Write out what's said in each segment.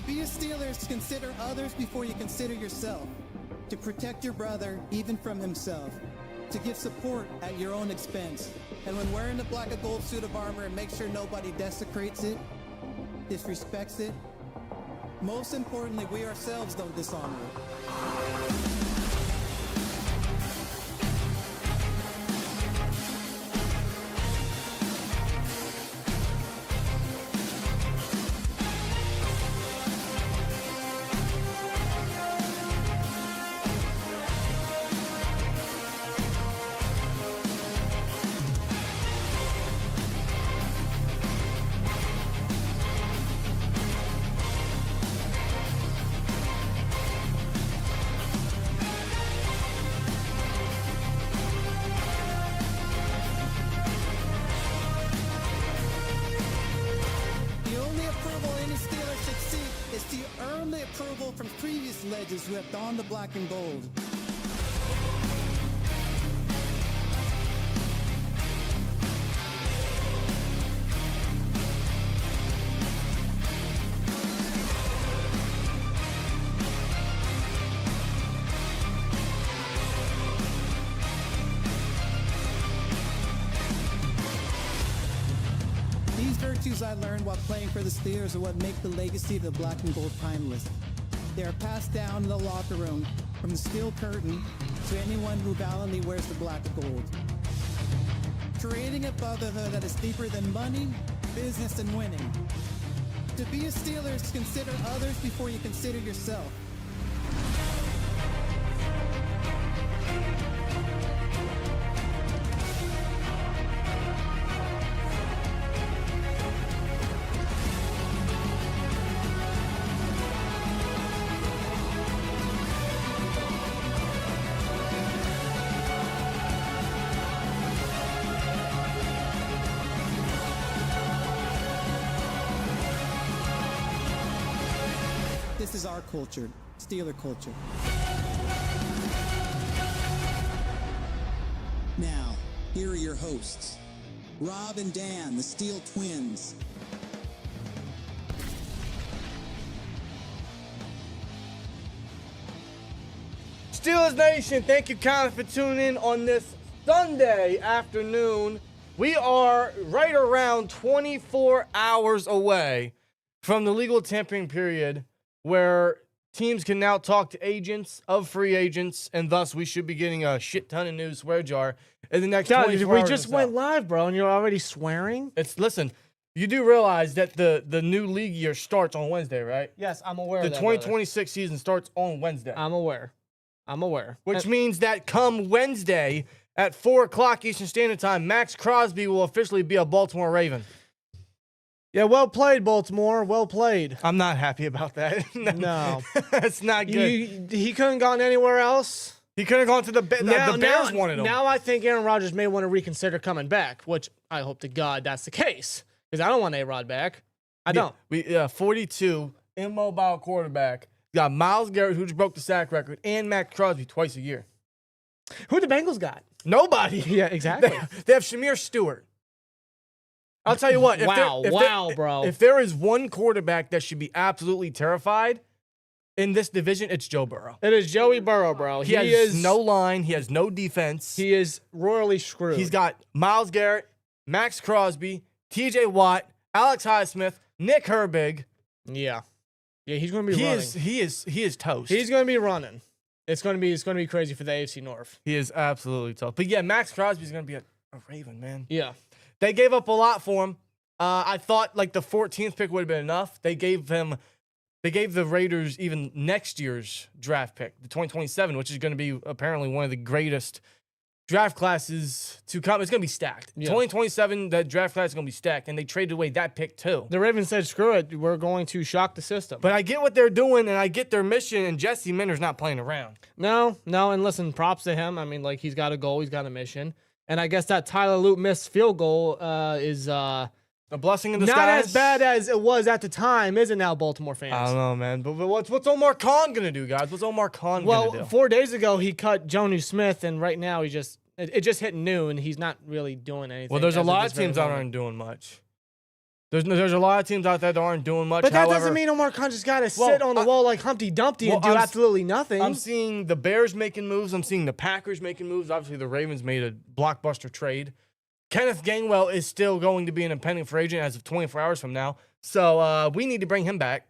be a Steelers, consider others before you consider yourself. To protect your brother, even from himself. To give support at your own expense. And when wearing the black and gold suit of armor, make sure nobody desecrates it, disrespects it. Most importantly, we ourselves don't dishonor it. Approval from previous legends who have donned the black and gold. These virtues I learned while playing for the Steelers are what make the legacy of the black and gold timeless. They are passed down in the locker room from the steel curtain to anyone who valiantly wears the black and gold. Creating a brotherhood that is deeper than money, business, and winning. To be a Steelers, consider others before you consider yourself. This is our culture, Steeler culture. Now, here are your hosts, Rob and Dan, the Steel Twins. Steelers Nation, thank you kindly for tuning in on this Sunday afternoon. We are right around 24 hours away from the legal tampering period, where teams can now talk to agents of free agents, and thus we should be getting a shit ton of news swear jar in the next 24 hours. We just went live, bro, and you're already swearing? Listen, you do realize that the new league year starts on Wednesday, right? Yes, I'm aware The of that, 2026 season starts on Wednesday. I'm aware. Which means that come Wednesday at 4 o'clock Eastern Standard Time, Maxx Crosby will officially be a Baltimore Raven. Yeah, well played, Baltimore. Well played. I'm not happy about that. No. It's not good. He couldn't have gone anywhere else? He could have gone to the Bears wanted him. Now I think Aaron Rodgers may want to reconsider coming back, which I hope to God that's the case, because I don't want A-Rod back. I don't. 42, immobile quarterback. Got Myles Garrett, who just broke the sack record, and Maxx Crosby twice a year. Who the Bengals got? Nobody. Yeah, exactly. They have Shamir Stewart. I'll tell you what. Bro. If there is one quarterback that should be absolutely terrified in this division, it's Joe Burrow. It is Joey Burrow, bro. He has no line. He has no defense. He is royally screwed. He's got Myles Garrett, Maxx Crosby, T.J. Watt, Alex Highsmith, Nick Herbig. Yeah, he's going to be running. He is toast. He's going to be running. It's going to be crazy for the AFC North. He is absolutely toast. But yeah, Maxx Crosby's going to be a Raven, man. Yeah. They gave up a lot for him. I thought like the 14th pick would have been enough. They gave the Raiders even next year's draft pick, the 2027, which is going to be apparently one of the greatest draft classes to come. It's going to be stacked. Yeah. 2027, that draft class is going to be stacked, and they traded away that pick too. The Ravens said, screw it, we're going to shock the system. But I get what they're doing, and I get their mission, and Jesse Minter's not playing around. No, and listen, props to him. I mean, like, he's got a goal, he's got a mission. And I guess that Tyler Loop missed field goal is a blessing in disguise. Not as bad as it was at the time, is it now, Baltimore fans? I don't know, man. But what's Omar Khan going to do, guys? What's Omar Khan going to do? Well, 4 days ago, he cut Jonnu Smith, and right now it just hit noon. He's not really doing anything. Well, there's a lot of teams that aren't doing much. There's a lot of teams out there that aren't doing much. But that However, doesn't mean Omar Khan just got to sit on the wall like Humpty Dumpty and do absolutely nothing. I'm seeing the Bears making moves. I'm seeing the Packers making moves. Obviously, the Ravens made a blockbuster trade. Kenneth Gainwell is still going to be an impending free agent as of 24 hours from now. So we need to bring him back.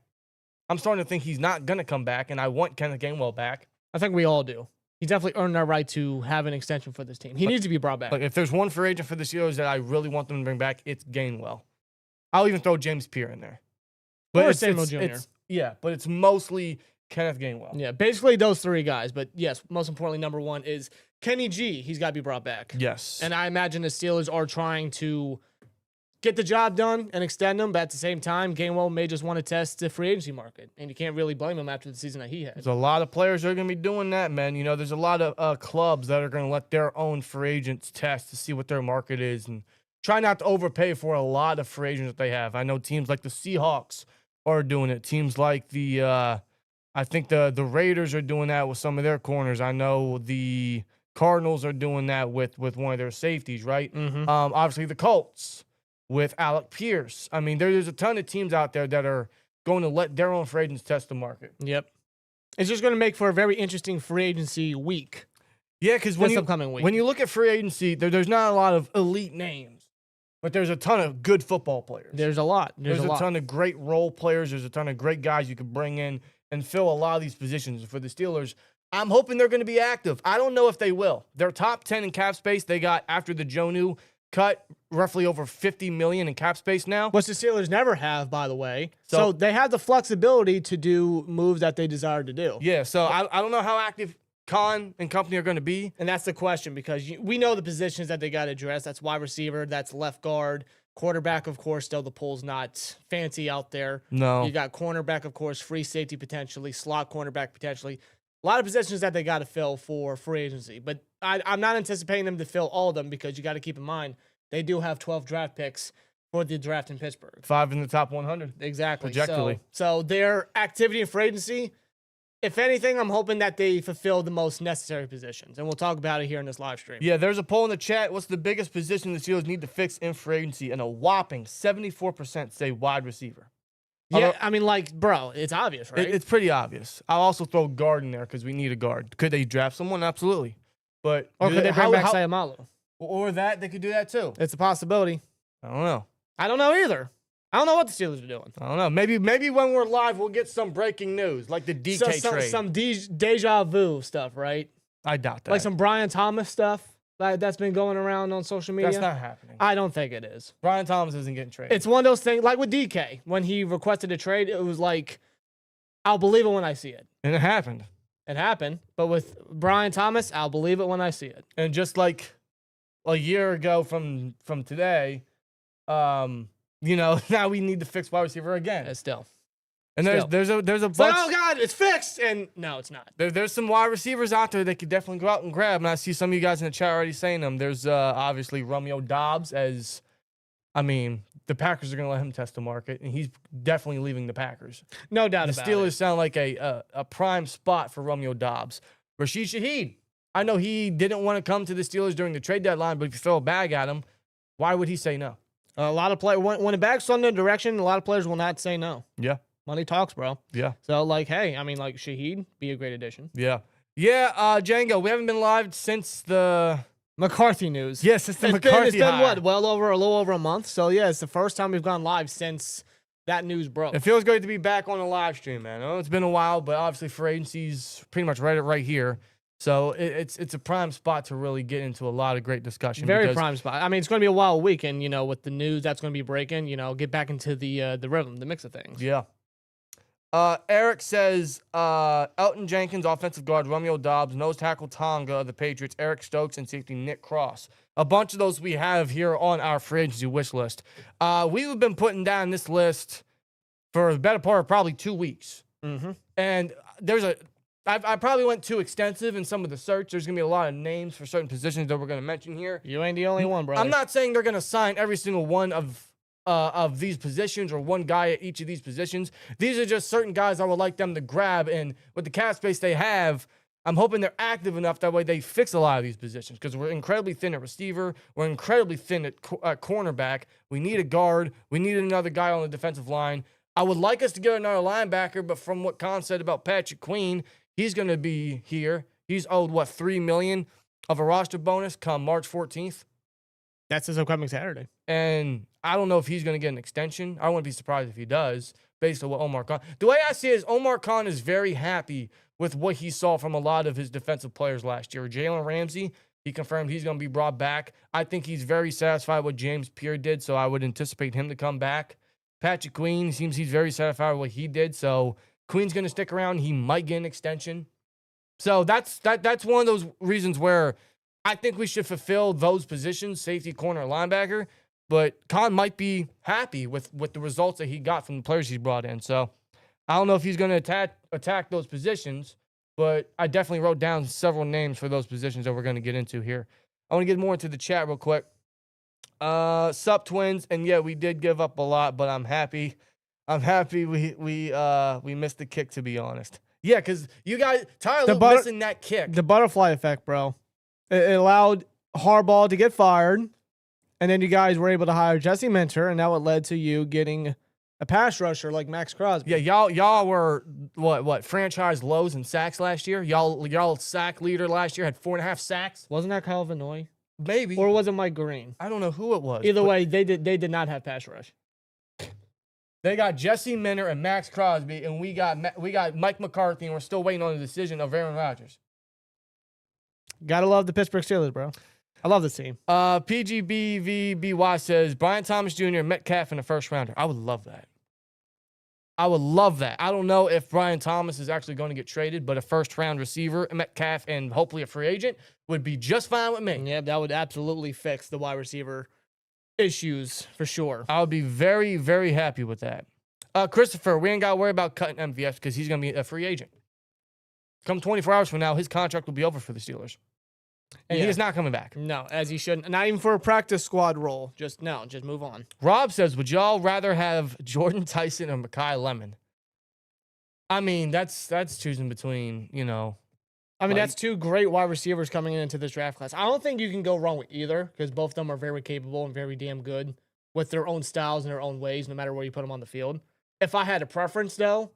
I'm starting to think he's not going to come back, and I want Kenneth Gainwell back. I think we all do. He definitely earned our right to have an extension for this team. He needs to be brought back. Like, if there's one free agent for the Steelers that I really want them to bring back, it's Gainwell. I'll even throw James Pierre in there. But Or Samuel Jr. But it's mostly Kenneth Gainwell. Yeah, basically those three guys. But yes, most importantly, number one is Kenny G. He's got to be brought back. Yes. And I imagine the Steelers are trying to get the job done and extend him, but at the same time, Gainwell may just want to test the free agency market, and you can't really blame him after the season that he had. There's a lot of players that are going to be doing that, man. You know, there's a lot of clubs that are going to let their own free agents test to see what their market is and try not to overpay for a lot of free agents that they have. I know teams like the Seahawks are doing it. Teams like I think the Raiders are doing that with some of their corners. I know the Cardinals are doing that with one of their safeties, right? Mm-hmm. Obviously, the Colts with Alec Pierce. I mean, there's a ton of teams out there that are going to let their own free agents test the market. Yep. It's just going to make for a very interesting free agency week. Yeah, because when you look at free agency, there's not a lot of elite names, but there's a ton of good football players. There's a lot. There's a ton of great role players. There's a ton of great guys you could bring in and fill a lot of these positions. For the Steelers, I'm hoping they're going to be active. I don't know if they will. They're top 10 in cap space. They got, after the Jonnu cut, roughly over $50 million in cap space now. Which the Steelers never have, by the way. So they have the flexibility to do moves that they desire to do. Yeah, so I don't know how active Khan and company are going to be. And that's the question, because we know the positions that they got to address. That's wide receiver, that's left guard, quarterback, of course, still the pool's not fancy out there. No. You got cornerback, of course, free safety potentially, slot cornerback potentially. A lot of positions that they got to fill for free agency. But I'm not anticipating them to fill all of them, because you got to keep in mind, they do have 12 draft picks for the draft in Pittsburgh. 5 in the top 100. Exactly. Projectually. So their activity in free agency, if anything, I'm hoping that they fulfill the most necessary positions. And we'll talk about it here in this live stream. Yeah, there's a poll in the chat. What's the biggest position the Steelers need to fix in free agency? And a whopping 74% say wide receiver. Yeah, I mean, like, bro, it's obvious, right? It's pretty obvious. I'll also throw guard in there because we need a guard. Could they draft someone? Absolutely. But or could they bring back Sayamalu? Or that, they could do that too. It's a possibility. I don't know. I don't know either. I don't know what the Steelers are doing. I don't know. Maybe when we're live, we'll get some breaking news, like the DK trade. Some deja vu stuff, right? I doubt that. Like some Brian Thomas stuff that's been going around on social media. That's not happening. I don't think it is. Brian Thomas isn't getting traded. It's one of those things, like with DK. When he requested a trade, it was like, I'll believe it when I see it. And it happened. It happened. But with Brian Thomas, I'll believe it when I see it. And just like a year ago from today, now we need to fix wide receiver again. Still. And there's a bunch. Like, oh God, it's fixed. And no, it's not. There's some wide receivers out there that could definitely go out and grab. And I see some of you guys in the chat already saying them. There's obviously Romeo Doubs, the Packers are going to let him test the market, and he's definitely leaving the Packers. No doubt about it. The Steelers sound like a prime spot for Romeo Doubs. Rashid Shaheed, I know he didn't want to come to the Steelers during the trade deadline, but if you throw a bag at him, why would he say no? A lot of players, when a bag's thrown in their direction, a lot of players will not say no. Yeah. Money talks, bro. Yeah. So, Shaheed, be a great addition. Yeah. Yeah, Django, we haven't been live since the McCarthy news. Yes, it's the McCarthy It's been hire. what? A little over a month. So, yeah, it's the first time we've gone live since that news broke. It feels great to be back on the live stream, man. I know it's been a while, but obviously free agency's pretty much right here. So it's a prime spot to really get into a lot of great discussion. Very prime spot. I mean, it's going to be a wild weekend, with the news that's going to be breaking, get back into the rhythm, the mix of things. Yeah. Eric says, Elton Jenkins, offensive guard, Romeo Doubs, nose tackle Tonga of the Patriots, Eric Stokes, and safety Nick Cross. A bunch of those we have here on our free agency wish list. We've been putting down this list for the better part of probably 2 weeks. Mm-hmm. And I probably went too extensive in some of the search. There's going to be a lot of names for certain positions that we're going to mention here. You ain't the only one, brother. I'm not saying they're going to sign every single one of these positions or one guy at each of these positions. These are just certain guys I would like them to grab, and with the cap space they have, I'm hoping they're active enough that way they fix a lot of these positions because we're incredibly thin at receiver. We're incredibly thin at cornerback. We need a guard. We need another guy on the defensive line. I would like us to get another linebacker, but from what Khan said about Patrick Queen, he's going to be here. He's owed, what, $3 million of a roster bonus come March 14th? That's this upcoming Saturday. And I don't know if he's going to get an extension. I wouldn't be surprised if he does, based on what Omar Khan. The way I see it is Omar Khan is very happy with what he saw from a lot of his defensive players last year. Jalen Ramsey, he confirmed he's going to be brought back. I think he's very satisfied with what James Pierre did, so I would anticipate him to come back. Patrick Queen seems he's very satisfied with what he did, so Queen's going to stick around. He might get an extension. So that's one of those reasons where I think we should fulfill those positions, safety, corner, linebacker. But Khan might be happy with the results that he got from the players he's brought in. So I don't know if he's going to attack those positions, but I definitely wrote down several names for those positions that we're going to get into here. I want to get more into the chat real quick. Sup, Twins, and yeah, we did give up a lot, but I'm happy. We missed the kick, to be honest. Yeah, because you guys, Tyler missing that kick. The butterfly effect, bro. It allowed Harbaugh to get fired, and then you guys were able to hire Jesse Minter, and now it led to you getting a pass rusher like Maxx Crosby. Yeah, y'all were what franchise lows in sacks last year. Y'all sack leader last year had 4.5 sacks. Wasn't that Kyle Vanoy? Maybe. Or was it Mike Green? I don't know who it was. Either way, they did not have pass rush. They got Jesse Minter and Maxx Crosby, and we got Mike McCarthy, and we're still waiting on the decision of Aaron Rodgers. Gotta love the Pittsburgh Steelers, bro. I love this team. PGBVBY says Brian Thomas Jr. Metcalf in a first rounder. I would love that. I would love that. I don't know if Brian Thomas is actually going to get traded, but a first-round receiver, Metcalf, and hopefully a free agent would be just fine with me. Yeah, that would absolutely fix the wide receiver issues for sure. I would be very, very happy with that. Christopher, we ain't got to worry about cutting MVS because he's going to be a free agent. Come 24 hours from now, his contract will be over for the Steelers. And he is not coming back. No, as he shouldn't. Not even for a practice squad role. Just move on. Rob says, would y'all rather have Jordan Tyson or Mekhi Lemon? I mean, that's choosing between, I mean, that's two great wide receivers coming into this draft class. I don't think you can go wrong with either because both of them are very capable and very damn good with their own styles and their own ways, no matter where you put them on the field. If I had a preference, though,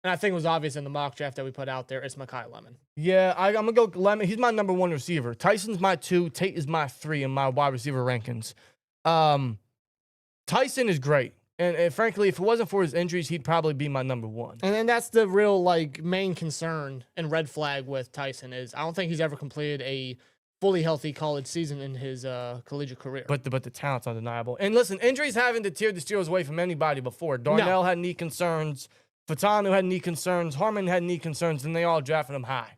and I think it was obvious in the mock draft that we put out there, it's Mekhi Lemon. Yeah, I'm going to go Lemon. He's my number 1 receiver. Tyson's my 2. Tate is my 3 in my wide receiver rankings. Tyson is great. And frankly, if it wasn't for his injuries, he'd probably be my number 1. And then that's the real main concern and red flag with Tyson is I don't think he's ever completed a fully healthy college season in his collegiate career. But the talent's undeniable. And listen, injuries haven't deterred the Steelers away from anybody before. Darnell had knee concerns. Fatanu had knee concerns. Harmon had knee concerns, and they all drafted him high.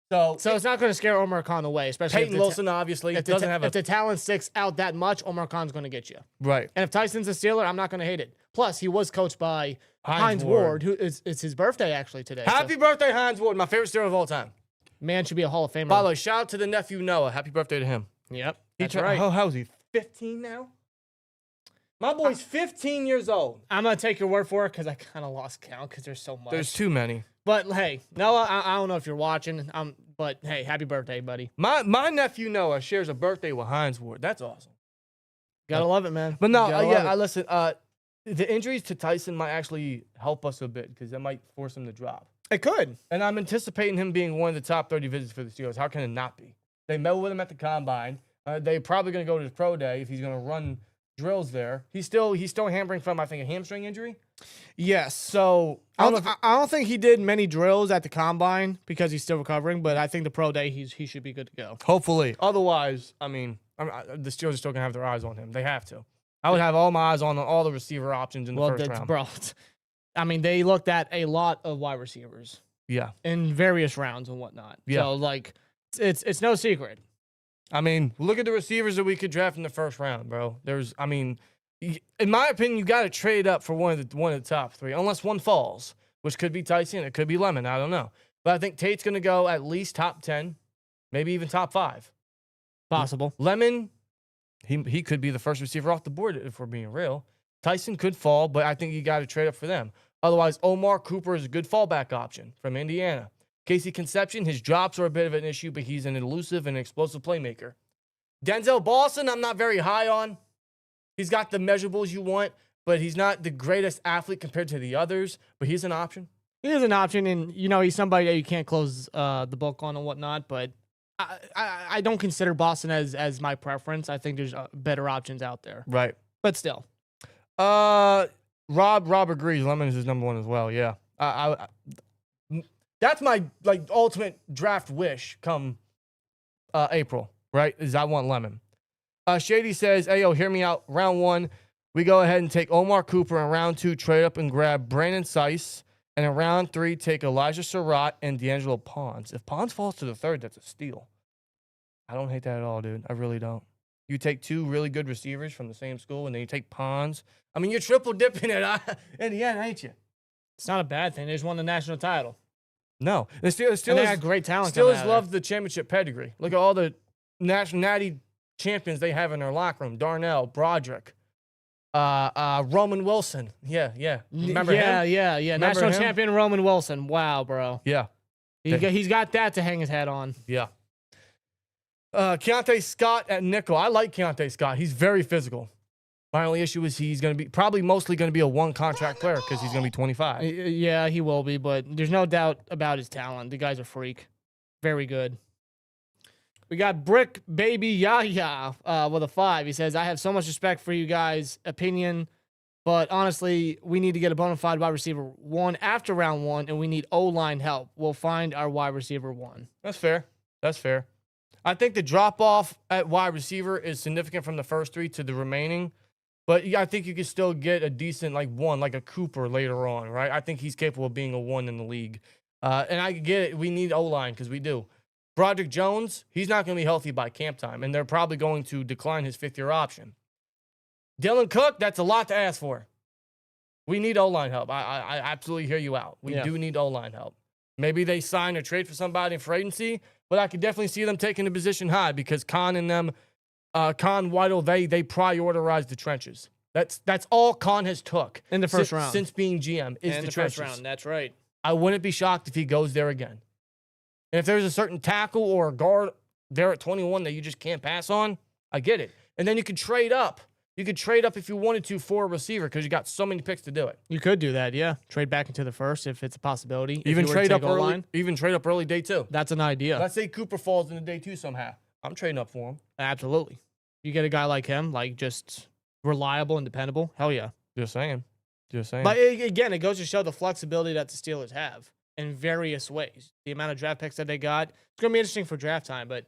So it's not going to scare Omar Khan away, especially Peyton Wilson, obviously. If the talent sticks out that much, Omar Khan's going to get you. Right. And if Tyson's a Steeler, I'm not going to hate it. Plus, he was coached by Hines Ward, who it's his birthday actually today. Happy birthday, Hines Ward, my favorite Steeler of all time. Man should be a Hall of Famer. By the way, shout out to the nephew Noah. Happy birthday to him. Yep, that's right. How is he? 15 now? My boy's 15 years old. I'm going to take your word for it because I kind of lost count because there's so much. There's too many. But, hey, Noah, I don't know if you're watching, but, hey, happy birthday, buddy. My nephew Noah shares a birthday with Hines Ward. That's awesome. Gotta love it, man. But no, I listen. The injuries to Tyson might actually help us a bit because that might force him to drop. It could. And I'm anticipating him being one of the top 30 visits for the Steelers. How can it not be? They met with him at the Combine. They're probably going to go to his pro day if he's going to run drills there. He's still hampering from, I think, a hamstring injury. Yes. So I don't think he did many drills at the Combine because he's still recovering, but I think the pro day he should be good to go. Hopefully. Otherwise, I mean, the Steelers are still going to have their eyes on him. They have to. I would have all my eyes on all the receiver options in the first round. Bro, I mean, they looked at a lot of wide receivers. Yeah. In various rounds and whatnot. Yeah. So, it's no secret. I mean, look at the receivers that we could draft in the first round, bro. In my opinion, you got to trade up for one of the top 3, unless one falls, which could be Tyson, it could be Lemon. I don't know. But I think Tate's going to go at least top 10, maybe even top 5. Possible. Lemon, he could be the first receiver off the board if we're being real. Tyson could fall, but I think you got to trade up for them. Otherwise, Omar Cooper is a good fallback option from Indiana. Casey Conception, his drops are a bit of an issue, but he's an elusive and explosive playmaker. Denzel Boston, I'm not very high on. He's got the measurables you want, but he's not the greatest athlete compared to the others, but he's an option. He is an option, and, he's somebody that you can't close the book on and whatnot, but I don't consider Boston as my preference. I think there's better options out there. Right. But still. Rob agrees. Lemon is his number one as well, yeah. That's my ultimate draft wish come April, right? Is I want Lemon. Shady says, hey, yo, hear me out. Round 1, we go ahead and take Omar Cooper. In round 2, trade up and grab Brandon Seiss. And in round 3, take Elijah Surratt and D'Angelo Pons. If Pons falls to the 3rd, that's a steal. I don't hate that at all, dude. I really don't. You take 2 really good receivers from the same school, and then you take Pons. I mean, you're triple dipping it in the end, ain't you? It's not a bad thing. They just won the national title. No. The Steelers, and they had great talent. Steelers love the championship pedigree. Look at all the natty champions they have in their locker room. Darnell, Broderick, Roman Wilson. Yeah. Remember him? Yeah. Remember National him? champion Roman Wilson. Wow, bro. Yeah. He's got that to hang his hat on. Yeah. Keontae Scott at nickel. I like Keontae Scott. He's very physical. My only issue is he's going to be probably mostly going to be a one-contract player because he's going to be 25. Yeah, he will be, but there's no doubt about his talent. The guy's a freak. Very good. We got Brick Baby Yahya with a 5. He says, I have so much respect for you guys' opinion, but honestly, we need to get a bona fide wide receiver 1 after round 1, and we need O-line help. We'll find our wide receiver 1. That's fair. I think the drop-off at wide receiver is significant from the first 3 to the remaining. But yeah, I think you could still get a decent, 1, like a Cooper later on, right? I think he's capable of being a 1 in the league. And I get it. We need O-line because we do. Broderick Jones, he's not going to be healthy by camp time, and they're probably going to decline his 5th-year option. Dylan Cook, that's a lot to ask for. We need O-line help. I absolutely hear you out. We do need O-line help. Maybe they sign or trade for somebody in free agency, but I could definitely see them taking the position high because Khan and them, Khan, Whittle, they prioritize the trenches. That's all Khan has took in the first round since being GM is the trenches. First round. That's right. I wouldn't be shocked if he goes there again. And if there's a certain tackle or a guard there at 21 that you just can't pass on, I get it. And then you could trade up. You could trade up if you wanted to for a receiver because you got so many picks to do it. You could do that, yeah. Trade back into the first if it's a possibility. Even trade up early. Even trade up early day 2. That's an idea. Let's say Cooper falls into day 2 somehow. I'm trading up for him. Absolutely. You get a guy like him, just reliable and dependable. Hell yeah. Just saying. But again, it goes to show the flexibility that the Steelers have in various ways. The amount of draft picks that they got. It's going to be interesting for draft time, but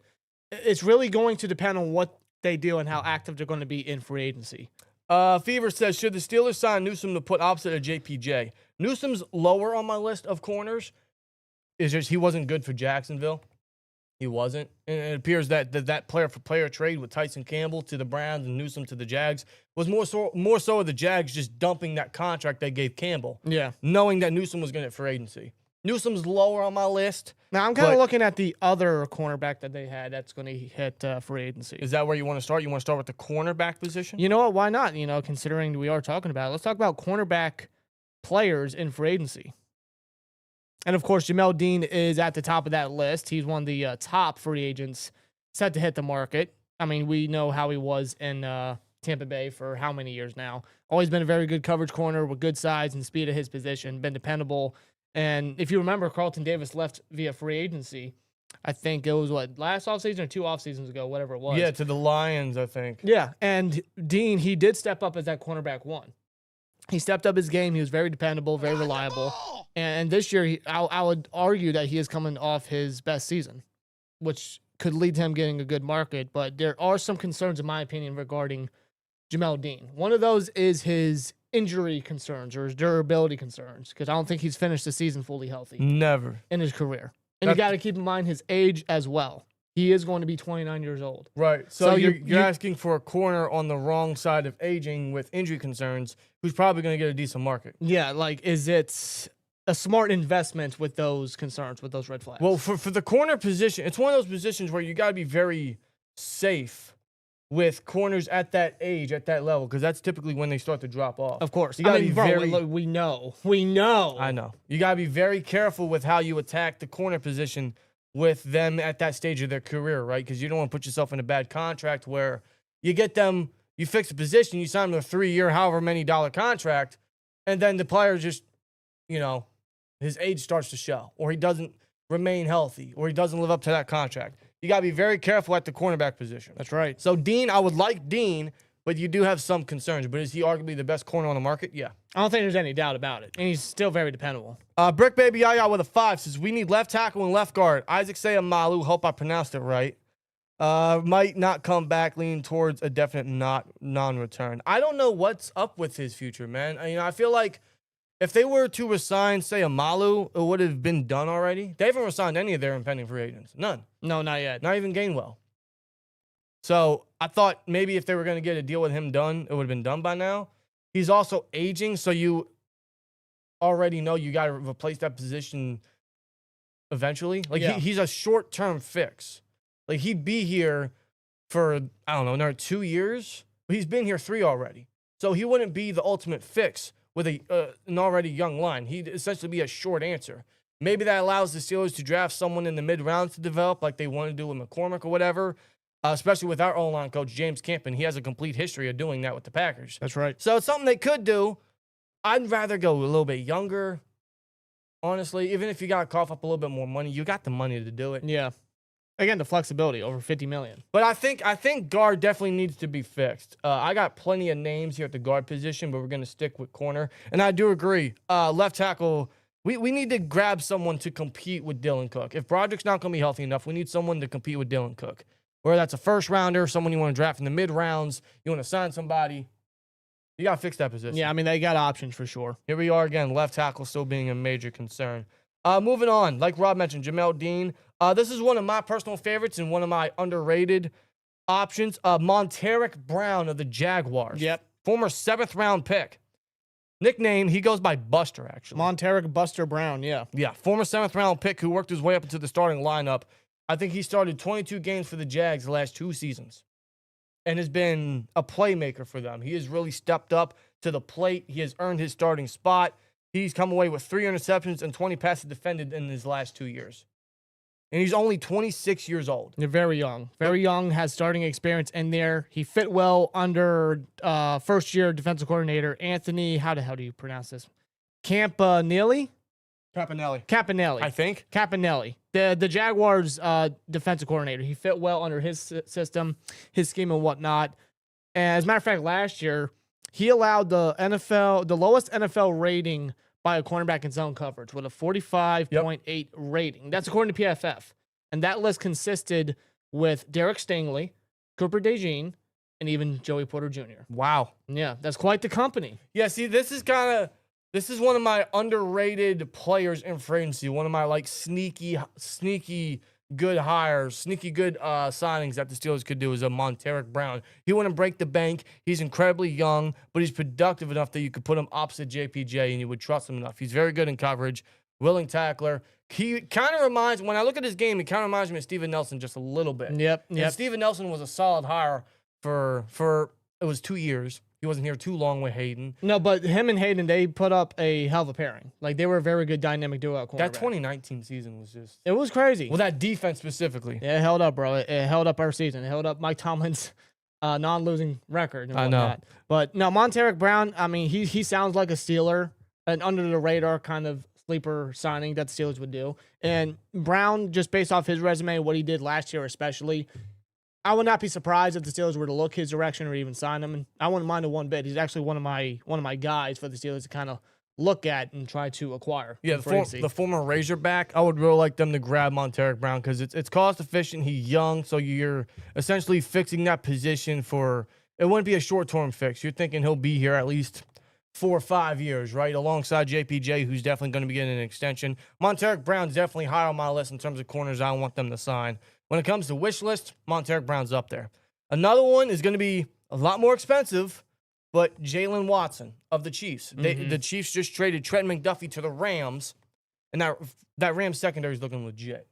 it's really going to depend on what they do and how active they're going to be in free agency. Fever says, should the Steelers sign Newsome to put opposite of JPJ? Newsome's lower on my list of corners. It's just he wasn't good for Jacksonville. He wasn't. And it appears that player-for-player trade with Tyson Campbell to the Browns and Newsome to the Jags was more so of the Jags just dumping that contract they gave Campbell. Yeah. Knowing that Newsome was going to hit free agency. Newsome's lower on my list. Now, I'm kind of looking at the other cornerback that they had that's going to hit free agency. Is that where you want to start? You want to start with the cornerback position? You know what? Why not? Considering we are talking about it. Let's talk about cornerback players in free agency. And, of course, Jamel Dean is at the top of that list. He's one of the top free agents set to hit the market. I mean, we know how he was in Tampa Bay for how many years now. Always been a very good coverage corner with good size and speed at his position. Been dependable. And if you remember, Carlton Davis left via free agency. I think it was, last offseason or 2 offseasons ago, whatever it was. Yeah, to the Lions, I think. Yeah, and Dean, he did step up as that cornerback 1. He stepped up his game. He was very dependable, very reliable. And this year, I would argue that he is coming off his best season, which could lead to him getting a good market. But there are some concerns, in my opinion, regarding Jamel Dean. One of those is his injury concerns or his durability concerns, because I don't think he's finished the season fully healthy. Never. In his career. And you got to keep in mind his age as well. He is going to be 29 years old. Right. So you're asking for a corner on the wrong side of aging with injury concerns who's probably going to get a decent market. Yeah, is it a smart investment with those concerns, with those red flags? Well, for the corner position, it's one of those positions where you got to be very safe with corners at that age, at that level, because that's typically when they start to drop off. Of course. You gotta be bro, very. we know. We know. I know. You gotta be very careful with how you attack the corner position with them at that stage of their career, right? Because you don't want to put yourself in a bad contract where you get them, you fix the position, you sign them a 3-year, however many dollar contract, and then the player just, his age starts to show, or he doesn't remain healthy, or he doesn't live up to that contract. You got to be very careful at the cornerback position. That's right. So Dean, I would like Dean, but you do have some concerns. But is he arguably the best corner on the market? Yeah. I don't think there's any doubt about it. And he's still very dependable. Brick Baby Yaya with a 5 says, we need left tackle and left guard. Isaac Sayamalu, hope I pronounced it right. Might not come back, leaning towards a definite non-return. I don't know what's up with his future, man. I feel like if they were to resign, say, Amalu, it would have been done already. They haven't resigned any of their impending free agents. None. No, not yet. Not even Gainwell. So I thought maybe if they were going to get a deal with him done, it would have been done by now. He's also aging, so you already know you got to replace that position eventually. He's a short-term fix. Like, he'd be here for, I don't know, another 2 years. But he's been here 3 already. So he wouldn't be the ultimate fix with an already young line. He'd essentially be a short answer. Maybe that allows the Steelers to draft someone in the mid-rounds to develop like they want to do with McCormick or whatever, especially with our O-line coach, James Campen. He has a complete history of doing that with the Packers. That's right. So it's something they could do. I'd rather go a little bit younger, honestly. Even if you got to cough up a little bit more money, you got the money to do it. Yeah. Again, the flexibility, over $50 million. But I think guard definitely needs to be fixed. I got plenty of names here at the guard position, but we're going to stick with corner. And I do agree. Left tackle, we need to grab someone to compete with Dylan Cook. If Broderick's not going to be healthy enough, we need someone to compete with Dylan Cook. Whether that's a first rounder, someone you want to draft in the mid rounds, you want to sign somebody, you got to fix that position. Yeah, I mean, they got options for sure. Here we are again, left tackle still being a major concern. Moving on, like Rob mentioned, Jamel Dean. This is one of my personal favorites and one of my underrated options. Monteric Brown of the Jaguars. Yep. Former 7th-round pick. Nickname, he goes by Buster, actually. Monteric Buster Brown, yeah. Yeah, former 7th-round pick who worked his way up into the starting lineup. I think he started 22 games for the Jags the last 2 seasons and has been a playmaker for them. He has really stepped up to the plate. He has earned his starting spot. He's come away with 3 interceptions and 20 passes defended in his last 2 years. And he's only 26 years old. They're very young. Very young, has starting experience in there. He fit well under first-year defensive coordinator Anthony, how the hell do you pronounce this? Campanelli? Campanelli. I think. Campanelli. The Jaguars defensive coordinator. He fit well under his system, his scheme and whatnot. And as a matter of fact, last year, he allowed the lowest NFL rating by a cornerback in zone coverage with a 45.8 rating. That's according to PFF. And that list consisted with Derek Stingley, Cooper DeJean, and even Joey Porter Jr. Wow. Yeah, that's quite the company. Yeah, see, this is one of my underrated players in free agency. One of my sneaky good hires, sneaky good signings that the Steelers could do is a Monteric Brown. He wouldn't break the bank. He's incredibly young, but he's productive enough that you could put him opposite JPJ and you would trust him enough. He's very good in coverage, willing tackler. He kind of reminds, when I look at his game, he kind of reminds me of Steven Nelson just a little bit. Yep. And Steven Nelson was a solid hire for it was 2 years. He wasn't here too long with Hayden. No, but him and Hayden, they put up a hell of a pairing. They were a very good dynamic duo at cornerback. That 2019 season was just... It was crazy. Well, that defense specifically. Yeah, it held up, bro. It held up our season. It held up Mike Tomlin's non-losing record and whatnot. But no, Monteric Brown, I mean, he sounds like a Steeler, an under-the-radar kind of sleeper signing that the Steelers would do. And Brown, just based off his resume, what he did last year especially... I would not be surprised if the Steelers were to look his direction or even sign him. And I wouldn't mind it one bit. He's actually one of my guys for the Steelers to kind of look at and try to acquire. Yeah, the former Razorback, I would really like them to grab Monteric Brown because it's cost efficient. He's young, so you're essentially fixing that position for it wouldn't be a short-term fix. You're thinking he'll be here at least 4 or 5 years, right? Alongside JPJ, who's definitely going to be getting an extension. Monteric Brown's definitely high on my list in terms of corners I want them to sign. When it comes to wish list, Monteric Brown's up there. Another one is going to be a lot more expensive, but Jalen Watson of the Chiefs. The Chiefs just traded Trent McDuffie to the Rams, and that Rams secondary is looking legit.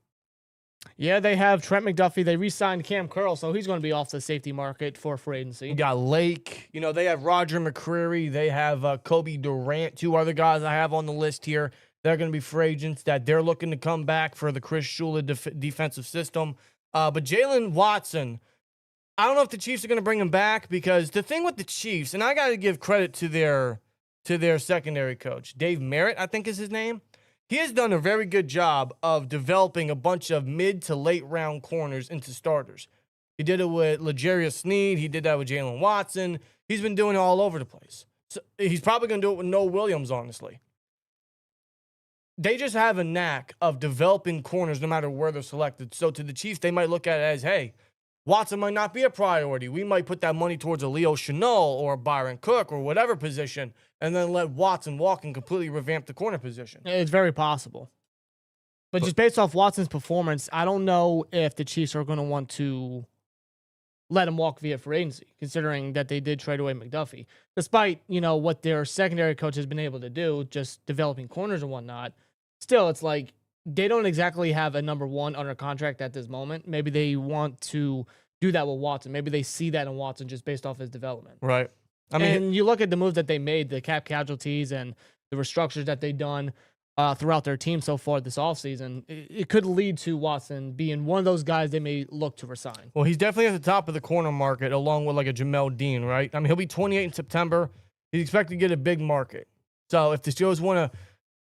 Yeah, they have Trent McDuffie. They re-signed Cam Curl, so he's going to be off the safety market for free agency. You got Lake. You know, they have Roger McCreary. They have Kobe Durant, two other guys I have on the list here. They're going to be free agents that they're looking to come back for the Chris Shula defensive system. But Jalen Watson, I don't know if the Chiefs are going to bring him back, because the thing with the Chiefs, and I got to give credit to their secondary coach, Dave Merritt, I think is his name. He has done a very good job of developing a bunch of mid to late round corners into starters. He did it with L'Jarius Sneed. He did that with Jalen Watson. He's been doing it all over the place. So he's probably going to do it with Noah Williams, honestly. They just have a knack of developing corners no matter where they're selected. So to the Chiefs, they might look at it as, hey, Watson might not be a priority. We might put that money towards a Leo Chenal or a Byron Cook or whatever position, and then let Watson walk and completely revamp the corner position. It's very possible. But just based off Watson's performance, I don't know if the Chiefs are going to want to let him walk via free agency, considering that they did trade away McDuffie. Despite, what their secondary coach has been able to do, just developing corners and whatnot, still, it's like they don't exactly have a number one under contract at this moment. Maybe they want to do that with Watson. Maybe they see that in Watson just based off his development. Right. I mean, and you look at the moves that they made, the cap casualties and the restructures that they've done throughout their team so far this offseason, it could lead to Watson being one of those guys they may look to resign. Well, he's definitely at the top of the corner market, along with like a Jamel Dean, right? I mean, he'll be 28 in September. He's expected to get a big market. So if the Steelers want to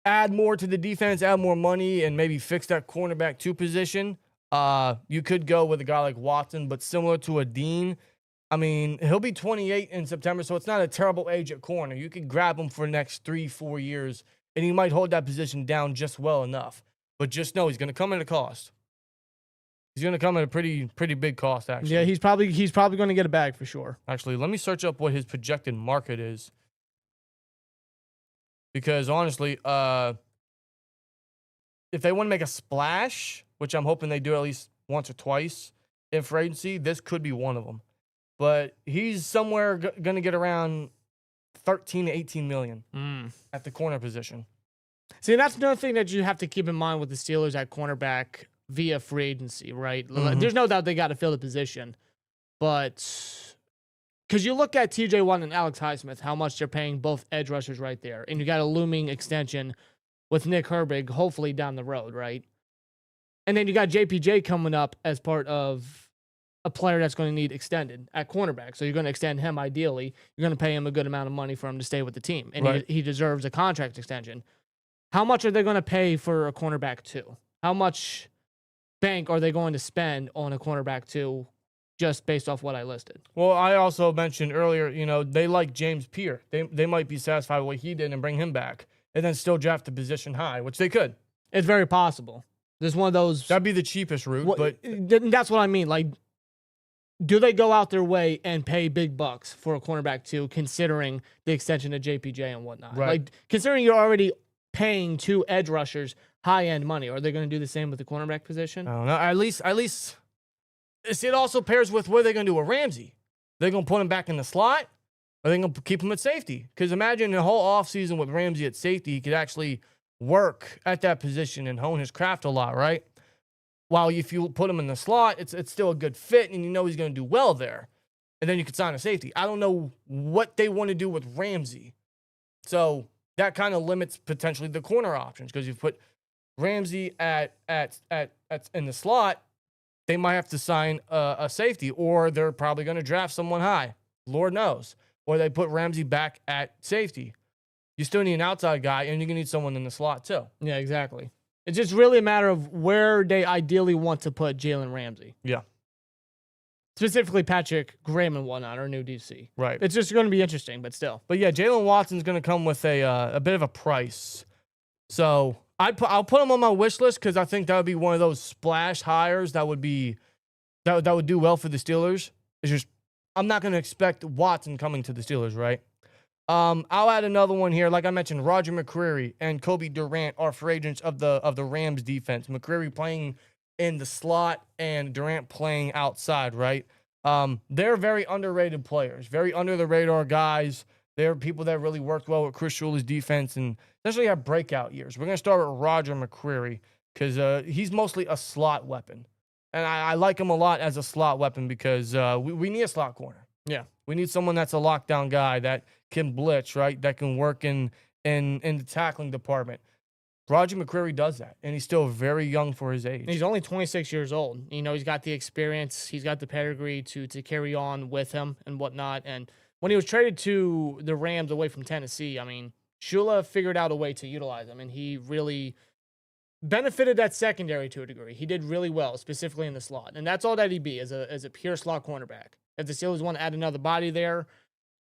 add more to the defense, add more money, and maybe fix that cornerback 2 position, you could go with a guy like Watson, but similar to a Dean. I mean, he'll be 28 in September, so it's not a terrible age at corner. You could grab him for the next 3-4 years, and he might hold that position down just well enough. But just know he's going to come at a cost. He's going to come at a pretty big cost, actually. Yeah, he's probably going to get a bag for sure. Actually, let me search up what his projected market is. Because honestly, if they want to make a splash, which I'm hoping they do at least once or twice in free agency, this could be one of them. But he's somewhere going to get around 13 to 18 million at the corner position. See, that's another thing that you have to keep in mind with the Steelers at cornerback via free agency, right? Mm-hmm. There's no doubt they got to fill the position. But because you look at TJ Watt and Alex Highsmith, how much they're paying both edge rushers right there. And you got a looming extension with Nick Herbig, hopefully down the road, right? And then you got JPJ coming up as part of a player that's going to need extended at cornerback. So you're going to extend him ideally. You're going to pay him a good amount of money for him to stay with the team. And right. he deserves a contract extension. How much are they going to pay for a cornerback 2? How much bank are they going to spend on a cornerback 2 just based off what I listed? Well, I also mentioned earlier, they like James Pierre. They might be satisfied with what he did and bring him back and then still draft the position high, which they could. It's very possible. There's one of those. That'd be the cheapest route, but that's what I mean. Like, do they go out their way and pay big bucks for a cornerback 2, considering the extension of JPJ and whatnot? Right. Like, considering you're already paying 2 edge rushers high-end money, are they going to do the same with the cornerback position? I don't know. At least, it also pairs with what they're going to do with Ramsey. They're going to put him back in the slot, or they're going to keep him at safety. Because imagine the whole offseason with Ramsey at safety, he could actually work at that position and hone his craft a lot, right? While if you put him in the slot, it's still a good fit, and he's going to do well there. And then you could sign a safety. I don't know what they want to do with Ramsey. So that kind of limits potentially the corner options, because you put Ramsey at in the slot, they might have to sign a safety, or they're probably going to draft someone high. Lord knows. Or they put Ramsey back at safety. You still need an outside guy, and you're going to need someone in the slot too. Yeah, exactly. It's just really a matter of where they ideally want to put Jalen Ramsey. Yeah. Specifically Patrick Graham and whatnot, our new DC. Right. It's just going to be interesting, but still. But yeah, Jalen Watson's going to come with a bit of a price. So I'll put him on my wish list, because I think that would be one of those splash hires that would do well for the Steelers. It's just I'm not going to expect Watson coming to the Steelers, right? I'll add another one here. Like I mentioned, Roger McCreary and Kobe Durant are free agents of the Rams defense. McCreary playing in the slot and Durant playing outside, right? They're very underrated players, very under the radar guys. They're people that really worked well with Chris Shula's defense and essentially have breakout years. We're going to start with Roger McCreary, because he's mostly a slot weapon. And I like him a lot as a slot weapon because we need a slot corner. Yeah. We need someone that's a lockdown guy that can blitz, right? That can work in the tackling department. Roger McCreary does that, and he's still very young for his age. He's only 26 years old. You know, he's got the experience. He's got the pedigree to carry on with him and whatnot. And when he was traded to the Rams away from Tennessee, I mean, Shula figured out a way to utilize him, and he really benefited that secondary to a degree. He did really well, specifically in the slot. And that's all that he'd be as a pure slot cornerback. If the Steelers want to add another body there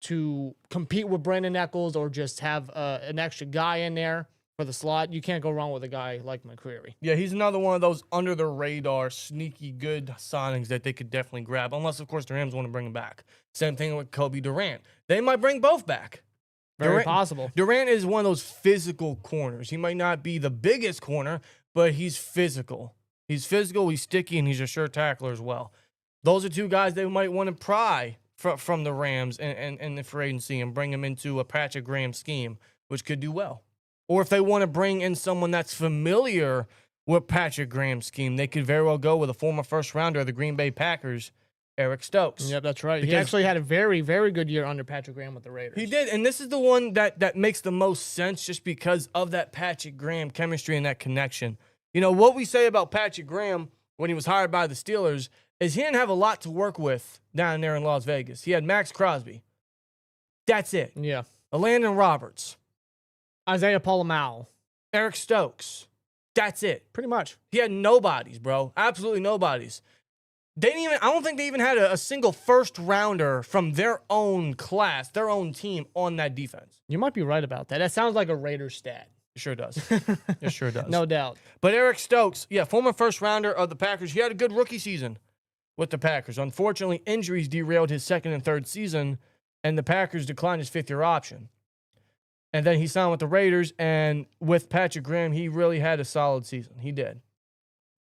to compete with Brandon Eccles or just have an extra guy in there for the slot, you can't go wrong with a guy like McCreary. Yeah, he's another one of those under-the-radar, sneaky good signings that they could definitely grab, unless, of course, the Rams want to bring him back. Same thing with Kobe Durant. They might bring both back. Very possible. Durant is one of those physical corners. He might not be the biggest corner, but he's physical. He's physical, he's sticky, and he's a sure tackler as well. Those are two guys they might want to pry from the Rams and the free agency and bring him into a Patrick Graham scheme, which could do well. Or if they want to bring in someone that's familiar with Patrick Graham's scheme, they could very well go with a former first-rounder of the Green Bay Packers, Eric Stokes. Yep, that's right. Because he actually had a very, very good year under Patrick Graham with the Raiders. He did, and this is the one that makes the most sense just because of that Patrick Graham chemistry and that connection. You know, what we say about Patrick Graham when he was hired by the Steelers is he didn't have a lot to work with down there in Las Vegas. He had Maxx Crosby. That's it. Yeah. Landon Roberts. Isaiah Polamau. Eric Stokes. That's it. Pretty much. He had nobodies, bro. Absolutely nobodies. They didn't even. I don't think they even had a single first rounder from their own class, their own team on that defense. You might be right about that. That sounds like a Raiders stat. It sure does. It sure does. No doubt. But Eric Stokes, yeah, former first rounder of the Packers. He had a good rookie season with the Packers. Unfortunately, injuries derailed his second and third season, and the Packers declined his fifth-year option. And then he signed with the Raiders, and with Patrick Graham, he really had a solid season. He did.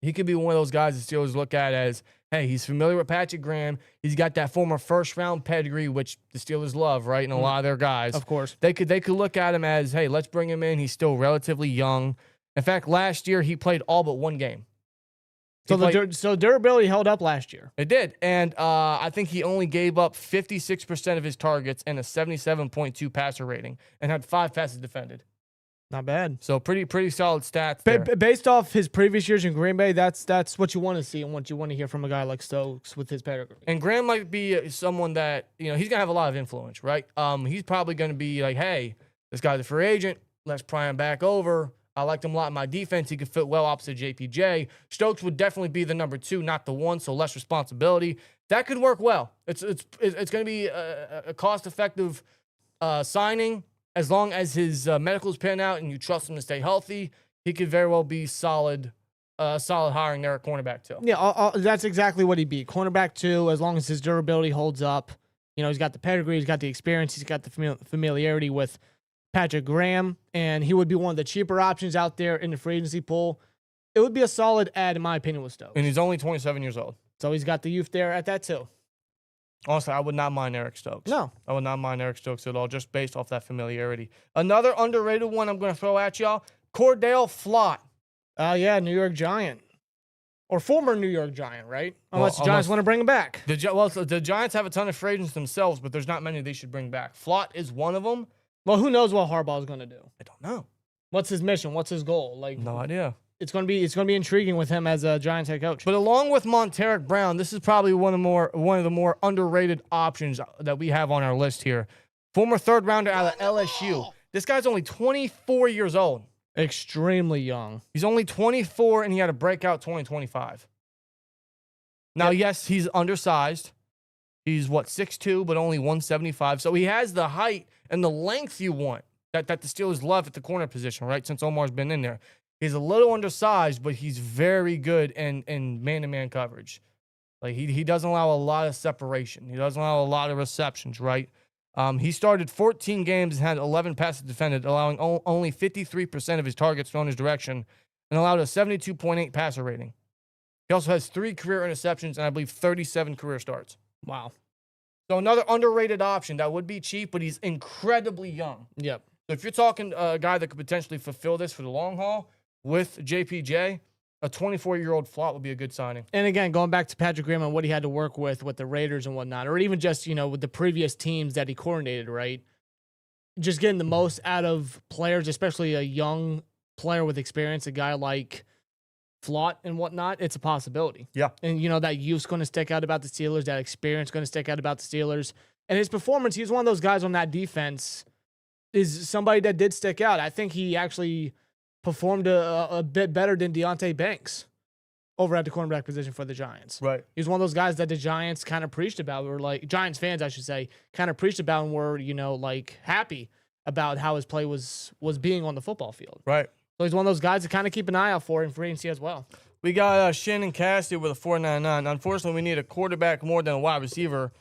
He could be one of those guys the Steelers look at as, hey, he's familiar with Patrick Graham. He's got that former first-round pedigree, which the Steelers love, right, and a lot of their guys. Of course. They could look at him as, hey, let's bring him in. He's still relatively young. In fact, last year he played all but one game. So durability held up last year. It did, and I think he only gave up 56% of his targets and a 77.2 passer rating, and had 5 passes defended. Not bad. So pretty solid stats there. Based off his previous years in Green Bay, that's what you want to see and what you want to hear from a guy like Stokes with his pedigree. And Graham might be someone that, you know, he's going to have a lot of influence, right? He's probably going to be like, hey, this guy's a free agent. Let's pry him back over. I liked him a lot in my defense. He could fit well opposite JPJ. Stokes would definitely be the number 2, not the 1, so less responsibility. That could work well. It's going to be a cost-effective signing. As long as his medicals pan out and you trust him to stay healthy, he could very well be solid hiring there at cornerback too. Yeah, that's exactly what he'd be. Cornerback 2, as long as his durability holds up. You know, he's got the pedigree, he's got the experience, he's got the familiarity with Patrick Graham, and he would be one of the cheaper options out there in the free agency pool. It would be a solid add, in my opinion, with Stokes. And he's only 27 years old. So he's got the youth there at that too. Honestly, I would not mind Eric Stokes. No. I would not mind Eric Stokes at all, just based off that familiarity. Another underrated one I'm going to throw at y'all, Cordell Flott. Yeah, New York Giant. Or former New York Giant, right? Unless the Giants want to bring him back. The Giants have a ton of free agents themselves, but there's not many they should bring back. Flott is one of them. Well, who knows what Harbaugh's going to do? I don't know. What's his mission? What's his goal? Like, No idea. It's going to be intriguing with him as a Giants head coach. But along with Monteric Brown, this is probably one of the more underrated options that we have on our list here. Former third rounder out of LSU. This guy's only 24 years old. Extremely young. He's only 24, and he had a breakout 2025. Now, yes, he's undersized. He's, 6'2", but only 175. So he has the height and the length you want that the Steelers love at the corner position, right, since Omar's been in there. He's a little undersized, but he's very good in man-to-man coverage. Like, he doesn't allow a lot of separation. He doesn't allow a lot of receptions, right? He started 14 games and had 11 passes defended, allowing only 53% of his targets thrown his direction, and allowed a 72.8 passer rating. He also has 3 career interceptions and I believe 37 career starts. Wow. So another underrated option that would be cheap, but he's incredibly young. Yep. So if you're talking a guy that could potentially fulfill this for the long haul with JPJ, a 24-year-old flop would be a good signing. And again, going back to Patrick Graham and what he had to work with the Raiders and whatnot, or even just, with the previous teams that he coordinated, right? Just getting the most out of players, especially a young player with experience, a guy like Flott and whatnot, it's a possibility. Yeah. And, that youth's going to stick out about the Steelers, that experience going to stick out about the Steelers. And his performance, he's one of those guys on that defense, is somebody that did stick out. I think he actually performed a bit better than Deonte Banks over at the cornerback position for the Giants. Right. He was one of those guys that the Giants kind of preached about, or like Giants fans, I should say, kind of preached about and were, happy about how his play was being on the football field. Right. So he's one of those guys to kind of keep an eye out for in free agency as well. We got Shannon Cassidy with a 4.99. Unfortunately, we need a quarterback more than a wide receiver.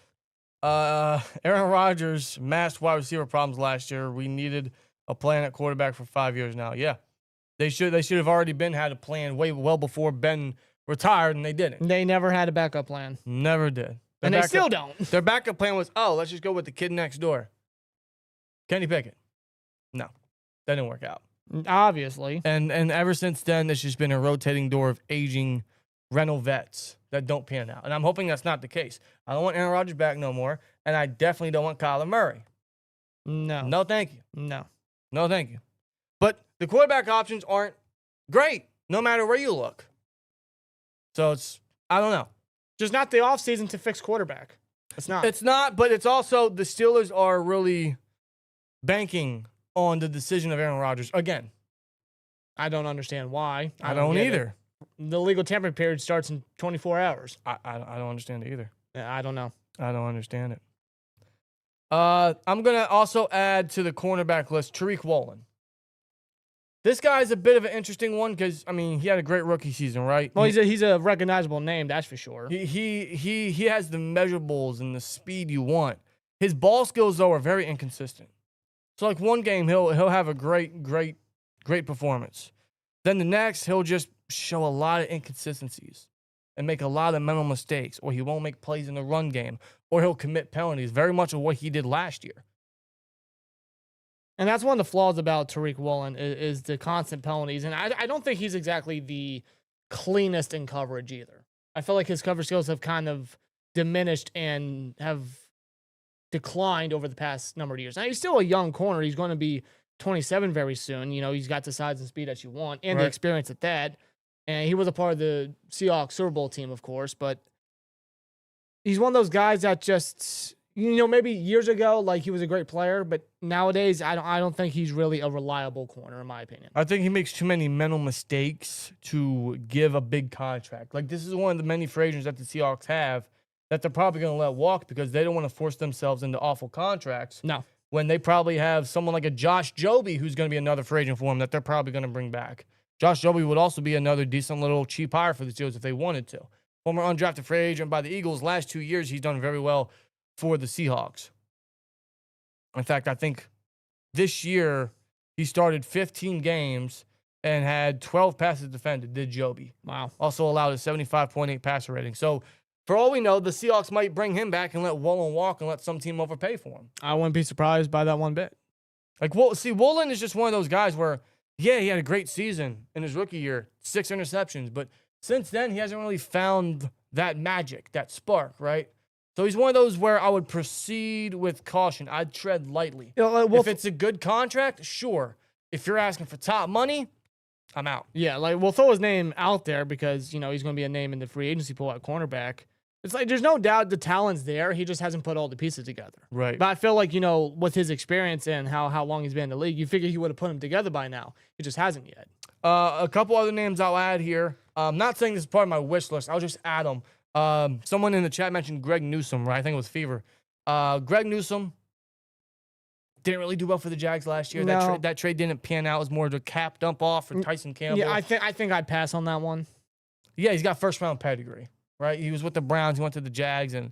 Aaron Rodgers masked wide receiver problems last year. We needed a plan at quarterback for 5 years now. Yeah. They should have already had a plan well before Ben retired, and they didn't. They never had a backup plan. Never did. And they still don't. Their backup plan was, let's just go with the kid next door. Kenny Pickett. No. That didn't work out. Obviously. And ever since then, it's just been a rotating door of aging rental vets that don't pan out. And I'm hoping that's not the case. I don't want Aaron Rodgers back no more, and I definitely don't want Kyler Murray. No. No, thank you. No. No, thank you. But the quarterback options aren't great, no matter where you look. So I don't know. Just not the offseason to fix quarterback. It's not. It's not, but it's also the Steelers are really banking on the decision of Aaron Rodgers again. I don't understand why. I don't either. The legal tampering period starts in 24 hours. I don't understand it either. I don't know. I don't understand it. I'm going to also add to the cornerback list Tariq Woolen. This guy's a bit of an interesting one because, he had a great rookie season, right? Well, he's a recognizable name, that's for sure. He has the measurables and the speed you want. His ball skills, though, are very inconsistent. So, like, one game, he'll have a great performance. Then the next, he'll just show a lot of inconsistencies and make a lot of mental mistakes, or he won't make plays in the run game, or he'll commit penalties, very much of what he did last year. And that's one of the flaws about Tariq Woolen is the constant penalties. And I don't think he's exactly the cleanest in coverage either. I feel like his coverage skills have kind of diminished and have declined over the past number of years. Now, he's still a young corner. He's going to be 27 very soon. He's got the size and speed that you want and the experience at that. And he was a part of the Seahawks Super Bowl team, of course. But he's one of those guys that just... maybe years ago, like, he was a great player, but nowadays, I don't think he's really a reliable corner, in my opinion. I think he makes too many mental mistakes to give a big contract. Like, this is one of the many free agents that the Seahawks have that they're probably going to let walk because they don't want to force themselves into awful contracts. No. When they probably have someone like a Josh Jobe who's going to be another free agent for them that they're probably going to bring back. Josh Jobe would also be another decent little cheap hire for the Steelers if they wanted to. Former undrafted free agent by the Eagles. Last 2 years, he's done very well for the Seahawks. In fact, I think this year he started 15 games and had 12 passes defended, did Joby. Wow. Also allowed a 75.8 passer rating. So, for all we know, the Seahawks might bring him back and let Woolen walk and let some team overpay for him. I wouldn't be surprised by that one bit. Like, Woolen is just one of those guys where, he had a great season in his rookie year, 6 interceptions, but since then, he hasn't really found that magic, that spark, right? So he's one of those where I would proceed with caution. I'd tread lightly. If it's a good contract, sure. If you're asking for top money, I'm out. Yeah, like, we'll throw his name out there because, he's going to be a name in the free agency pool at cornerback. It's like there's no doubt the talent's there. He just hasn't put all the pieces together. Right. But I feel like, with his experience and how long he's been in the league, you figure he would have put them together by now. He just hasn't yet. A couple other names I'll add here. I'm not saying this is part of my wish list. I'll just add them. Someone in the chat mentioned Greg Newsome, right? I think it was Fever. Greg Newsome didn't really do well for the Jags last year. No. That trade didn't pan out. It was more of a cap dump off for Tyson Campbell. Yeah, I think I'd pass on that one. Yeah, he's got first-round pedigree, right? He was with the Browns. He went to the Jags, and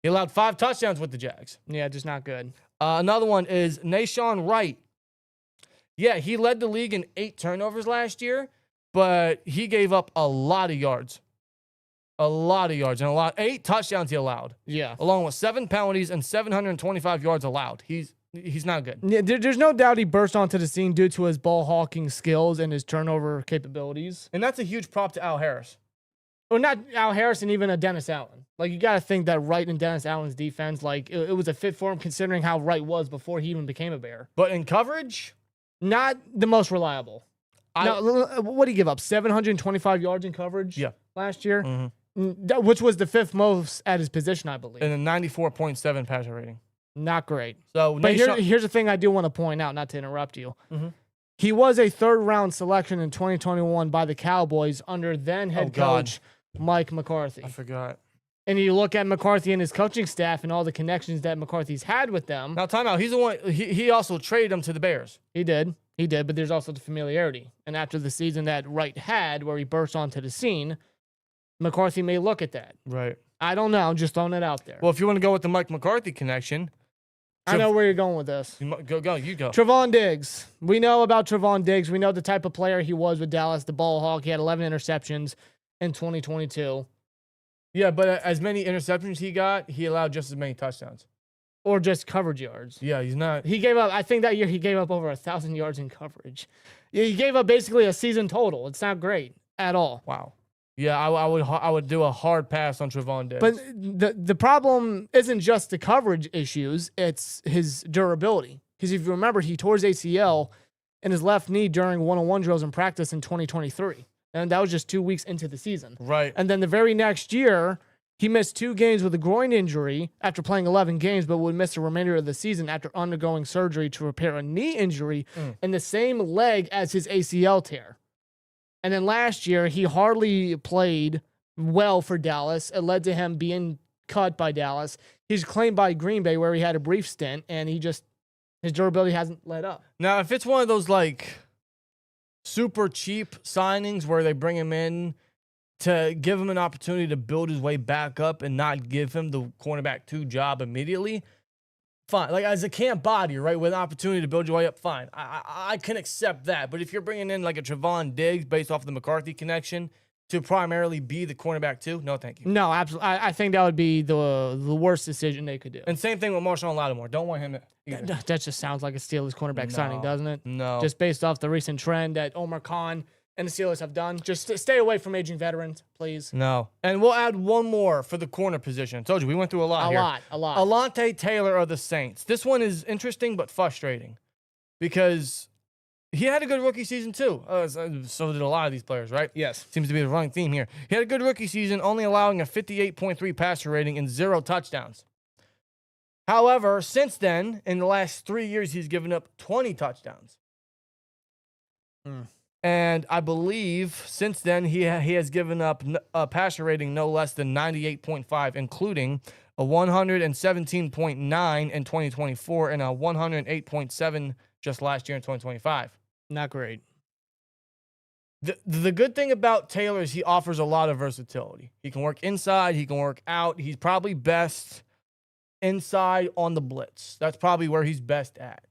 he allowed 5 touchdowns with the Jags. Yeah, just not good. Another one is Nashawn Wright. Yeah, he led the league in 8 turnovers last year, but he gave up a lot of yards. A lot of yards and 8 touchdowns he allowed. Yeah. Along with 7 penalties and 725 yards allowed. He's he's not good. Yeah, there's no doubt he burst onto the scene due to his ball hawking skills and his turnover capabilities. And that's a huge prop to Al Harris. Or not Al Harris and even a Dennis Allen. Like, you got to think that Wright and Dennis Allen's defense, like, it was a fit for him considering how Wright was before he even became a Bear. But in coverage, not the most reliable. What did he give up? 725 yards in coverage last year? Mm-hmm. Which was the 5th most at his position, I believe. And a 94.7 passer rating. Not great. So, but here's the thing I do want to point out, not to interrupt you. Mm-hmm. He was a 3rd-round selection in 2021 by the Cowboys under then head coach Mike McCarthy. I forgot. And you look at McCarthy and his coaching staff and all the connections that McCarthy's had with them. Now, time out. He's the one. He also traded him to the Bears. He did, but there's also the familiarity. And after the season that Wright had, where he burst onto the scene, McCarthy may look at that. Right. I don't know. I'm just throwing it out there. Well, if you want to go with the Mike McCarthy connection, I know where you're going with this. You go. Trevon Diggs. We know about Trevon Diggs. We know the type of player he was with Dallas, the ball hawk. He had 11 interceptions in 2022. Yeah, but as many interceptions he got, he allowed just as many touchdowns. Or just coverage yards. Yeah, he's not. He gave up, I think that year he gave up over 1,000 yards in coverage. Yeah, he gave up basically a season total. It's not great at all. Wow. Yeah, I would do a hard pass on Trevon Diggs. But the problem isn't just the coverage issues, it's his durability. Because if you remember, he tore his ACL in his left knee during one-on-one drills in practice in 2023. And that was just 2 weeks into the season. Right. And then the very next year, he missed 2 games with a groin injury after playing 11 games, but would miss the remainder of the season after undergoing surgery to repair a knee injury in the same leg as his ACL tear. And then last year, he hardly played well for Dallas. It led to him being cut by Dallas. He's claimed by Green Bay, where he had a brief stint, and his durability hasn't let up. Now, if it's one of those, like, super cheap signings where they bring him in to give him an opportunity to build his way back up and not give him the cornerback 2 job immediately, fine. Like, as a camp body, right, with an opportunity to build your way up, fine. I can accept that. But if you're bringing in, like, a Trevon Diggs based off the McCarthy connection to primarily be the cornerback 2, no, thank you. No, absolutely. I think that would be the worst decision they could do. And same thing with Marshawn Lattimore. Don't want him to either. That just sounds like a Steelers cornerback signing, doesn't it? No. Just based off the recent trend that Omar Khan and the Steelers have done. Just stay away from aging veterans, please. No. And we'll add one more for the corner position. I told you, we went through a lot here. A lot. Alontae Taylor of the Saints. This one is interesting but frustrating because he had a good rookie season too. So did a lot of these players, right? Yes. Seems to be the running theme here. He had a good rookie season, only allowing a 58.3 passer rating and 0 touchdowns. However, since then, in the last 3 years, he's given up 20 touchdowns. And I believe since then, he has given up a passer rating no less than 98.5, including a 117.9 in 2024 and a 108.7 just last year in 2025. Not great. The good thing about Taylor is he offers a lot of versatility. He can work inside. He can work out. He's probably best inside on the blitz. That's probably where he's best at.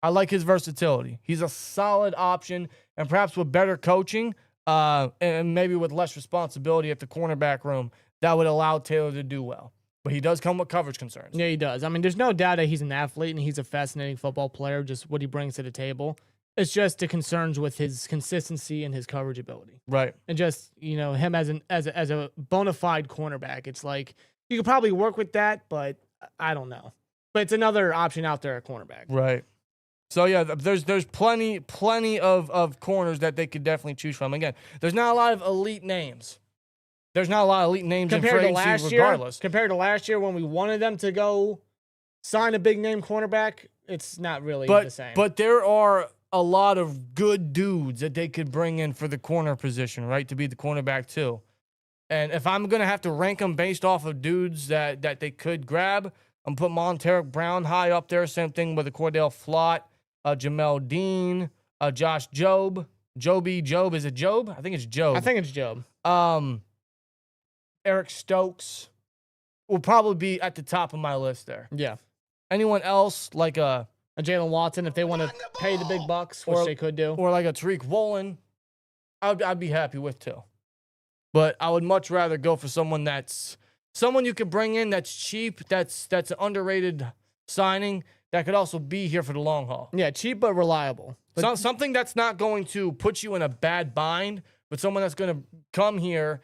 I like his versatility. He's a solid option, and perhaps with better coaching and maybe with less responsibility at the cornerback room, that would allow Taylor to do well. But he does come with coverage concerns. Yeah, he does. I mean, there's no doubt that he's an athlete and he's a fascinating football player, just what he brings to the table. It's just the concerns with his consistency and his coverage ability. Right. And just, him as a bona fide cornerback. It's like, you could probably work with that, but I don't know. But it's another option out there at cornerback. Right. So, yeah, there's plenty of corners that they could definitely choose from. Again, there's not a lot of elite names. There's not a lot of elite names in free agency regardless. Compared to last year when we wanted them to go sign a big-name cornerback, it's not really the same. But there are a lot of good dudes that they could bring in for the corner position, right, to be the cornerback too. And if I'm going to have to rank them based off of dudes that they could grab, I'm putting Monteric Brown high up there. Same thing with the Cordell Flott, Jamel Dean, Josh Jobe. Jobe. Is it Jobe? I think it's Jobe. I think it's Jobe. Eric Stokes will probably be at the top of my list there. Yeah. Anyone else like a Jalen Watson, if they want to pay the big bucks, which they could do. Or like a Tariq Woolen, I'd be happy with too. But I would much rather go for someone you could bring in that's cheap, that's an underrated signing, that could also be here for the long haul. Yeah, cheap but reliable. But Something that's not going to put you in a bad bind, but someone that's going to come here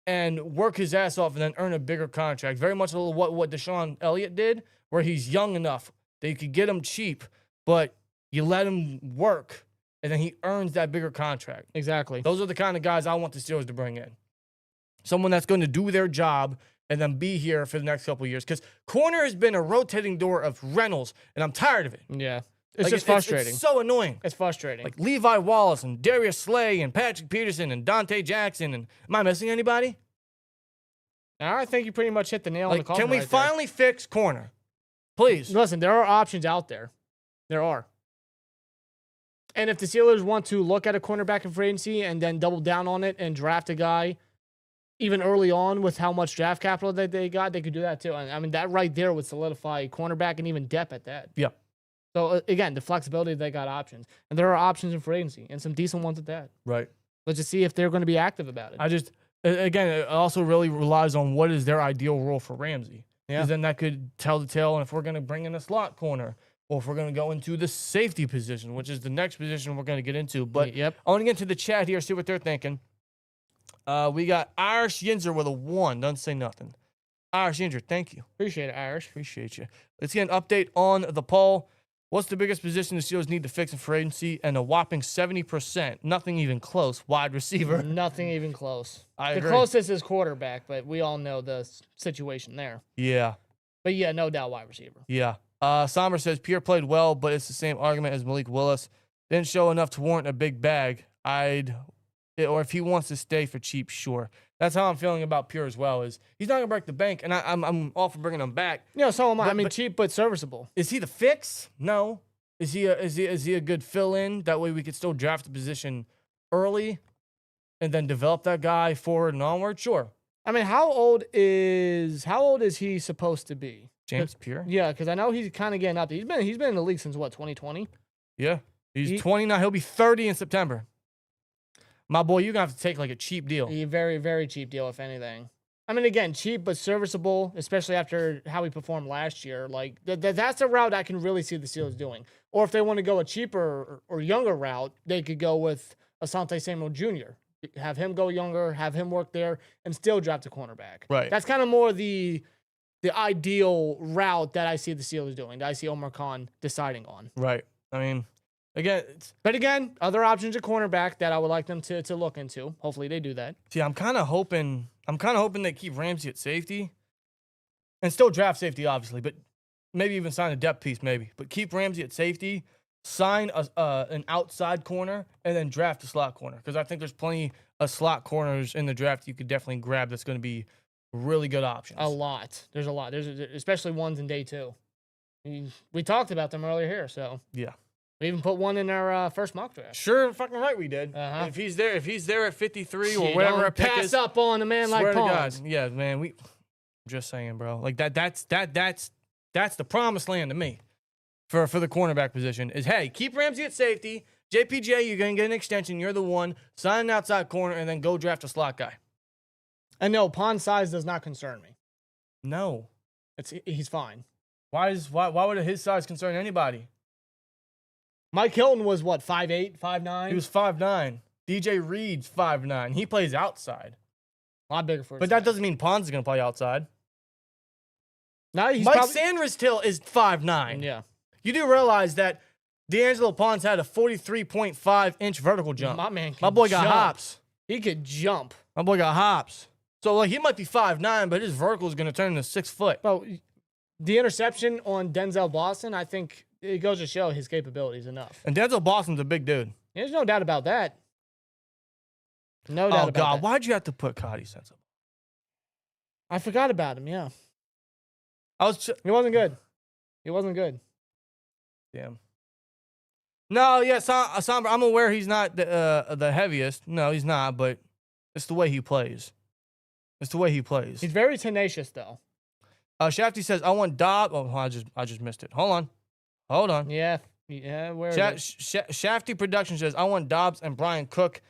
and work his ass off and then earn a bigger contract. Very much a little what Deshaun Elliott did, where he's young enough that you could get him cheap, but you let him work, and then he earns that bigger contract. exactly. Those are the kind of guys I want the Steelers to bring in. Someone that's going to do their job and then be here for the next couple of years. Because corner has been a rotating door of rentals, and I'm tired of it. Yeah. It's Like, just frustrating. It's so annoying. It's frustrating. Like Levi Wallace and Darius Slay and Patrick Peterson and Dante Jackson. And am I missing anybody? I think you pretty much hit the nail on the Like, coffin. can we right there. finally fix corner? Please. Listen, there are options out there. There are. And if the Steelers want to look at a cornerback in free agency and then double down on it and draft a guy even early on with how much draft capital that they got, they could do that too. And I mean, that right there would solidify cornerback and even depth at that. Yeah. So again, the flexibility, they got options. And there are options in free agency and some decent ones at that. Right. Let's just see if they're going to be active about it. Again, it also really relies on what is their ideal role for Ramsey. Yeah. Because then that could tell the tale if we're going to bring in a slot corner or if we're going to go into the safety position, which is the next position we're going to get into. But Yep. I want to get into the chat here, see what they're thinking. We got Irish Yinzer with a 1. Doesn't say nothing. Irish Yinzer, thank you. Appreciate it, Irish. Appreciate you. Let's get an update on the poll. What's the biggest position the Steelers need to fix in free agency? And a whopping 70%, nothing even close, wide receiver. Nothing even close. I the agree. closest is quarterback, but we all know the situation there. Yeah. But yeah, no doubt wide receiver. Yeah. Somber says Pierre played well, but it's the same argument as Malik Willis. Didn't show enough to warrant a big bag. Or if he wants to stay for cheap, sure. That's how I'm feeling about Pierre as well. Is he's not gonna break the bank, and I'm all for bringing him back. Yeah, so am I. But- I mean, but- cheap but serviceable. Is he the fix? No. Is he a good fill in? That way we could still draft the position early, and then develop that guy forward and onward. Sure. I mean, how old is he supposed to be? James Pierre. Yeah, because I know he's kind of getting up. He's been in the league since what, 2020? Yeah. He's He- 29. He'll be 30 in September. My boy, you're going to have to take like a cheap deal. A very, very cheap deal, if anything. I mean, again, cheap but serviceable, especially after how he performed last year. Like, that's a route I can really see the Steelers doing. Or if they want to go a cheaper or younger route, they could go with Asante Samuel Jr., have him go younger, have him work there, and still draft a cornerback. Right. That's kind of more the ideal route that I see the Steelers doing, that I see Omar Khan deciding on. Right. I mean, again, But again, other options at cornerback that I would like them to look into. Hopefully they do that. see, I'm kind of hoping they keep Ramsey at safety and still draft safety, obviously, but maybe even sign a depth piece, maybe. But keep Ramsey at safety, sign an outside corner, and then draft a slot corner. Because I think there's plenty of slot corners in the draft you could definitely grab that's going to be really good options. A lot. There's a lot. There's especially ones in day 2. We talked about them earlier here, so Yeah. we even put one in our first mock draft. Sure, fucking right we did. Uh-huh. If he's there at 53 or Shit, whatever don't our pick pass is, up on a man like swear to Pons. God. Yeah, man, I'm just saying, bro. Like that's the promised land to me for the cornerback position is, hey, keep Ramsey at safety. JPJ, you're going to get an extension. You're the one. Sign an outside corner and then go draft a slot guy. And no, Pond's size does not concern me. No. He's fine. Why would his size concern anybody? Mike Hilton was what, 5'8", 5'9"? He was 5'9". DJ Reed's 5'9". He plays outside. a lot bigger for his But that size. doesn't mean Pons is going to play outside. No, he's Mike probably, Sanders still is 5'9". Yeah. You do realize that D'Angelo Pons had a 43.5-inch vertical jump. My man My boy got jump. hops. He could jump. My boy got hops. So, like, he might be 5'9", but his vertical is going to turn into 6 foot. Bro, the interception on Denzel Boston, I think it goes to show his capabilities enough. And Denzel Boston's a big dude. There's no doubt about that. No doubt Oh, about God. that. Why'd you have to put Cotty Sensible? I forgot about him, yeah. He wasn't good. He wasn't good. Damn. No, yeah, Somber, I'm aware he's not the heaviest. No, he's not, but it's the way he plays. It's the way he plays. He's very tenacious, though. Shafty says, I want Dobb. Oh, I just missed it. Hold on. Yeah, where is it? Shafty Production says, I want Dobbs and Brian Cook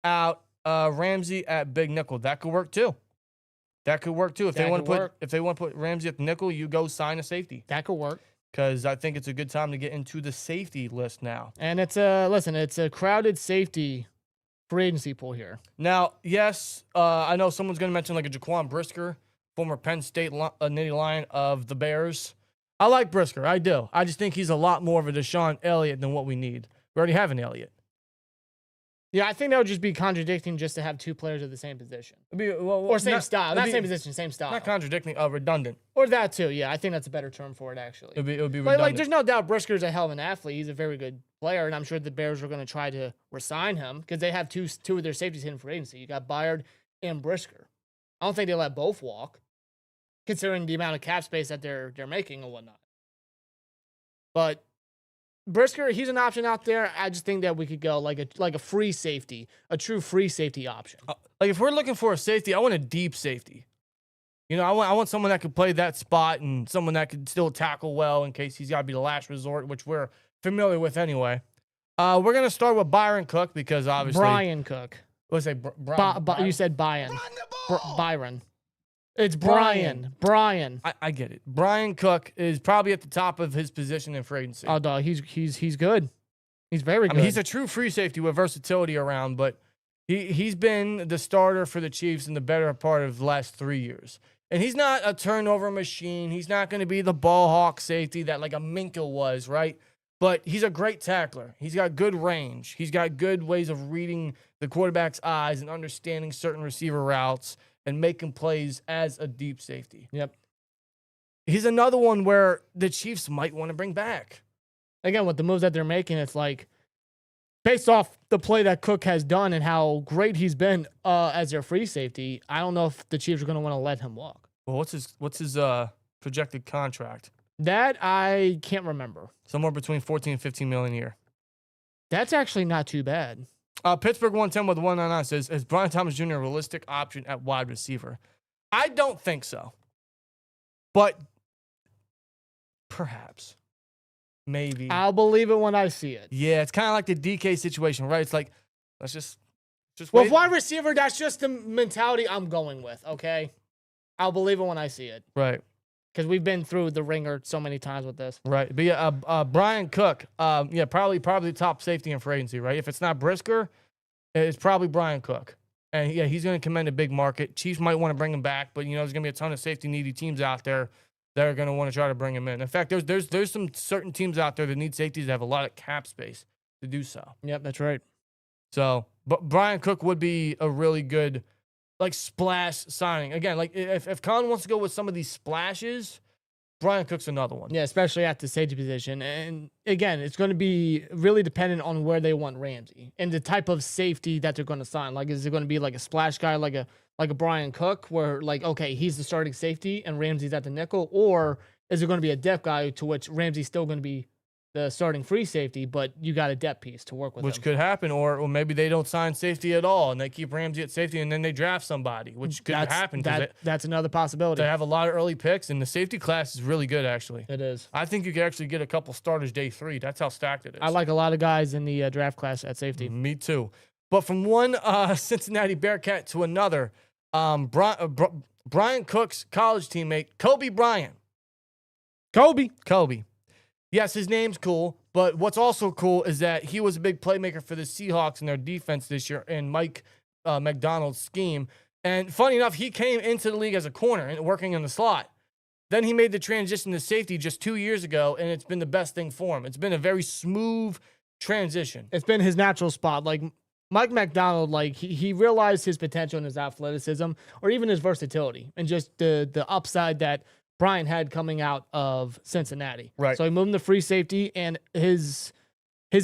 out. Ramsey at big nickel. That could work too. If That they want could work. to put Ramsey at the nickel, you go sign a safety. That could work. because I think it's a good time to get into the safety list now. And it's a crowded safety free agency pool here. Now, yes, I know someone's going to mention like a Jaquan Brisker, former Penn State Nitty Lion of the Bears. I like Brisker. I do. I just think he's a lot more of a Deshaun Elliott than what we need. We already have an Elliott. Yeah, I think that would just be contradicting just to have two players of the same position. Or same style. Not same position, same style. Not contradicting, redundant. Or that too, yeah. I think that's a better term for it, actually. It would be redundant. Like, there's no doubt Brisker's a hell of an athlete. He's a very good player, and I'm sure the Bears are going to try to resign him because they have two of their safeties hidden for agency. You got Byard and Brisker. I don't think they let both walk, considering the amount of cap space that they're making and whatnot. But Brisker, he's an option out there. I just think that we could go like a free safety, a true free safety option. Like if we're looking for a safety, I want a deep safety. You know, I want someone that could play that spot and someone that could still tackle well in case he's got to be the last resort, which we're familiar with anyway. We're gonna start with Byron Cook because obviously Brian Cook. Let's say You said Byron. Byron. It's Brian. I get it. Brian Cook is probably at the top of his position in free agency. Oh, dog, he's good. He's very good. I mean, he's a true free safety with versatility around, but he's been the starter for the Chiefs in the better part of the last 3 years. And he's not a turnover machine. He's not going to be the ball hawk safety that like a Minka was, right? But he's a great tackler. He's got good range. He's got good ways of reading the quarterback's eyes and understanding certain receiver routes and making plays as a deep safety. Yep. He's another one where the Chiefs might want to bring back. Again, with the moves that they're making, it's like, based off the play that Cook has done and how great he's been as their free safety, I don't know if the Chiefs are going to want to let him walk. Well, what's his projected contract? That I can't remember. Somewhere between 14 and 15 million a year. That's actually not too bad. Pittsburgh 110 with 199 says, is Brian Thomas Jr. a realistic option at wide receiver? I don't think so. But perhaps. Maybe. I'll believe it when I see it. Yeah, it's kind of like the DK situation, right? It's like, let's just well, wait. wide receiver, that's just the mentality I'm going with, okay? I'll believe it when I see it. Right. Because we've been through the ringer so many times with this. Right. But yeah, Brian Cook, probably top safety in free agency, right? If it's not Brisker, it's probably Brian Cook. And yeah, he's going to command a big market. Chiefs might want to bring him back, but there's going to be a ton of safety needy teams out there that are going to want to try to bring him in. In fact, there's some certain teams out there that need safeties that have a lot of cap space to do so. Yep, that's right. So, but Brian Cook would be a really good splash signing. Again, if Colin wants to go with some of these splashes, Brian Cook's another one. Yeah, especially at the safety position. And again, it's going to be really dependent on where they want Ramsey and the type of safety that they're going to sign. Like, is it going to be like a splash guy, like a Brian Cook, where okay, he's the starting safety and Ramsey's at the nickel, or is it going to be a depth guy to which Ramsey's still going to be the starting free safety, but you got a depth piece to work with, which could happen, or maybe they don't sign safety at all and they keep Ramsey at safety and then they draft somebody, which could happen. That's another possibility. They have a lot of early picks and the safety class is really good, actually. It is. I think you could actually get a couple starters day 3. That's how stacked it is. I like a lot of guys in the draft class at safety. Me too. But from one Cincinnati Bearcat to another, Brian Cook's college teammate, Kobe Bryant. Kobe. Yes, his name's cool, but what's also cool is that he was a big playmaker for the Seahawks in their defense this year in Mike McDonald's scheme. And funny enough, he came into the league as a corner and working in the slot. Then he made the transition to safety just 2 years ago, and it's been the best thing for him. It's been a very smooth transition. It's been his natural spot. Like Mike McDonald, he realized his potential and his athleticism, or even his versatility, and just the upside that Brian had coming out of Cincinnati. Right. So he moved him to free safety, and his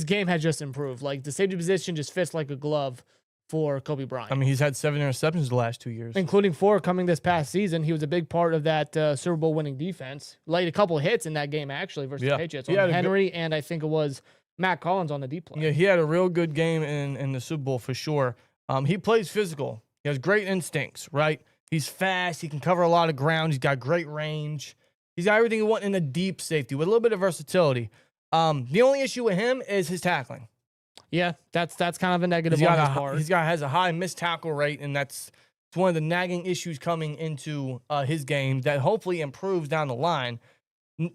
game had just improved. Like, the safety position just fits like a glove for Kobe Bryant. I mean, he's had 7 interceptions the last 2 years. Including 4 coming this past season. He was a big part of that Super Bowl winning defense. Laid a couple hits in that game, actually, versus the Patriots. On Henry, and I think it was Matt Collins on the deep play. Yeah, he had a real good game in the Super Bowl for sure. He plays physical. He has great instincts, right? He's fast. He can cover a lot of ground. He's got great range. He's got everything you want in a deep safety with a little bit of versatility. The only issue with him is his tackling. Yeah, that's kind of a negative on his part. Has a high missed tackle rate, and it's one of the nagging issues coming into his game that hopefully improves down the line.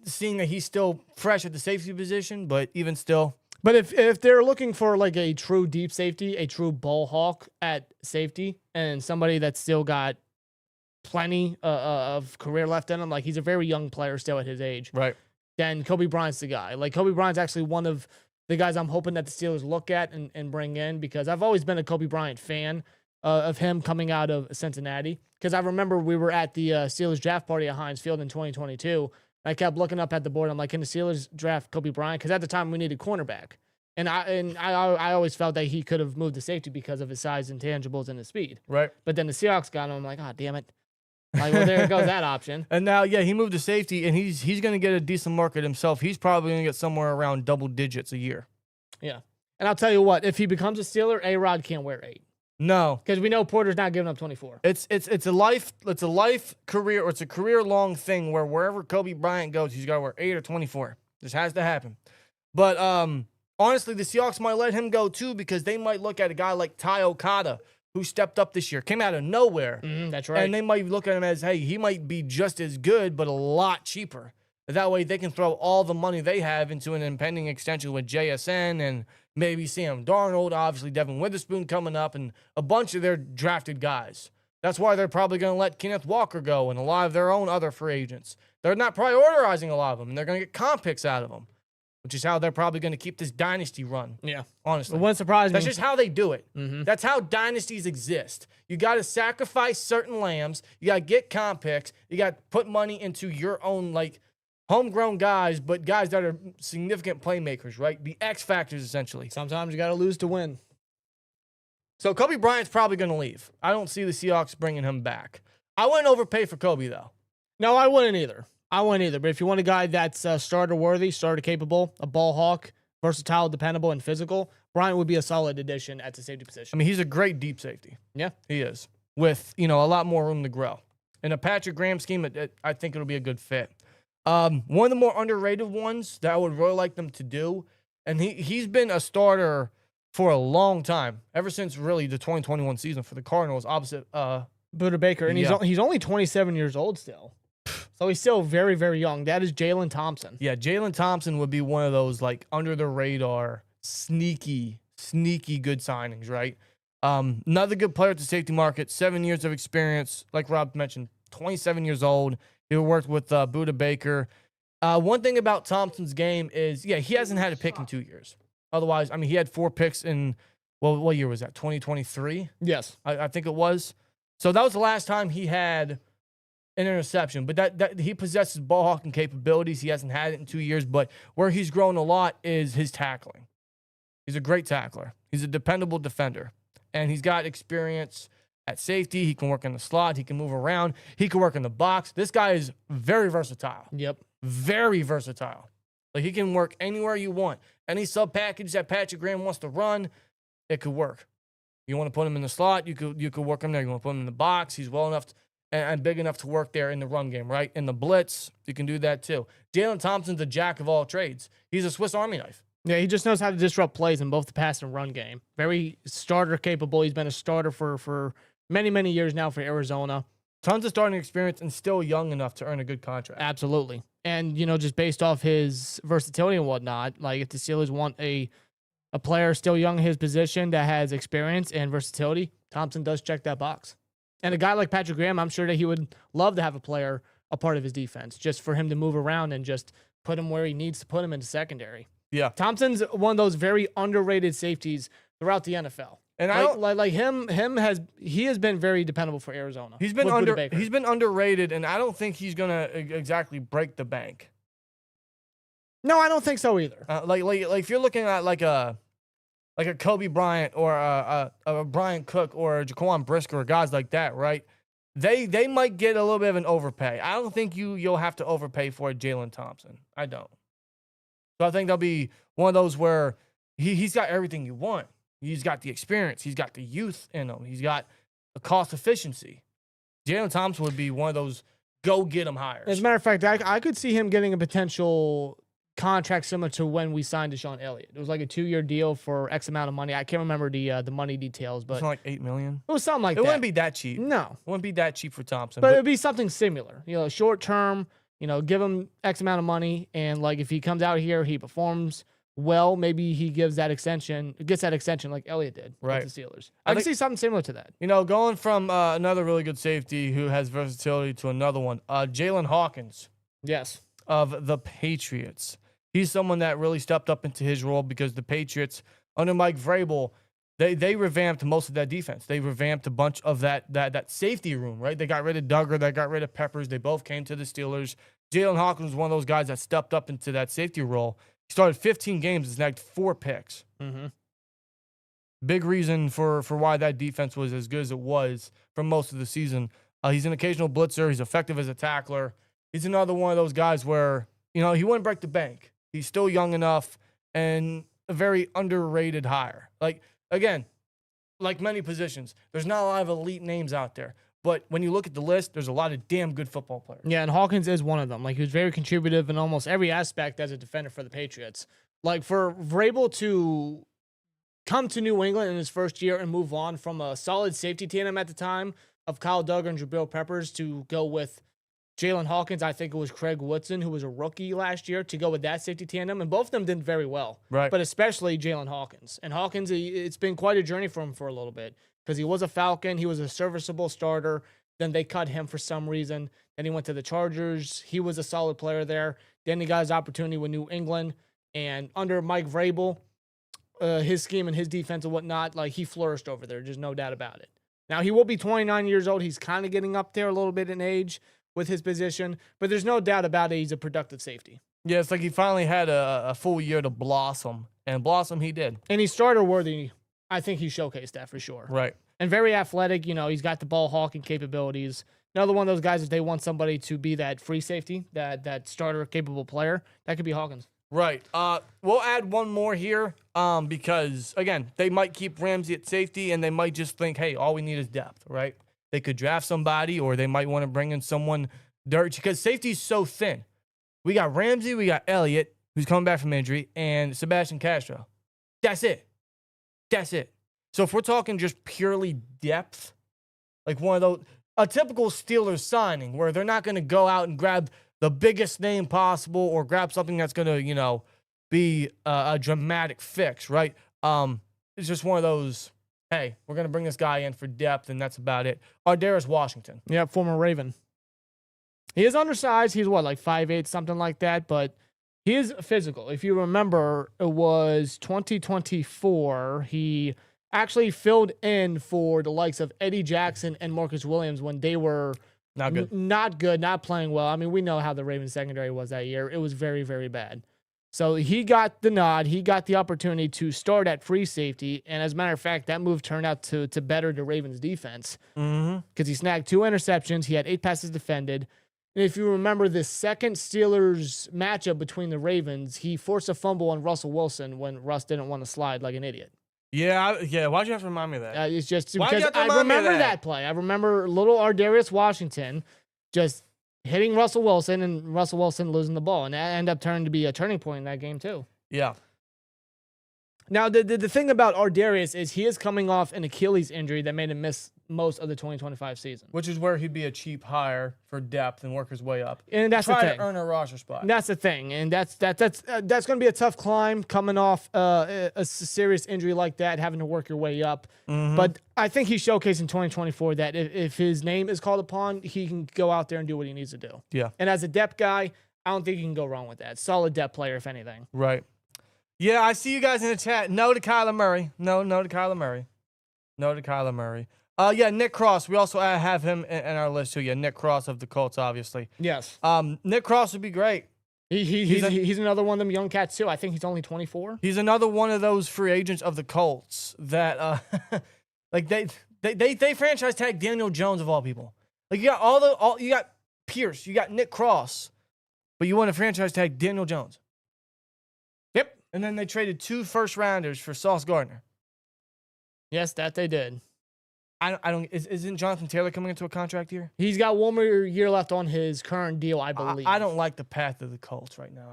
seeing that he's still fresh at the safety position, but even still. But if they're looking for like a true deep safety, a true ball hawk at safety, and somebody that's still got plenty of career left in him, like he's a very young player still at his age, Right. then Kobe Bryant's the guy. Like Kobe Bryant's actually one of the guys I'm hoping that the Steelers look at and bring in, because I've always been a Kobe Bryant fan of him coming out of Cincinnati. Because I remember we were at the Steelers draft party at Heinz Field in 2022. I kept looking up at the board. I'm like, can the Steelers draft Kobe Bryant? Because at the time we needed cornerback, and I always felt that he could have moved to safety because of his size, intangibles, and his speed. Right. But then the Seahawks got him. I'm like, oh damn it! Like, well, there goes that option. And now, yeah, he moved to safety, and he's going to get a decent market himself. He's probably going to get somewhere around double digits a year. Yeah, and I'll tell you what, if he becomes a Steeler, A-Rod can't wear 8. No, because we know Porter's not giving up 24. It's a life career, or it's a career long thing where wherever Kobe Bryant goes, he's got to wear 8 or 24. This has to happen. But honestly, the Seahawks might let him go too, because they might look at a guy like Ty Okada, who stepped up this year, came out of nowhere. That's right. And they might look at him as, hey, he might be just as good, but a lot cheaper. That way they can throw all the money they have into an impending extension with JSN and maybe Sam Darnold, obviously Devin Witherspoon coming up, and a bunch of their drafted guys. That's why they're probably going to let Kenneth Walker go and a lot of their own other free agents. They're not prioritizing a lot of them, and they're going to get comp picks out of them, which is how they're probably going to keep this dynasty run. Yeah. Honestly. It wouldn't surprise me. That's just how they do it. That's how dynasties exist. You got to sacrifice certain lambs. You got to get comp picks. You got to put money into your own, like, homegrown guys, but guys that are significant playmakers, right? The X factors, essentially. Sometimes you got to lose to win. So Kobe Bryant's probably going to leave. I don't see the Seahawks bringing him back. I wouldn't overpay for Kobe, though. No, I wouldn't either. But if you want a guy that's starter-worthy, starter-capable, a ball hawk, versatile, dependable, and physical, Bryant would be a solid addition at the safety position. I mean, he's a great deep safety. Yeah. He is. With, a lot more room to grow. In a Patrick Graham scheme, I think it'll be a good fit. One of the more underrated ones that I would really like them to do, and he's been a starter for a long time, ever since really the 2021 season for the Cardinals, opposite Buda Baker, and he's only 27 years old still, so he's still very, very young. That is Jalen Thompson. Yeah, Jalen Thompson would be one of those like under the radar, sneaky good signings, right? Another good player at the safety market, 7 years of experience, like Rob mentioned, 27 years old. He worked with Buda Baker. One thing about Thompson's game is, he hasn't had a pick in 2 years. Otherwise, I mean, he had 4 picks in, what year was that? 2023? Yes. I think it was. So that was the last time he had an interception. But that he possesses ball hawking capabilities. He hasn't had it in 2 years. But where he's grown a lot is his tackling. He's a great tackler. He's a dependable defender. And he's got experience at safety. He can work in the slot. He can move around. He can work in the box. This guy is very versatile. Yep. Very versatile. Like, he can work anywhere you want. Any sub package that Patrick Graham wants to run, it could work. You want to put him in the slot, you could work him there. You want to put him in the box, he's well enough and big enough to work there in the run game, right? In the blitz, you can do that too. Jalen Thompson's a jack of all trades. He's a Swiss Army knife. Yeah, he just knows how to disrupt plays in both the pass and run game. Very starter capable. He's been a starter for many, many years now for Arizona. Tons of starting experience and still young enough to earn a good contract. Absolutely. And, just based off his versatility and whatnot, like if the Steelers want a player still young in his position that has experience and versatility, Thompson does check that box. And a guy like Patrick Graham, I'm sure that he would love to have a player a part of his defense, just for him to move around and just put him where he needs to put him into secondary. Yeah. Thompson's one of those very underrated safeties throughout the NFL. And he has been very dependable for Arizona. He's been underrated, and I don't think he's gonna exactly break the bank. No, I don't think so either. Like if you're looking at like a Kobe Bryant or a Brian Cook or a Jaquan Brisker or guys like that, right? They might get a little bit of an overpay. I don't think you'll have to overpay for Jalen Thompson. I don't. So I think there'll be one of those where he's got everything you want. He's got the experience. He's got the youth in him. He's got the cost efficiency. Jalen Thompson would be one of those go-get-him hires. As a matter of fact, I could see him getting a potential contract similar to when we signed Deshaun Elliott. It was like a 2-year deal for X amount of money. I can't remember the money details, but it's like $8 million. It was something like that. It wouldn't be that cheap. No. It wouldn't be that cheap for Thompson. But it would be something similar. Short term, Give him X amount of money, and like if he comes out here, he performs well, maybe he gets that extension like Elliott did Right. with the Steelers. I can see something similar to that. Going from another really good safety who has versatility to another one, Jalen Hawkins Yes. of the Patriots. He's someone that really stepped up into his role because the Patriots, under Mike Vrabel, they revamped most of that defense. They revamped a bunch of that safety room, right? They got rid of Duggar, they got rid of Peppers. They both came to the Steelers. Jalen Hawkins was one of those guys that stepped up into that safety role. He started 15 games and snagged 4 picks. Mm-hmm. Big reason for why that defense was as good as it was for most of the season. He's an occasional blitzer. He's effective as a tackler. He's another one of those guys where, he wouldn't break the bank. He's still young enough and a very underrated hire. Again, like many positions, there's not a lot of elite names out there. But when you look at the list, there's a lot of damn good football players. Yeah, and Hawkins is one of them. He was very contributive in almost every aspect as a defender for the Patriots. For Vrabel to come to New England in his first year and move on from a solid safety tandem at the time of Kyle Duggar and Jabril Peppers to go with Jalen Hawkins, I think it was Craig Woodson, who was a rookie last year, to go with that safety tandem. And both of them did very well. Right. But especially Jalen Hawkins. And Hawkins, it's been quite a journey for him for a little bit because he was a Falcon. He was a serviceable starter. Then they cut him for some reason. Then he went to the Chargers. He was a solid player there. Then he got his opportunity with New England. And under Mike Vrabel, his scheme and his defense and whatnot, he flourished over there. There's no doubt about it. Now, he will be 29 years old. He's kind of getting up there a little bit in age with his position, but there's no doubt about it. He's a productive safety. Yeah, it's like he finally had a full year to blossom, and blossom he did. And he's starter worthy. I think he showcased that for sure. Right. And very athletic. He's got the ball hawking capabilities. Another one of those guys, if they want somebody to be that free safety, that starter capable player, that could be Hawkins. Right. We'll add one more here because, again, they might keep Ramsey at safety, and they might just think, hey, all we need is depth, right? They could draft somebody, or they might want to bring in someone dirt because safety's so thin. We got Ramsey, we got Elliott, who's coming back from injury, and Sebastian Castro. That's it. So if we're talking just purely depth, like one of those, a typical Steelers signing where they're not going to go out and grab the biggest name possible or grab something that's going to, be a dramatic fix, right? It's just one of those, hey, we're going to bring this guy in for depth, and that's about it. Ardarius Washington. Yeah, former Raven. He is undersized. He's 5'8", something like that, but he is physical. If you remember, it was 2024. He actually filled in for the likes of Eddie Jackson and Marcus Williams when they were Not good. Not good, not playing well. I mean, we know how the Ravens secondary was that year. It was very, very bad. So he got the nod. He got the opportunity to start at free safety. And as a matter of fact, that move turned out to better the Ravens defense because he snagged 2 interceptions. He had 8 passes defended. And if you remember the second Steelers matchup between the Ravens, he forced a fumble on Russell Wilson when Russ didn't want to slide like an idiot. Yeah. Why'd you have to remind me of that? It's just Why'd you because have to I remind me of remember that? that play. I remember little Ardarius Washington just hitting Russell Wilson and Russell Wilson losing the ball. And that ended up turning to be a turning point in that game too. Yeah. Now, the thing about Ardarius is he is coming off an Achilles injury that made him miss most of the 2025 season. Which is where he'd be a cheap hire for depth and work his way up. And that's the Try thing. to earn a roster spot. That's the thing, and that's going to be a tough climb coming off a serious injury like that, having to work your way up. But I think he showcased in 2024 that if his name is called upon, he can go out there and do what he needs to do. Yeah. And as a depth guy, I don't think you can go wrong with that. Solid depth player, if anything. Right. Yeah, I see you guys in the chat. No to Kyler Murray. No to Kyler Murray. No to Kyler Murray. Yeah, Nick Cross. We also have him in our list too. Yeah, Nick Cross of the Colts, obviously. Yes. Nick Cross would be great. He's another one of them young cats too. I think he's only 24. He's another one of those free agents of the Colts that like they franchise tag Daniel Jones of all people. Like you got you got Pierce, you got Nick Cross, but you want to franchise tag Daniel Jones. Yep. And then they traded 2 first-rounders for Sauce Gardner. Yes, that they did. I don't. Isn't Jonathan Taylor coming into a contract year? He's got one more year left on his current deal, I believe. I don't like the path of the Colts right now.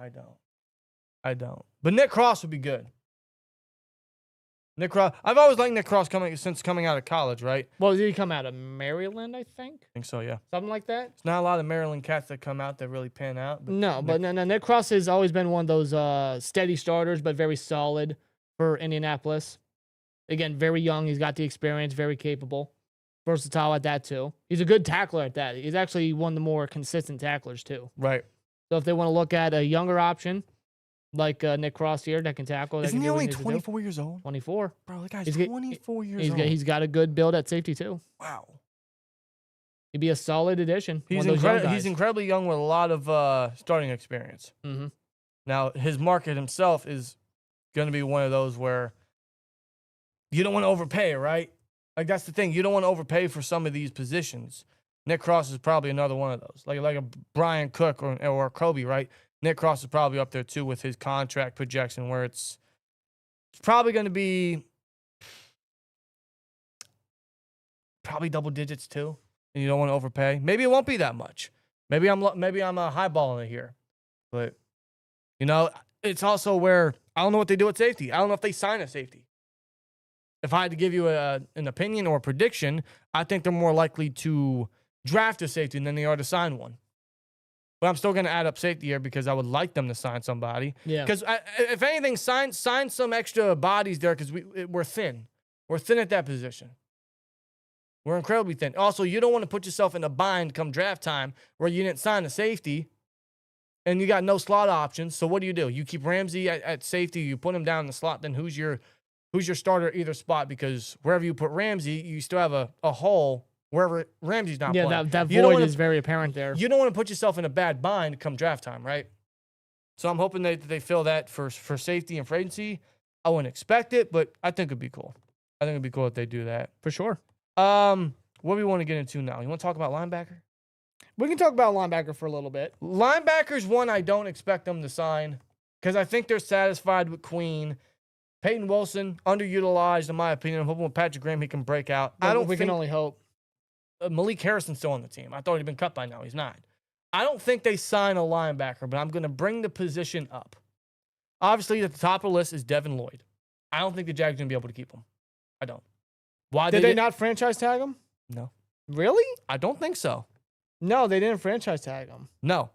I don't. But Nick Cross would be good. Nick Cross. I've always liked Nick Cross since coming out of college, right? Well, did he come out of Maryland, I think? I think so, yeah. Something like that? It's not a lot of Maryland cats that come out that really pan out. But No, but Nick Cross has always been one of those steady starters, but very solid for Indianapolis. Again, very young. He's got the experience, very capable. Versatile at that, too. He's a good tackler at that. He's actually one of the more consistent tacklers, too. Right. So if they want to look at a younger option, like Nick Cross here, that can tackle. That Isn't can he do what only needs to do. 24 years old? 24. Bro, the guy's He's 24 years old. He's got a good build at safety, too. Wow. He'd be a solid addition. He's incredibly young with a lot of starting experience. Mm-hmm. Now, his market himself is going to be one of those where you don't want to overpay, right? Like, that's the thing. You don't want to overpay for some of these positions. Nick Cross is probably another one of those. Like a Brian Cook or Kobe, right? Nick Cross is probably up there, too, with his contract projection, where it's probably going to be probably double digits, too. And you don't want to overpay. Maybe it won't be that much. Maybe I'm highballing it here. But, you know, it's also where I don't know what they do at safety. I don't know if they sign a safety. If I had to give you an opinion or a prediction, I think they're more likely to draft a safety than they are to sign one. But I'm still going to add up safety here because I would like them to sign somebody. Yeah. Because if anything, sign some extra bodies there because we're thin. We're thin at that position. We're incredibly thin. Also, you don't want to put yourself in a bind come draft time where you didn't sign a safety and you got no slot options. So what do? You keep Ramsey at safety. You put him down in the slot. Then who's your starter at either spot? Because wherever you put Ramsey, you still have a hole wherever Ramsey's not playing. Yeah, that void is very apparent there. You don't want to put yourself in a bad bind come draft time, right? So I'm hoping that they fill that for safety and for agency. I wouldn't expect it, but I think it'd be cool. I think it'd be cool if they do that. For sure. What do we want to get into now? You want to talk about linebacker? We can talk about linebacker for a little bit. Linebacker's one I don't expect them to sign because I think they're satisfied with Queen. Peyton Wilson, underutilized in my opinion. I'm hoping with Patrick Graham he can break out. We can only hope. Malik Harrison's still on the team. I thought he'd been cut by now. He's not. I don't think they sign a linebacker, but I'm going to bring the position up. Obviously, at the top of the list is Devin Lloyd. I don't think the Jags are going to be able to keep him. I don't. Why Did they not franchise tag him? No. Really? I don't think so. No, they didn't franchise tag him. No.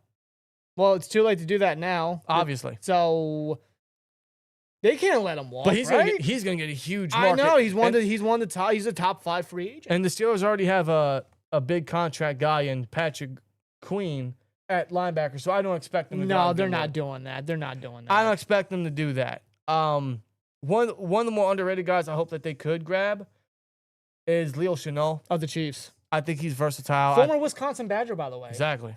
Well, it's too late to do that now. Obviously. So they can't let him walk. But he's right? gonna get a huge market. I know he's a top 5 free agent. And the Steelers already have a big contract guy in Patrick Queen at linebacker, so I don't expect them to. No, they're not doing that. They're not doing that. I don't expect them to do that. One of the more underrated guys I hope that they could grab is Leo Chenal of the Chiefs. I think he's versatile. Former Wisconsin Badger, by the way. Exactly.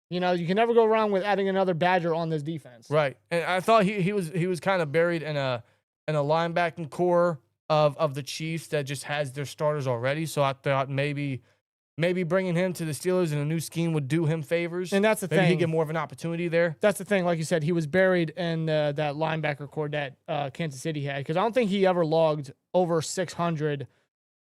You know, you can never go wrong with adding another Badger on this defense. Right. And I thought he was kind of buried in a linebacking core of the Chiefs that just has their starters already. So I thought maybe bringing him to the Steelers in a new scheme would do him favors. And that's the thing. Maybe he'd get more of an opportunity there. That's the thing. Like you said, he was buried in that linebacker core that Kansas City had because I don't think he ever logged over 600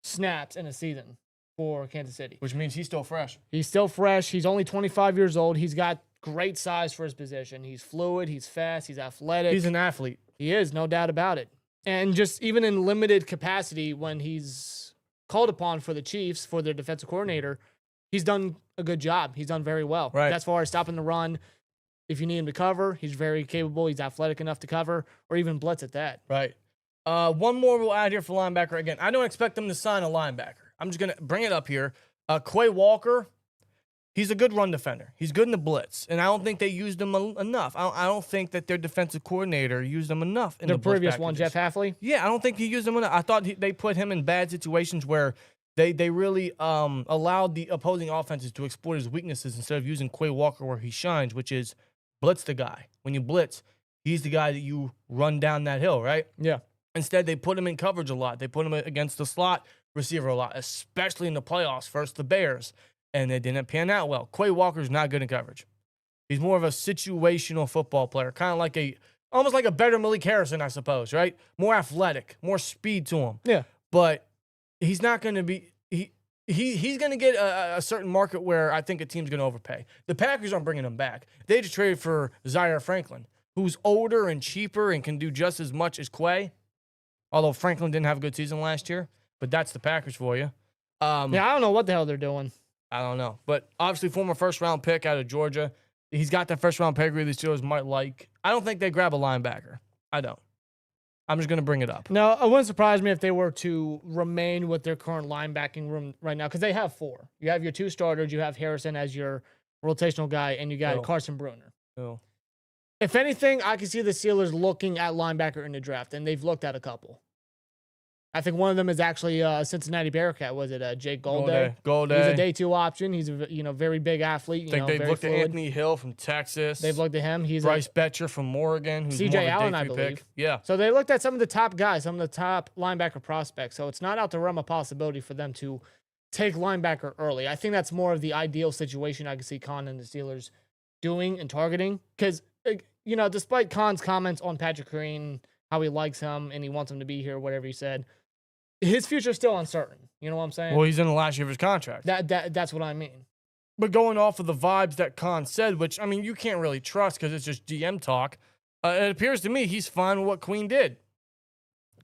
snaps in a season for Kansas City. Which means he's still fresh. He's still fresh. He's only 25 years old. He's got great size for his position. He's fluid. He's fast. He's athletic. He's an athlete. He is, no doubt about it. And just even in limited capacity when he's called upon for the Chiefs, for their defensive coordinator, he's done a good job. He's done very well. Right. As far as stopping the run, if you need him to cover, he's very capable. He's athletic enough to cover or even blitz at that. Right. One more we'll add here for linebacker. Again, I don't expect them to sign a linebacker. I'm just going to bring it up here. Quay Walker, he's a good run defender. He's good in the blitz, and I don't think they used him enough. I don't think that their defensive coordinator used him enough in the previous blitz one, packages. Jeff Hafley? Yeah, I don't think he used him enough. I thought they put him in bad situations where they really allowed the opposing offenses to exploit his weaknesses instead of using Quay Walker where he shines, which is blitz the guy. When you blitz, he's the guy that you run down that hill, right? Yeah. Instead, they put him in coverage a lot. They put him against the slot receiver a lot, especially in the playoffs versus the Bears, and they didn't pan out well. Quay Walker's not good in coverage. He's more of a situational football player, kind of like almost like a better Malik Harrison, I suppose, right? More athletic, more speed to him. Yeah. But he's not going to be he's going to get a certain market where I think a team's going to overpay. The Packers aren't bringing him back. They just traded for Zaire Franklin, who's older and cheaper and can do just as much as Quay. Although Franklin didn't have a good season last year, but that's the Packers for you. Yeah, I don't know what the hell they're doing. I don't know. But obviously, former first-round pick out of Georgia. He's got that first-round pedigree the Steelers might like. I don't think they grab a linebacker. I don't. I'm just going to bring it up. No, it wouldn't surprise me if they were to remain with their current linebacking room right now, because they have 4. You have your 2 starters. You have Harrison as your rotational guy, and you got Carson Bruner. Oh. If anything, I can see the Steelers looking at linebacker in the draft, and they've looked at a couple. I think one of them is actually Cincinnati Bearcat. Was it Jake Golday? Golday. He's a day 2 option. He's a very big athlete. They've very looked fluid. at Anthony Hill from Texas. They've looked at him. He's Bryce Betcher from Oregon, who's CJ more of a Allen, day I 3 believe. pick. Yeah. So they looked at some of the top guys, some of the top linebacker prospects. So it's not out the realm of possibility for them to take linebacker early. I think that's more of the ideal situation I could see Khan and the Steelers doing and targeting. Because, despite Khan's comments on Patrick Green, how he likes him and he wants him to be here, whatever he said, his future is still uncertain. You know what I'm saying? Well, he's in the last year of his contract. That's what I mean. But going off of the vibes that Khan said, which, I mean, you can't really trust because it's just GM talk, it appears to me he's fine with what Queen did.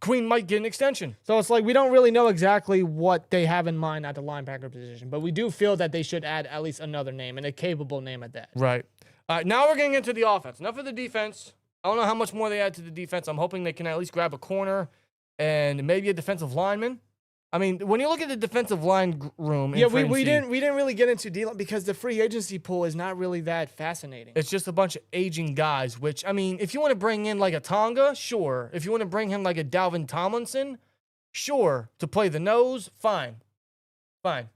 Queen might get an extension. So it's like we don't really know exactly what they have in mind at the linebacker position, but we do feel that they should add at least another name, and a capable name at that. Right. Now we're getting into the offense. Enough of the defense. I don't know how much more they add to the defense. I'm hoping they can at least grab a corner and maybe a defensive lineman. I mean, when you look at the defensive line room, yeah, we didn't really get into dealing because the free agency pool is not really that fascinating. It's just a bunch of aging guys. Which, I mean, if you want to bring in like a Tonga, sure. If you want to bring in like a Dalvin Tomlinson, sure. To play the nose, fine. But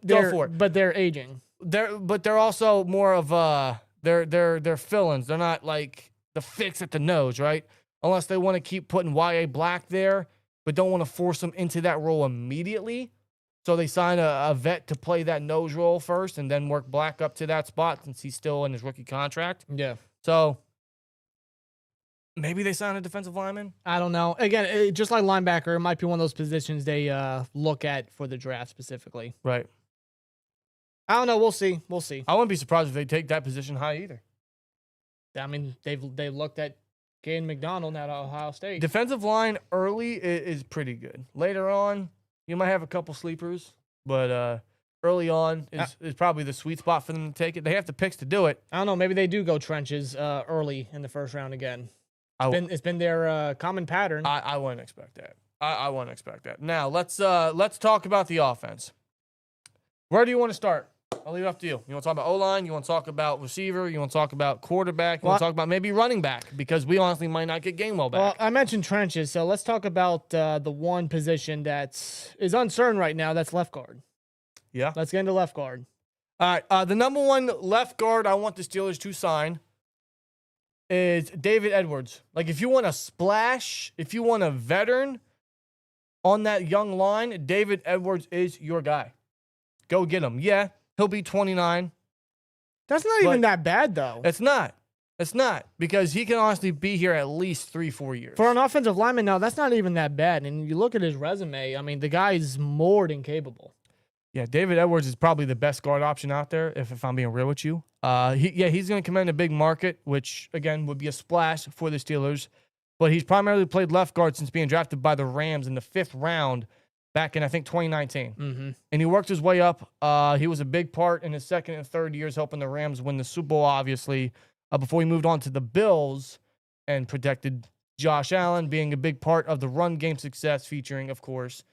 Go for it. But they're aging. They're also more of they're fill-ins. They're not like the fix at the nose, right? Unless they want to keep putting Y.A. Black there, but don't want to force him into that role immediately. So they sign a vet to play that nose role first and then work Black up to that spot since he's still in his rookie contract. Yeah. So maybe they sign a defensive lineman. I don't know. Again, just like linebacker, it might be one of those positions they look at for the draft specifically. Right. I don't know. We'll see. I wouldn't be surprised if they take that position high either. I mean, they looked at Gaden McDonald at Ohio State. Defensive line early is pretty good. Later on, you might have a couple sleepers, but early on is probably the sweet spot for them to take it. They have the picks to do it. I don't know. Maybe they do go trenches early in the first round again. It's been their common pattern. I wouldn't expect that. I wouldn't expect that. Now let's talk about the offense. Where do you want to start? I'll leave it up to you. You want to talk about O-line? You want to talk about receiver? You want to talk about quarterback? You want to talk about maybe running back? Because we honestly might not get Gainwell back. Well, I mentioned trenches, so let's talk about the one position that is uncertain right now. That's left guard. Yeah. Let's get into left guard. All right. The number one left guard I want the Steelers to sign is David Edwards. Like, if you want a splash, if you want a veteran on that young line, David Edwards is your guy. Go get him. Yeah. He'll be 29. That's not even that bad, though. It's not. It's not. Because he can honestly be here at least 3-4 years. For an offensive lineman, now, that's not even that bad. And you look at his resume, I mean, the guy is more than capable. Yeah, David Edwards is probably the best guard option out there, if I'm being real with you. He's going to command a big market, which, again, would be a splash for the Steelers. But he's primarily played left guard since being drafted by the Rams in the 5th round back in, I think, 2019. Mm-hmm. And he worked his way up. He was a big part in his second and third years helping the Rams win the Super Bowl, obviously, before he moved on to the Bills and protected Josh Allen, being a big part of the run game success, featuring, of course,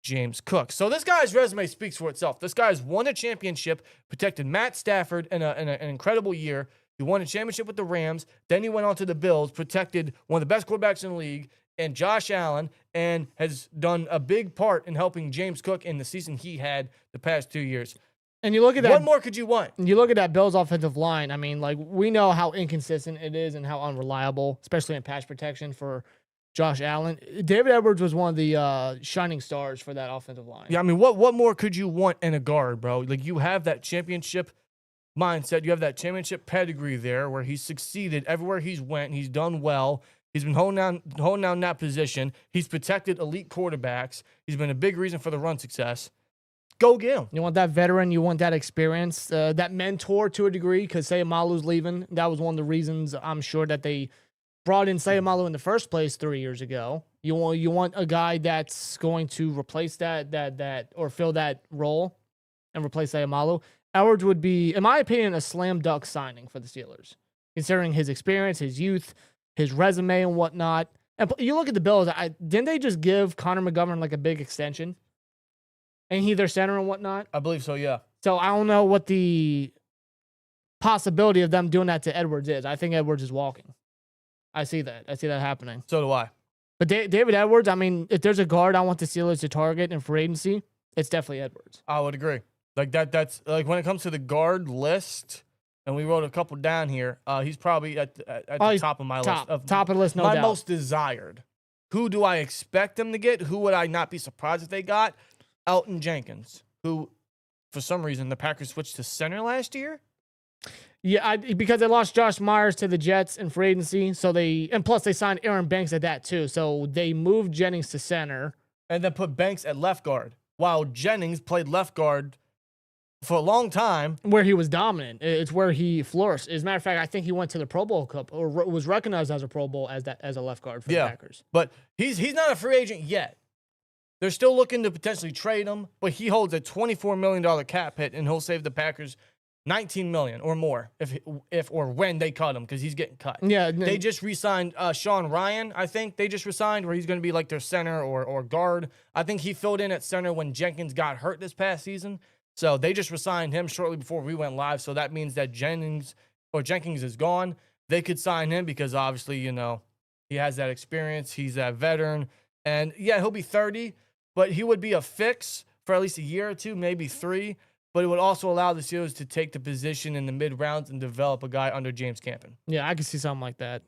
James Cook. So this guy's resume speaks for itself. This guy's won a championship, protected Matt Stafford in an incredible year. He won a championship with the Rams. Then he went on to the Bills, protected one of the best quarterbacks in the league, and Josh Allen, and has done a big part in helping James Cook in the season he had the past 2 years. And you look at that. What more could you want? You look at that Bills offensive line. I mean, like, we know how inconsistent it is and how unreliable, especially in pass protection for Josh Allen. David Edwards was one of the shining stars for that offensive line. Yeah, I mean, what more could you want in a guard, bro? Like, you have that championship mindset. You have that championship pedigree there where he's succeeded everywhere he's went. He's done well. He's been holding down that position. He's protected elite quarterbacks. He's been a big reason for the run success. Go get him. You want that veteran. You want that experience, that mentor to a degree, because say Malu's leaving. That was one of the reasons I'm sure that they brought in Sayamalu in the first place 3 years ago. You want a guy that's going to replace that or fill that role and replace Sayamalu. Edwards would be, in my opinion, a slam dunk signing for the Steelers, considering his experience, his youth, his resume, and whatnot. And you look at the Bills. Didn't they just give Connor McGovern like a big extension? And he their center and whatnot? I believe so, yeah. So I don't know what the possibility of them doing that to Edwards is. I think Edwards is walking. I see that happening. So do I. But David Edwards, I mean, if there's a guard I want the Steelers to target in free agency, it's definitely Edwards. I would agree. Like that's like when it comes to the guard list, and we wrote a couple down here. He's probably at the top of my list. Top of the list, no doubt. My most desired. Who do I expect them to get? Who would I not be surprised if they got? Elton Jenkins, who, for some reason, the Packers switched to center last year. Yeah, because they lost Josh Myers to the Jets in free agency, and plus they signed Aaron Banks at that too. So they moved Jennings to center and then put Banks at left guard, while Jennings played left guard for a long time, where he was dominant. It's where he flourished. As a matter of fact, I think he went to the Pro Bowl Cup or was recognized as a Pro Bowl as a left guard for the Packers. But he's not a free agent yet. They're still looking to potentially trade him, but he holds a $24 million cap hit, and he'll save the Packers $19 million or more if or when they cut him, because he's getting cut. Yeah, they just re-signed Sean Ryan. I think they just re-signed, where he's going to be like their center or guard. I think he filled in at center when Jenkins got hurt this past season. So they just re-signed him shortly before we went live. So that means that Jenkins is gone. They could sign him because obviously, he has that experience. He's that veteran. And yeah, he'll be 30, but he would be a fix for at least a year or two, maybe 3. But it would also allow the Steelers to take the position in the mid-rounds and develop a guy under James Campen. Yeah, I could see something like that.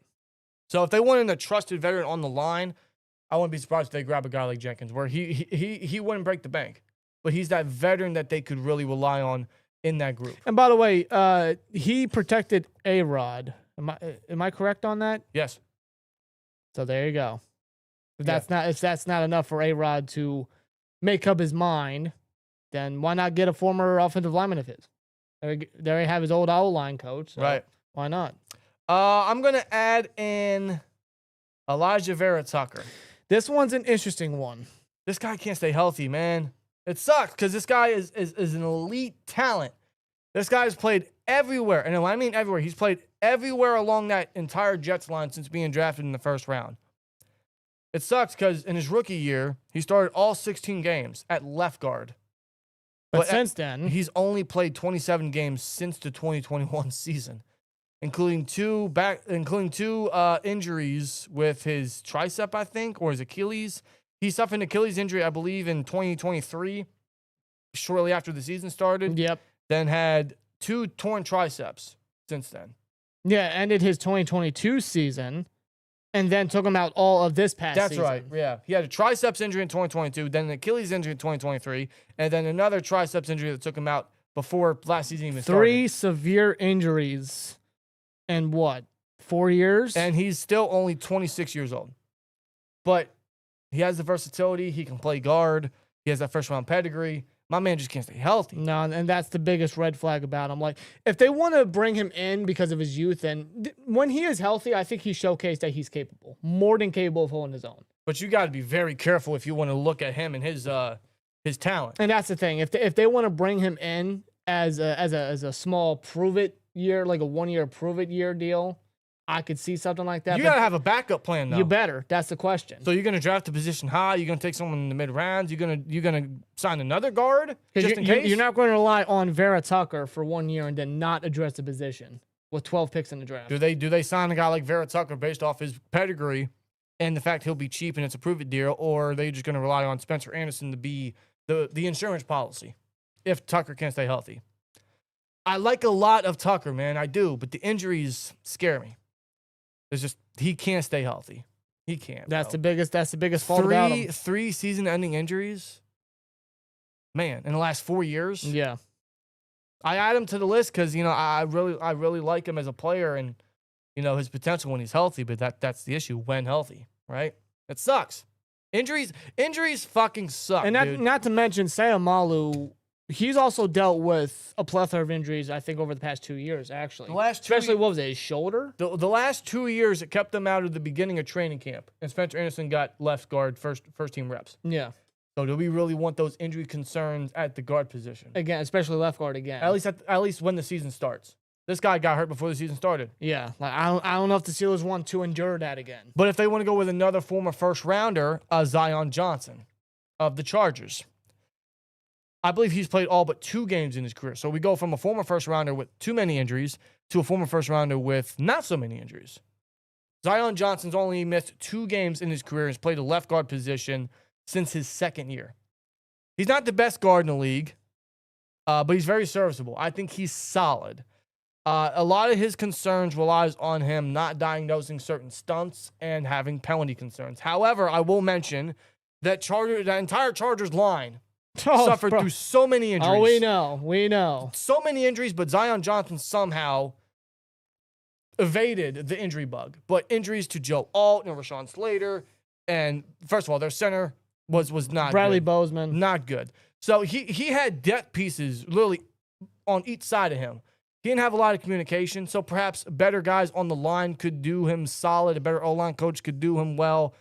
So if they wanted a trusted veteran on the line, I wouldn't be surprised if they grab a guy like Jenkins, where he wouldn't break the bank. But he's that veteran that they could really rely on in that group. And by the way, he protected A-Rod. Am I correct on that? Yes. So there you go. If that's not enough for A-Rod to make up his mind, then why not get a former offensive lineman of his? There you have his old O-line coach. So right. Why not? I'm going to add in Elijah Vera Tucker. This one's an interesting one. This guy can't stay healthy, man. It sucks because this guy is an elite talent. This guy's played everywhere. And when I mean everywhere, he's played everywhere along that entire Jets line since being drafted in the first round. It sucks because in his rookie year, he started all 16 games at left guard. But since then, he's only played 27 games since the 2021 season, including two injuries with his tricep, I think, or his Achilles. He suffered an Achilles injury, I believe, in 2023, shortly after the season started. Yep. Then had 2 torn triceps since then. Yeah, ended his 2022 season, and then took him out all of this past season. That's right, yeah. He had a triceps injury in 2022, then an Achilles injury in 2023, and then another triceps injury that took him out before last season even started. 3 severe injuries in 4 years? And he's still only 26 years old. But he has the versatility. He can play guard. He has that first-round pedigree. My man just can't stay healthy. No, and that's the biggest red flag about him. Like, if they want to bring him in because of his youth, and when he is healthy, I think he showcased that he's capable, more than capable of holding his own. But you got to be very careful if you want to look at him and his talent. And that's the thing. If they want to bring him in as a small prove-it year, like a 1-year prove-it year deal, I could see something like that. You got to have a backup plan, though. You better. That's the question. So you're going to draft a position high. You're going to take someone in the mid-rounds. You're going to sign another guard just in case? You're not going to rely on Vera Tucker for 1 year and then not address the position with 12 picks in the draft. Do they sign a guy like Vera Tucker based off his pedigree and the fact he'll be cheap and it's a prove-it deal, or are they just going to rely on Spencer Anderson to be the insurance policy if Tucker can't stay healthy? I like a lot of Tucker, man. I do, but the injuries scare me. It's just he can't stay healthy. He can't. That's the biggest fault about him. 3 season-ending injuries. Man, in the last 4 years. Yeah. I add him to the list because I really like him as a player and his potential when he's healthy. But that's the issue, when healthy, right? It sucks. Injuries fucking suck. And not to mention Sayamalu He's also dealt with a plethora of injuries, I think, over the past 2 years, actually. The last Especially, what was it, his shoulder? The last 2 years, it kept them out of the beginning of training camp. And Spencer Anderson got left guard first team reps. Yeah. So do we really want those injury concerns at the guard position? Again, especially left guard again. At least when the season starts. This guy got hurt before the season started. Yeah. Like, I don't know if the Steelers want to endure that again. But if they want to go with another former first rounder, Zion Johnson of the Chargers. I believe he's played all but 2 games in his career. So we go from a former first rounder with too many injuries to a former first rounder with not so many injuries. Zion Johnson's only missed 2 games in his career and has played a left guard position since his 2nd year. He's not the best guard in the league, but he's very serviceable. I think he's solid. A lot of his concerns relies on him not diagnosing certain stunts and having penalty concerns. However, I will mention that the entire Chargers line suffered through so many injuries. Oh, we know. So many injuries, but Zion Johnson somehow evaded the injury bug. But injuries to Joe Alt and Rashawn Slater, and first of all, their center was not Bradley good. Bozeman. Not good. So he had depth pieces literally on each side of him. He didn't have a lot of communication, so perhaps better guys on the line could do him solid. A better O-line coach could do him well.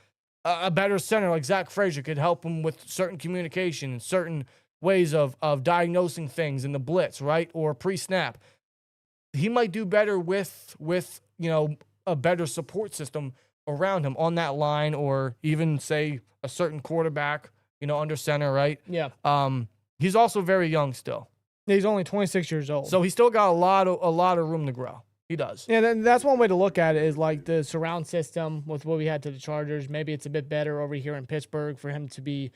A better center like Zach Frazier could help him with certain communication and certain ways of diagnosing things in the blitz, right? Or pre-snap. He might do better with a better support system around him on that line, or even say a certain quarterback, under center, right? Yeah. He's also very young still. He's only 26 years old. So he's still got a lot of room to grow. He does. Yeah, that's one way to look at it, is like the surround system with what we had to the Chargers. Maybe it's a bit better over here in Pittsburgh for him to be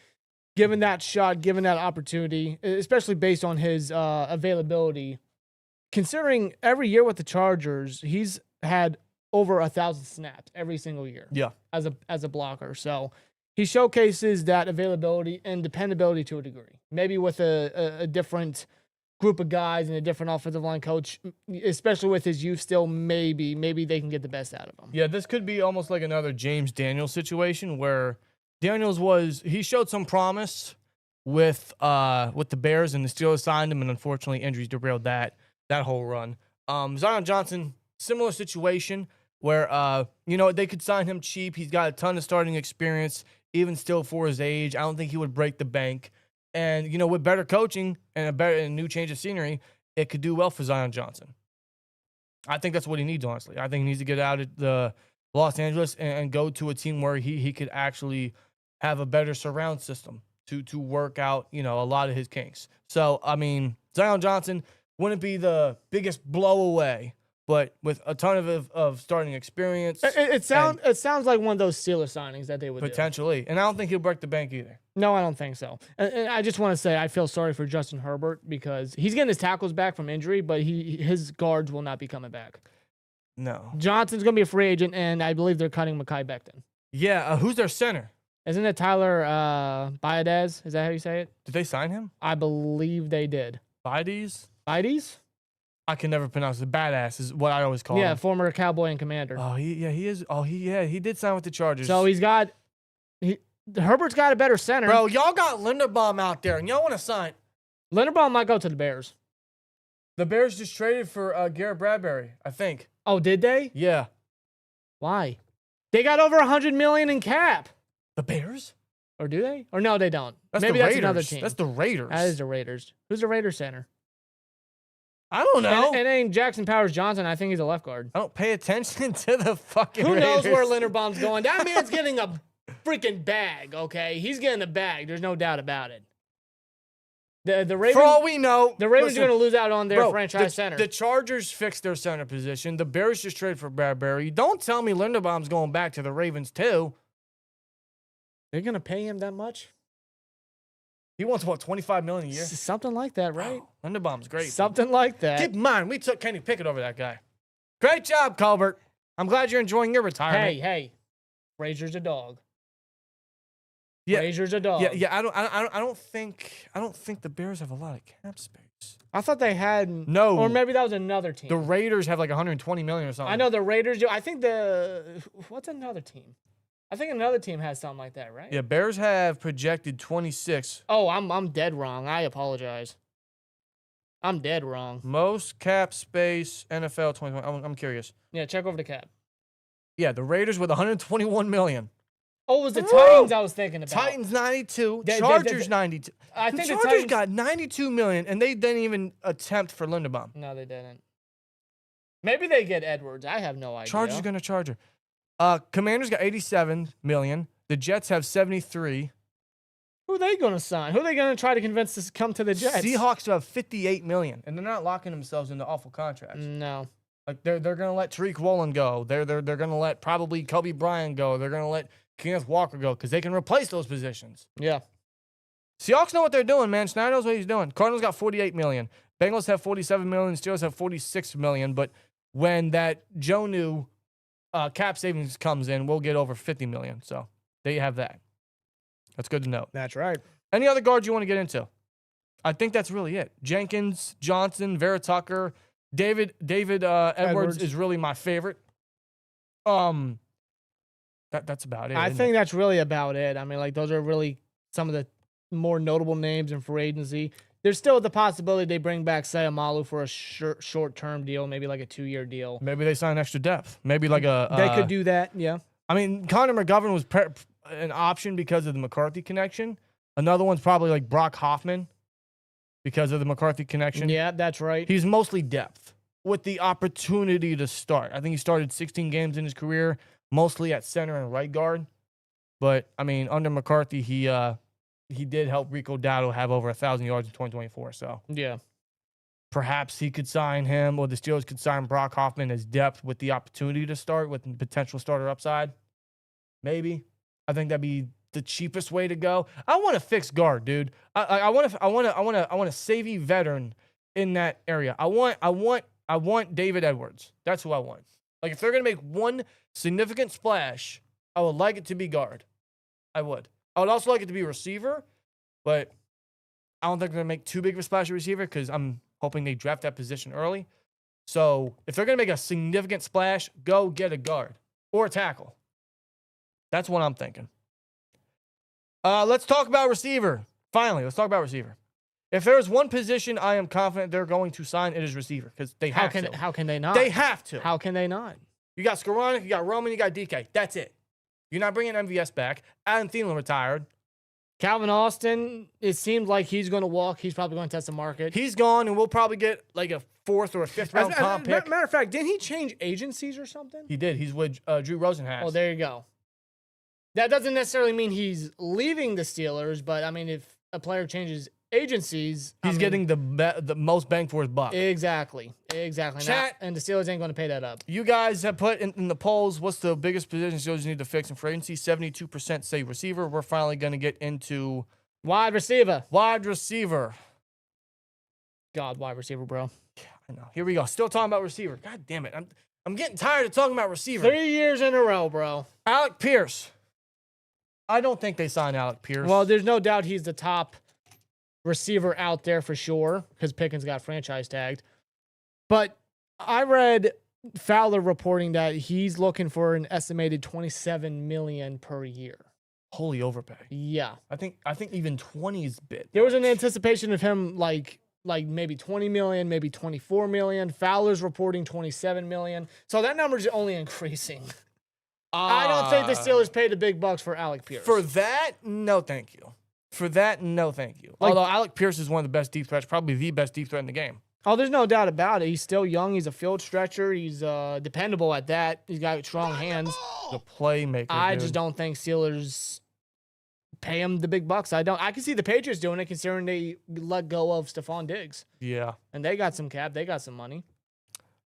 given that shot, given that opportunity, especially based on his availability. Considering every year with the Chargers, he's had over 1,000 snaps every single year. Yeah. As a blocker. So he showcases that availability and dependability to a degree. Maybe with a different group of guys and a different offensive line coach, especially with his youth still, maybe they can get the best out of him. Yeah, this could be almost like another James Daniels situation where Daniels he showed some promise with the Bears, and the Steelers signed him, and unfortunately injuries derailed that whole run. Zion Johnson, similar situation where they could sign him cheap. He's got a ton of starting experience, even still for his age. I don't think he would break the bank. And, with better coaching and a new change of scenery, it could do well for Zion Johnson. I think that's what he needs, honestly. I think he needs to get out of the Los Angeles and go to a team where he could actually have a better surround system to work out, a lot of his kinks. So, Zion Johnson wouldn't be the biggest blow away, but with a ton of starting experience. It sounds like one of those Steelers signings that they would potentially. And I don't think he'll break the bank either. No, I don't think so. And I just want to say I feel sorry for Justin Herbert because he's getting his tackles back from injury, but his guards will not be coming back. No. Johnson's going to be a free agent, and I believe they're cutting Mekhi Becton. Yeah, who's their center? Isn't it Tyler Biadasz? Is that how you say it? Did they sign him? I believe they did. Biades? I can never pronounce it. Badass is what I always call him. Yeah, former Cowboy and Commander. Oh, he is. Oh, he did sign with the Chargers. So Herbert's got a better center. Bro, y'all got Linderbaum out there, and y'all want to sign. Linderbaum might go to the Bears. The Bears just traded for Garrett Bradbury, I think. Oh, did they? Yeah. Why? They got over $100 million in cap. The Bears? Or do they? Or no, they don't. Maybe that's another team. That's the Raiders. That is the Raiders. Who's the Raiders center? I don't know. It ain't Jackson Powers Johnson. I think he's a left guard. I don't pay attention to the fucking Who Raiders. knows where Linderbaum's going? That man's getting a freaking bag, okay? He's getting a bag. There's no doubt about it. The Ravens, for all we know, the Ravens are going to lose out on their franchise center. The Chargers fixed their center position. The Bears just traded for Bradbury. Don't tell me Linderbaum's going back to the Ravens too. They're going to pay him that much? He wants, what, $25 million a year? Something like that, right? Oh, Linderbaum's great. Something like that. Keep in mind, we took Kenny Pickett over that guy. Great job, Colbert. I'm glad you're enjoying your retirement. Hey. Frazier's a dog. Yeah. Frazier's a dog. Yeah. I don't think the Bears have a lot of cap space. I thought they had no, or maybe that was another team. The Raiders have like $120 million or something. I know the Raiders do. I think what's another team? I think another team has something like that, right? Yeah, Bears have projected 26. Oh, I'm dead wrong. I apologize. I'm dead wrong. Most cap space NFL 2020. I'm curious. Yeah, check over the cap. Yeah, the Raiders with 121 million. Oh, it was the Titans I was thinking about. Titans 92, They- Chargers 92. I The think the Chargers Titans got 92 million, and they didn't even attempt for Linderbaum. No, they didn't. Maybe they get Edwards. I have no idea. Chargers are gonna Charger. Commanders got 87 million. The Jets have 73. Who are they going to sign? Who are they going to try to convince to come to the Jets? Seahawks have 58 million, and they're not locking themselves into awful contracts. No. Like they're gonna let Tariq Woolen go. They're gonna let probably Kobe Bryant go. They're gonna let Kenneth Walker go because they can replace those positions. Yeah. Seahawks know what they're doing, man. Snyder knows what he's doing. Cardinals got 48 million. Bengals have 47 million. Steelers have 46 million. But when that Jonnu cap savings comes in, we'll get over 50 million. So there you have that. That's good to know. That's right. Any other guards you want to get into? I think that's really it. Jenkins, Johnson, Vera Tucker, David Edwards is really my favorite. That's about it. I think that's really about it. I mean, like, those are really some of the more notable names in free agency. There's still the possibility they bring back Sayamalu for a short-term deal, maybe like a 2-year deal. Maybe they sign extra depth. Maybe like a. They could do that, yeah. I mean, Connor McGovern was an option because of the McCarthy connection. Another one's probably like Brock Hoffman because of the McCarthy connection. Yeah, that's right. He's mostly depth with the opportunity to start. I think he started 16 games in his career, mostly at center and right guard. But, I mean, under McCarthy, he did help Rico Dowdle have over 1,000 yards in 2024. So Yeah. perhaps he could sign him, or the Steelers could sign Brock Hoffman as depth with the opportunity to start with potential starter upside. Maybe. I think that'd be the cheapest way to go. I want a fixed guard, dude. I want a savvy veteran in that area. I want David Edwards. That's who I want. Like, if they're gonna make one significant splash, I would like it to be guard. I would. I would also like it to be receiver, but I don't think they're gonna make too big of a splash at receiver because I'm hoping they draft that position early. So if they're gonna make a significant splash, go get a guard or a tackle. That's what I'm thinking. Let's talk about receiver. Finally, let's talk about receiver. If there is one position I am confident they're going to sign, it is receiver because they have to. How can they not? They have to. How can they not? You got Skoranek, you got Roman, you got DK. That's it. You're not bringing MVS back. Adam Thielen retired. Calvin Austin, it seemed like he's going to walk. He's probably going to test the market. He's gone, and we'll probably get like a 4th or a 5th round comp pick. Matter of fact, didn't he change agencies or something? He did. He's with Drew Rosenhaus. Oh, there you go. That doesn't necessarily mean he's leaving the Steelers, but I mean, if a player changes agencies, he's getting the most bang for his buck. Exactly. Chat, and the Steelers ain't going to pay that up. You guys have put in the polls, what's the biggest position Steelers need to fix in free agency? 72% say receiver. We're finally going to get into wide receiver. Wide receiver. God, wide receiver, bro. Yeah, I know. Here we go. Still talking about receiver. God damn it. I'm getting tired of talking about receiver. 3 years in a row, bro. Alec Pierce. I don't think they signed Alec Pierce. Well, there's no doubt he's the top receiver out there for sure because Pickens got franchise tagged. But I read Fowler reporting that he's looking for an estimated $27 million per year. Holy overpay. Yeah. I think even 20 is bit. There was an anticipation of him like maybe 20 million, maybe 24 million. Fowler's reporting 27 million. So that number's only increasing. I don't think the Steelers paid the big bucks for Alec Pierce. For that, no thank you. Although Alec Pierce is one of the best deep threats, probably the best deep threat in the game. Oh, there's no doubt about it. He's still young. He's a field stretcher. He's dependable at that. He's got strong hands. The playmaker. I just don't think Steelers pay him the big bucks. I can see the Patriots doing it considering they let go of Stephon Diggs. Yeah. And they got some cap. They got some money.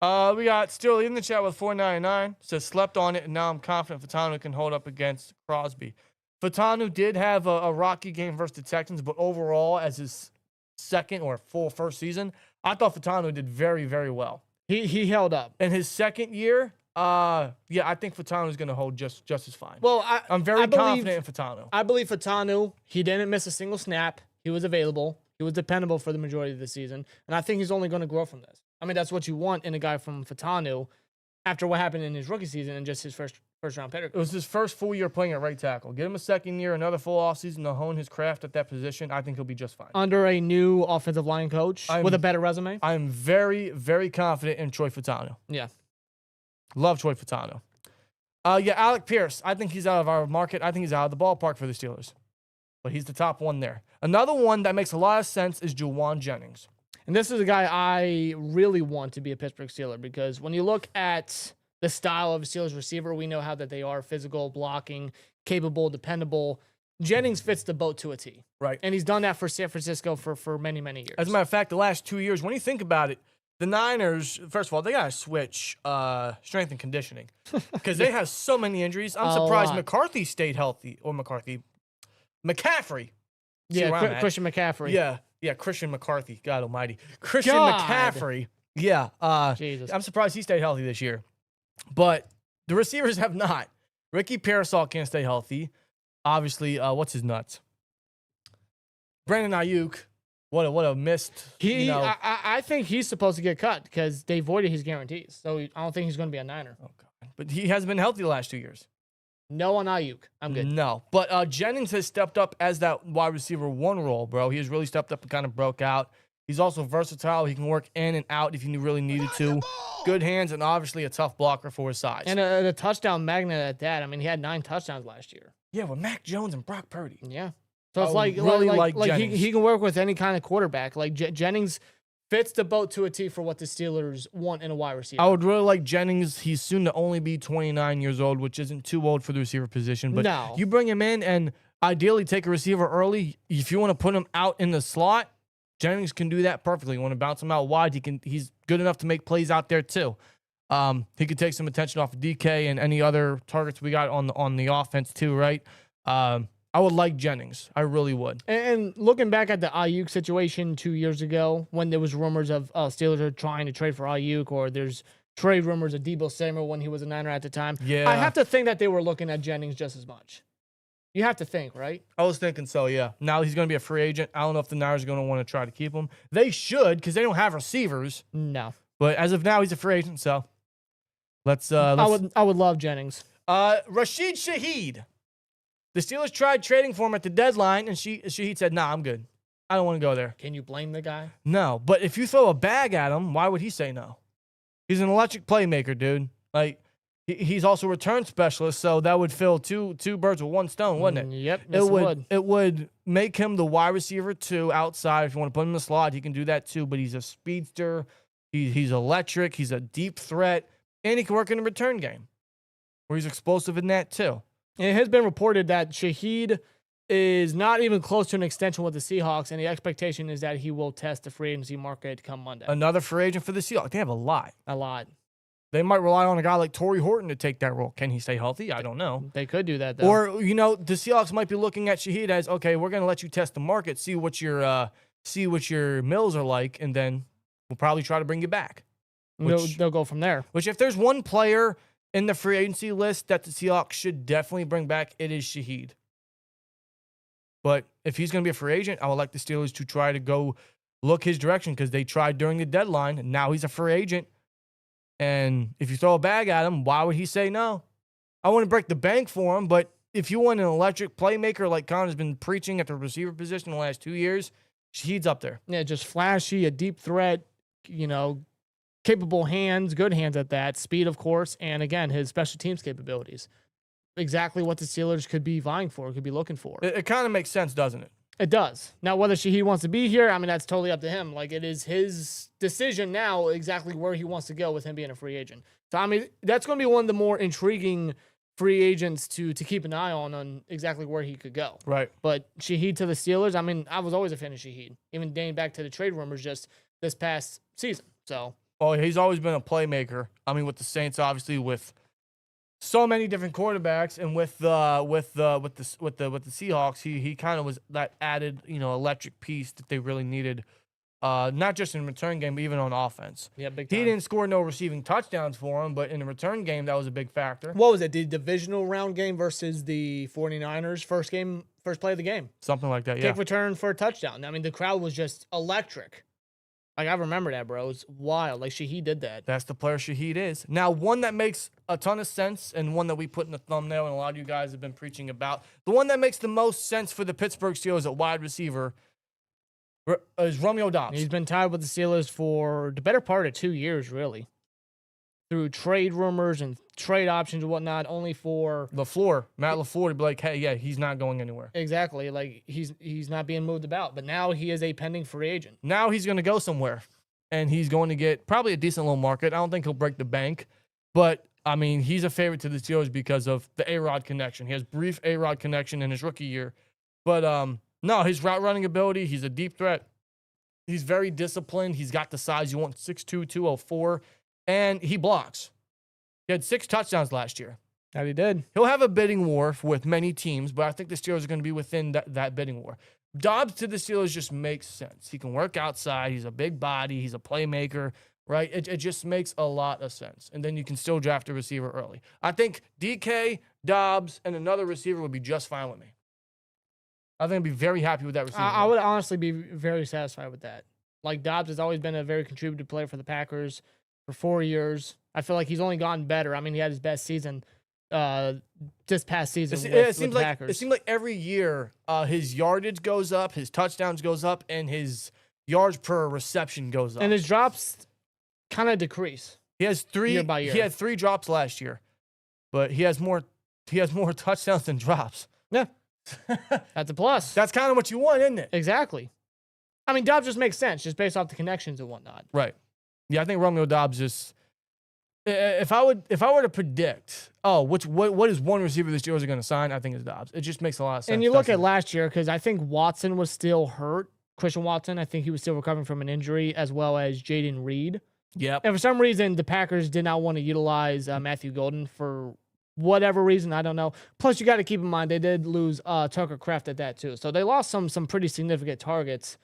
We got Steele in the chat with $4.99. Says slept on it, and now I'm confident Fatanu can hold up against Crosby. Fatanu did have a rocky game versus the Texans, but overall, as his second or full first season, I thought Fatanu did very, very well. He held up. In his second year, I think Fatanu is going to hold just as fine. Well, I'm very confident in Fatanu. I believe Fatanu, he didn't miss a single snap. He was available. He was dependable for the majority of the season. And I think he's only going to grow from this. I mean, that's what you want in a guy from Fatanu. after what happened in his rookie season and just his first round pick. It was his first full year playing at right tackle. Give him a second year, another full offseason to hone his craft at that position. I think he'll be just fine. Under a new offensive line coach with a better resume. I'm very, very confident in Troy Fautano. Yeah. Love Troy Fautano. Yeah, Alec Pierce. I think he's out of our market. I think he's out of the ballpark for the Steelers. But he's the top one there. Another one that makes a lot of sense is Juwan Jennings. And this is a guy I really want to be a Pittsburgh Steeler because when you look at the style of a Steelers receiver, we know how that they are physical, blocking, capable, dependable. Jennings fits the boat to a T. Right. And he's done that for San Francisco for many, many years. As a matter of fact, the last 2 years, when you think about it, the Niners, first of all, they got to switch strength and conditioning because they have so many injuries. I'm surprised McCarthy stayed healthy. Or McCaffrey. Yeah, Christian McCaffrey. Yeah, Christian McCarthy. God almighty. Christian McCaffrey. Yeah. Jesus. I'm surprised he stayed healthy this year. But the receivers have not. Ricky Parasol can't stay healthy. Obviously, what's his nuts? Brandon Ayuk. What a missed. I think he's supposed to get cut because they voided his guarantees. So I don't think he's going to be a Niner. Oh, God. But he hasn't been healthy the last 2 years. No on Ayuk. I'm good. No. But Jennings has stepped up as that wide receiver one role, bro. He has really stepped up and kind of broke out. He's also versatile. He can work in and out if you really needed to. Good hands and obviously a tough blocker for his size. And a touchdown magnet at that. I mean, he had 9 touchdowns last year. Yeah, with Mac Jones and Brock Purdy. Yeah. So it's like he can work with any kind of quarterback. Like Jennings fits the boat to a T for what the Steelers want in a wide receiver. I would really like Jennings. He's soon to only be 29 years old, which isn't too old for the receiver position. But no. You bring him in and ideally take a receiver early. If you want to put him out in the slot, Jennings can do that perfectly. You want to bounce him out wide, he's good enough to make plays out there too. He could take some attention off of DK and any other targets we got on the offense too, right? I would like Jennings. I really would. And looking back at the Ayuk situation 2 years ago, when there was rumors of Steelers are trying to trade for Ayuk, or there's trade rumors of Deebo Samuel when he was a Niner at the time. Yeah. I have to think that they were looking at Jennings just as much. You have to think, right? I was thinking so, yeah. Now he's going to be a free agent. I don't know if the Niners are going to want to try to keep him. They should, because they don't have receivers. No. But as of now, he's a free agent, so let's I would love Jennings. Rashid Shaheed. The Steelers tried trading for him at the deadline, and Shaheed said, nah, I'm good. I don't want to go there. Can you blame the guy? No, but if you throw a bag at him, why would he say no? He's an electric playmaker, dude. Like, he's also a return specialist, so that would fill two birds with one stone, wouldn't it? Yep, it would. It would make him the wide receiver too outside. If you want to put him in the slot, he can do that too. But he's a speedster. He's electric. He's a deep threat, and he can work in the return game, where he's explosive in that too. It has been reported that Shaheed is not even close to an extension with the Seahawks, and the expectation is that he will test the free agency market come Monday. Another free agent for the Seahawks. They have a lot. A lot. They might rely on a guy like Torrey Horton to take that role. Can he stay healthy? I don't know. They could do that, though. Or, the Seahawks might be looking at Shaheed as, okay, we're going to let you test the market, see what your mills are like, and then we'll probably try to bring you back. They'll go from there. Which, if there's one player in the free agency list that the Seahawks should definitely bring back, it is Shaheed. But if he's going to be a free agent, I would like the Steelers to try to go look his direction because they tried during the deadline, and now he's a free agent. And if you throw a bag at him, why would he say no? I want to break the bank for him, but if you want an electric playmaker like Connor's been preaching at the receiver position the last 2 years, Shaheed's up there. Yeah, just flashy, a deep threat, capable hands, good hands at that, speed, of course, and again, his special teams capabilities. Exactly what the Steelers could be vying for, could be looking for. It kind of makes sense, doesn't it? It does. Now, whether Shaheed wants to be here, I mean, that's totally up to him. Like, it is his decision now exactly where he wants to go with him being a free agent. So, I mean, that's going to be one of the more intriguing free agents to keep an eye on exactly where he could go. Right. But Shaheed to the Steelers, I mean, I was always a fan of Shaheed, even dating back to the trade rumors just this past season. So. Oh, he's always been a playmaker. I mean, with the Saints, obviously, with so many different quarterbacks, and with the Seahawks, he kind of was that added, electric piece that they really needed, not just in return game, but even on offense. Yeah, big time. He didn't score no receiving touchdowns for him, but in the return game, that was a big factor. What was it? The divisional round game versus the 49ers first play of the game. Something like that, yeah. Kick return for a touchdown. I mean, the crowd was just electric. Like, I remember that, bro. It's wild. Like, Shaheed did that. That's the player Shaheed is. Now, one that makes a ton of sense and one that we put in the thumbnail and a lot of you guys have been preaching about, the one that makes the most sense for the Pittsburgh Steelers at wide receiver is Romeo Doubs. He's been tied with the Steelers for the better part of 2 years, really. Through trade rumors and trade options and whatnot, only for Matt LaFleur to be like, hey, yeah, he's not going anywhere. exactly, like he's not being moved about. But now he is a pending free agent. Now he's going to go somewhere, and he's going to get probably a decent little market. I don't think he'll break the bank, but, I mean, he's a favorite to the Steelers because of the A-Rod connection. He has brief A-Rod connection in his rookie year. But, no, his route running ability, he's a deep threat. He's very disciplined. He's got the size you want, 6'2", 204. And he blocks. He had 6 touchdowns last year. That he did. He'll have a bidding war with many teams, but I think the Steelers are going to be within that bidding war. Doubs to the Steelers just makes sense. He can work outside. He's a big body. He's a playmaker, right? It just makes a lot of sense. And then you can still draft a receiver early. I think DK, Doubs, and another receiver would be just fine with me. I think I'd be very happy with that receiver. I would honestly be very satisfied with that. Like, Doubs has always been a very contributive player for the Packers for 4 years. I feel like he's only gotten better. I mean, he had his best season this past season with the Packers. It seems like every year his yardage goes up, his touchdowns goes up, and his yards per reception goes up. And his drops kind of decrease. He has 3 year by year. He had 3 drops last year, but he has more touchdowns than drops. Yeah. That's a plus. That's kind of what you want, isn't it? Exactly. I mean, Doubs just makes sense just based off the connections and whatnot. Right. Yeah, I think Romeo Doubs just. If I were to predict, what is one receiver the Steelers are going to sign? I think it's Doubs. It just makes a lot of sense. And you look at last year, because I think Watson was still hurt. Christian Watson, I think he was still recovering from an injury, as well as Jaden Reed. Yep. And for some reason, the Packers did not want to utilize Matthew Golden for whatever reason. I don't know. Plus, you got to keep in mind they did lose Tucker Kraft at that too, so they lost some pretty significant targets.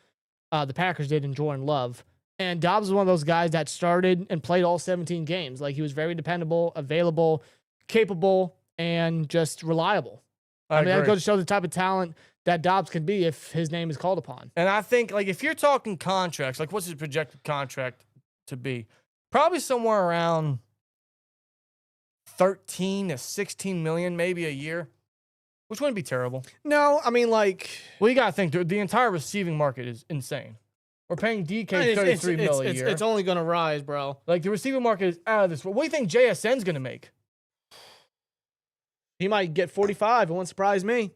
The Packers did in Jordan Love. And Doubs was one of those guys that started and played all 17 games. Like, he was very dependable, available, capable, and just reliable. I mean, that goes to show the type of talent that Doubs can be if his name is called upon. And I think, like, if you're talking contracts, like, what's his projected contract to be? Probably somewhere around 13 to 16 million, maybe a year, which wouldn't be terrible. No, I mean, like, well, you got to think the entire receiving market is insane. We're paying DK $33 million a year. It's only going to rise, bro. Like, the receiving market is out of this world. What do you think JSN's going to make? He might get 45. It wouldn't surprise me.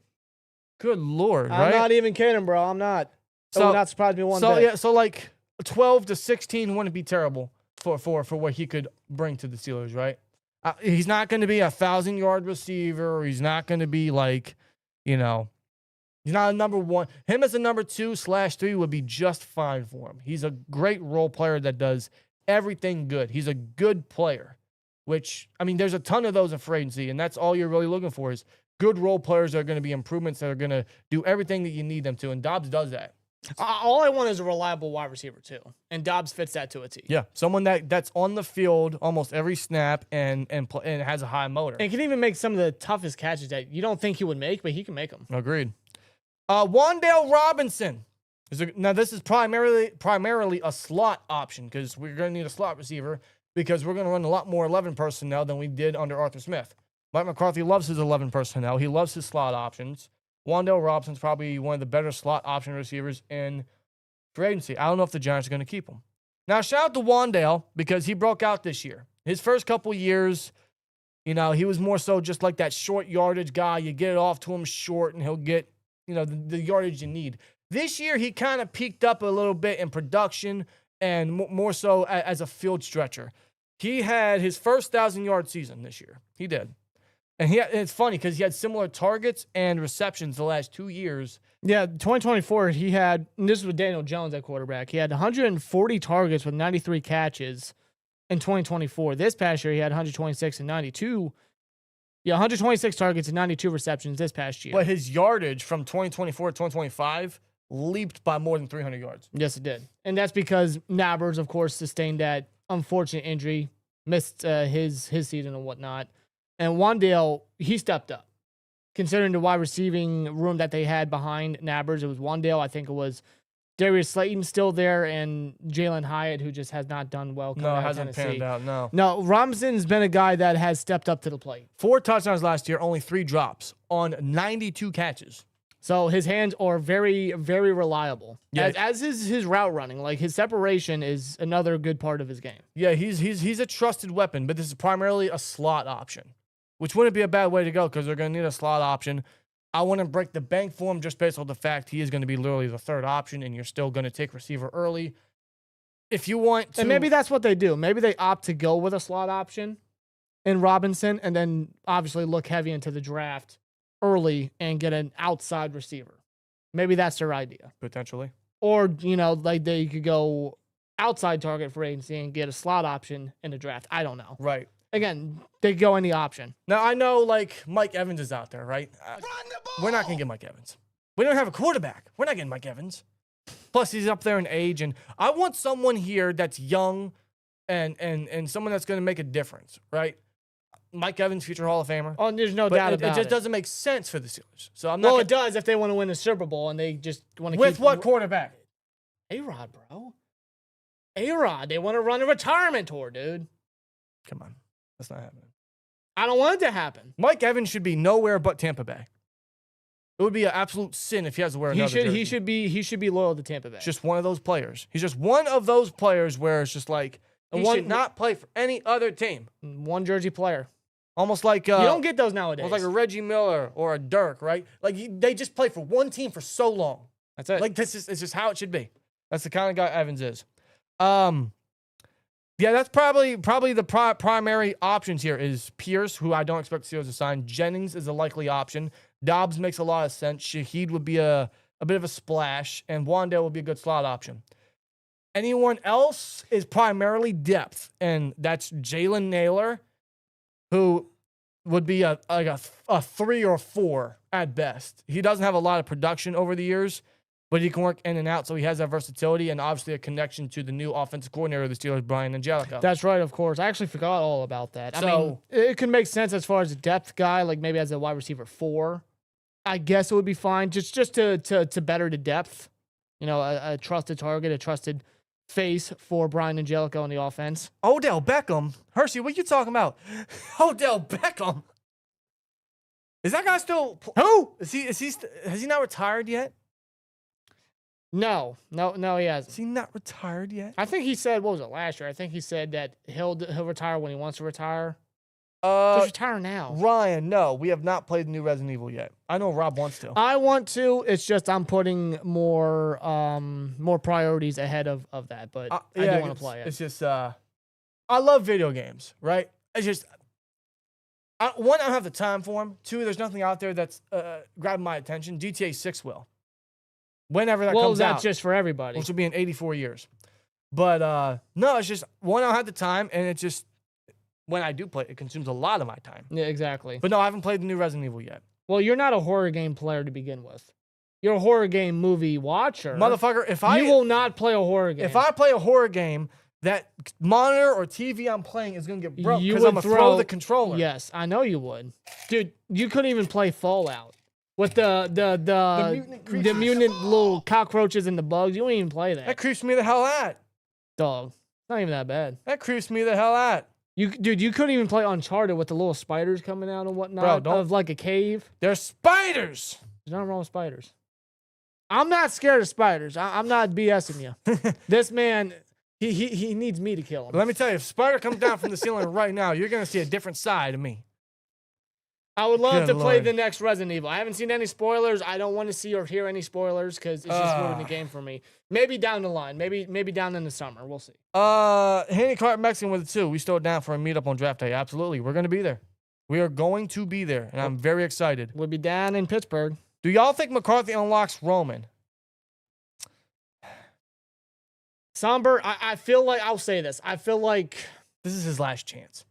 Good Lord, right? I'm not even kidding, bro. I'm not. It would not surprise me one bit. Yeah, so like 12 to 16 wouldn't be terrible for what he could bring to the Steelers, right? He's not going to be a 1,000-yard receiver. Or he's not going to be like, he's not a number 1. Him as a number 2/3 would be just fine for him. He's a great role player that does everything good. He's a good player, which, I mean, there's a ton of those in free agency, and that's all you're really looking for is good role players that are going to be improvements that are going to do everything that you need them to, and Doubs does that. All I want is a reliable wide receiver, too, and Doubs fits that to a T. Yeah, someone that's on the field almost every snap and has a high motor. And can even make some of the toughest catches that you don't think he would make, but he can make them. Agreed. Wan'Dale Robinson. Now, this is primarily a slot option because we're going to need a slot receiver because we're going to run a lot more 11 personnel than we did under Arthur Smith. Mike McCarthy loves his 11 personnel. He loves his slot options. Wan'Dale Robinson's probably one of the better slot option receivers in free agency. I don't know if the Giants are going to keep him. Now, shout out to Wan'Dale because he broke out this year. His first couple years, he was more so just like that short yardage guy. You get it off to him short and he'll get the yardage you need. This year, he kind of peaked up a little bit in production and more so as a field stretcher. He had his first 1,000-yard season this year. He did. And it's funny because he had similar targets and receptions the last 2 years. Yeah, 2024, he had, and this was with Daniel Jones at quarterback, he had 140 targets with 93 catches in 2024. This past year, he had 126 and 92. Yeah, 126 targets and 92 receptions this past year. But his yardage from 2024 to 2025 leaped by more than 300 yards. Yes, it did. And that's because Nabbers, of course, sustained that unfortunate injury, missed his season and whatnot. And Wan'Dale, he stepped up. Considering the wide receiving room that they had behind Nabbers, it was Wan'Dale, I think it was Darius Slayton's still there, and Jalen Hyatt, who just has not done well. No, Out hasn't of Tennessee. panned out. No. No, Robinson's been a guy that has stepped up to the plate. 4 touchdowns last year, only 3 drops on 92 catches. So his hands are very, very reliable. Yeah. As is his route running. Like, his separation is another good part of his game. Yeah, he's a trusted weapon, but this is primarily a slot option, which wouldn't be a bad way to go because they're going to need a slot option. I wouldn't break the bank for him just based on the fact he is going to be literally the 3rd option, and you're still going to take receiver early. If you want to... And maybe that's what they do. Maybe they opt to go with a slot option in Robinson and then obviously look heavy into the draft early and get an outside receiver. Maybe that's their idea. Potentially. Or, like they could go outside target for agency and get a slot option in the draft. I don't know. Right. Again, they go any option. Now, I know, like, Mike Evans is out there, right? We're not going to get Mike Evans. We don't have a quarterback. We're not getting Mike Evans. Plus, he's up there in age, and I want someone here that's young and someone that's going to make a difference, right? Mike Evans, future Hall of Famer. Oh, there's no doubt about it. It just doesn't make sense for the Steelers. So I'm not. Well, it does if they want to win the Super Bowl and they just want to. With what quarterback? A-Rod, bro. A-Rod. They want to run a retirement tour, dude. Come on. That's not happening. I don't want it to happen. Mike Evans should be nowhere but Tampa Bay. It would be an absolute sin if he has to wear another jersey. He should be loyal to Tampa Bay. It's just one of those players. He's just one of those players where it's just like he should not play for any other team. One jersey player. Almost like you don't get those nowadays. Almost like a Reggie Miller or a Dirk, right? Like they just play for one team for so long. That's it. Like it's just how it should be. That's the kind of guy Evans is. Yeah, that's probably the primary options here is Pierce, who I don't expect the Steelers to sign. Jennings is a likely option. Dobbs makes a lot of sense. Shaheed would be a bit of a splash, and Wandale would be a good slot option. Anyone else is primarily depth, and that's Jalen Naylor, who would be a 3 or 4 at best. He doesn't have a lot of production over the years, but he can work in and out, so he has that versatility and obviously a connection to the new offensive coordinator of the Steelers, Brian Angelico. That's right, of course. I actually forgot all about that. I mean, it could make sense as far as a depth guy, like maybe as a wide receiver 4. I guess it would be fine just to better the depth. A trusted target, a trusted face for Brian Angelico in the offense. Odell Beckham? Hershey, what are you talking about? Odell Beckham? Is that guy still... Who? Has he not retired yet? No, he hasn't. Is he not retired yet? I think he said, what was it, last year? I think he said that he'll retire when he wants to retire. Just retire now. Ryan, no, we have not played the new Resident Evil yet. I know Rob wants to. I want to. It's just I'm putting more priorities ahead of that, but I do want to play it. It's just I love video games, right? It's just one, I don't have the time for them. 2, there's nothing out there that's grabbing my attention. GTA 6 will. Whenever that comes out. Well, that's just for everybody. Which will be in 84 years. But no, it's just one, I don't have the time, and it's just when I do play, it consumes a lot of my time. Yeah, exactly. But no, I haven't played the new Resident Evil yet. Well, you're not a horror game player to begin with. You're a horror game movie watcher. Motherfucker, you will not play a horror game. If I play a horror game, that monitor or TV I'm playing is going to get broke because I'm going to throw the controller. Yes, I know you would. Dude, you couldn't even play Fallout. With the mutant little cockroaches and the bugs, you wouldn't even play that. That creeps me the hell out. Dog, it's not even that bad. That creeps me the hell out. You couldn't even play Uncharted with the little spiders coming out and whatnot. Bro, of like a cave. There's spiders. There's nothing wrong with spiders. I'm not scared of spiders. I'm not BSing you. This man, he needs me to kill him. But let me tell you, if spider comes down from the ceiling right now, you're gonna see a different side of me. I would love to play the next Resident Evil. I haven't seen any spoilers. I don't want to see or hear any spoilers because it's just ruining the game for me. Maybe down the line. Maybe down in the summer. We'll see. Handicap Mexican with it too. We still down for a meetup on draft day. Absolutely. We're going to be there. We are going to be there, and I'm very excited. We'll be down in Pittsburgh. Do y'all think McCarthy unlocks Roman? Somber, I feel like, I'll say this. I feel like this is his last chance.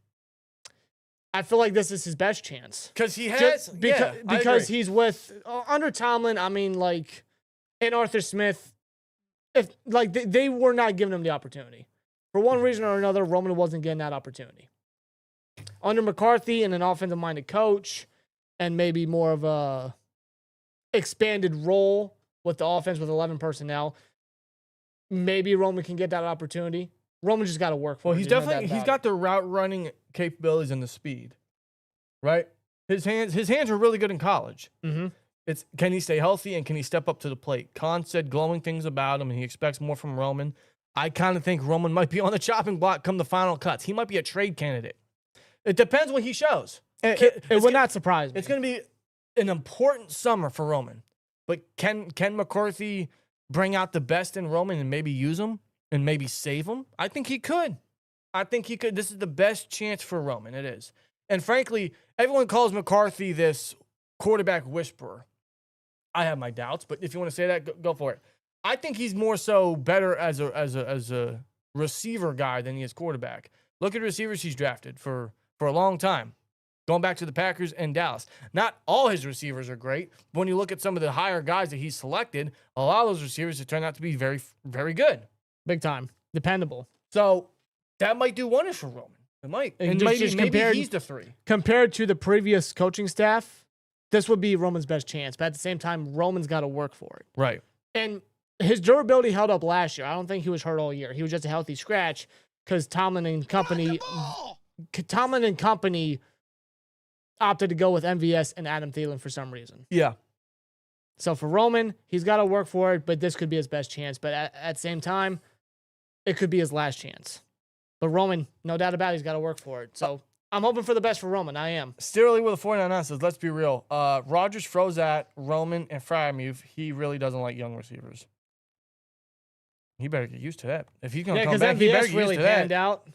I feel like this is his best chance. Because he has, because he's with, under Tomlin, I mean, like, and Arthur Smith, if like they were not giving him the opportunity. For one reason or another, Roman wasn't getting that opportunity. Under McCarthy and an offensive-minded coach, and maybe more of a expanded role with the offense with 11 personnel, maybe Roman can get that opportunity. Roman just got to work for it. He's There's no doubt definitely he's about got the route running capabilities and the speed, right? His hands were really good in college. Mm-hmm. It's can he stay healthy and can he step up to the plate? Khan said glowing things about him and he expects more from Roman. I kind of think Roman might be on the chopping block come the final cuts. He might be a trade candidate. It depends what he shows. It would not surprise me. It's going to be an important summer for Roman. But can McCarthy bring out the best in Roman and maybe use him and maybe save him? I think he could. This is the best chance for Roman. It is. And frankly, everyone calls McCarthy this quarterback whisperer. I have my doubts, but if you want to say that, go for it. I think he's more so better as a receiver guy than he is quarterback. Look at receivers he's drafted for a long time. Going back to the Packers and Dallas. Not all his receivers are great, but when you look at some of the higher guys that he's selected, a lot of those receivers have turned out to be very, very good. Big time. Dependable. So that might do wonders for Roman. It might. And maybe he's the 3. Compared to the previous coaching staff, this would be Roman's best chance. But at the same time, Roman's got to work for it. Right. And his durability held up last year. I don't think he was hurt all year. He was just a healthy scratch because Tomlin and company opted to go with MVS and Adam Thielen for some reason. Yeah. So for Roman, he's got to work for it, but this could be his best chance. But at the same time, it could be his last chance. But Roman, no doubt about it, he's got to work for it. So I'm hoping for the best for Roman. I am. Steerly with a 49 says, let's be real. Rodgers froze at Roman and Freiermuth. He really doesn't like young receivers. He better get used to that. If he's going to come back, he better MVS get really used to panned that. out.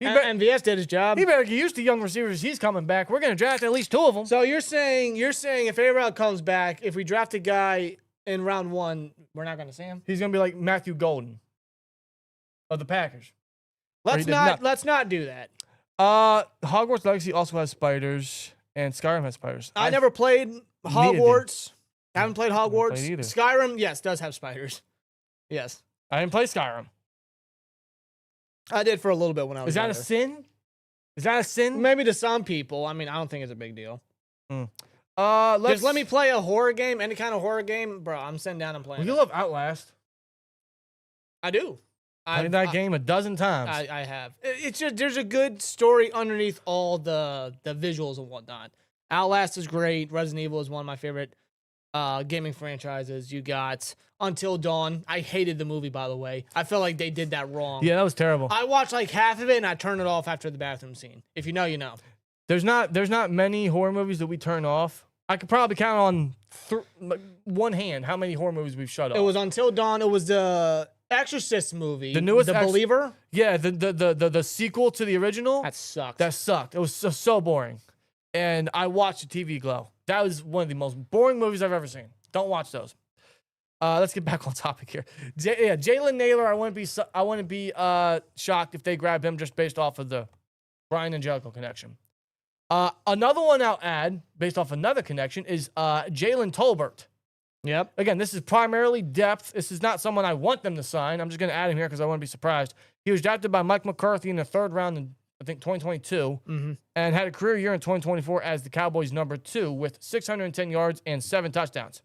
MVS did his job. He better get used to young receivers. He's coming back. We're going to draft at least 2 of them. So you're saying if A-Rod comes back, if we draft a guy in round 1, we're not going to see him? He's going to be like Matthew Golden of the Packers. Let's not do that. Hogwarts Legacy also has spiders, and Skyrim has spiders. I never played Hogwarts. Haven't played Hogwarts. Played either. Skyrim, yes, does have spiders. Yes. I didn't play Skyrim. I did for a little bit when I was Is that younger. a sin? Is that a sin? Maybe to some people. I mean, I don't think it's a big deal. Just let me play a horror game, any kind of horror game, bro. I'm sitting down and playing. You love Outlast. I do. Played that game a dozen times. I have. It's just there's a good story underneath all the visuals and whatnot. Outlast is great. Resident Evil is one of my favorite gaming franchises. You got Until Dawn. I hated the movie, by the way. I felt like they did that wrong. Yeah, that was terrible. I watched like half of it and I turned it off after the bathroom scene. If you know, you know. There's not many horror movies that we turn off. I could probably count on one hand how many horror movies we've shut off. It was Until Dawn. It was the Exorcist movie. The newest The Believer. Yeah, the sequel to the original. That sucked. That sucked. It was so boring. And I watched the TV Glow. That was one of the most boring movies I've ever seen. Don't watch those. Let's get back on topic here. Jalen Naylor. I wouldn't be shocked if they grab him just based off of the Brian Angelico connection. Another one I'll add based off another connection is Jalen Tolbert. Yep. Again, this is primarily depth. This is not someone I want them to sign. I'm just going to add him here because I wouldn't be surprised. He was drafted by Mike McCarthy in the 3rd round in, I think, 2022, and had a career year in 2024 as the Cowboys' number 2 with 610 yards and 7 touchdowns.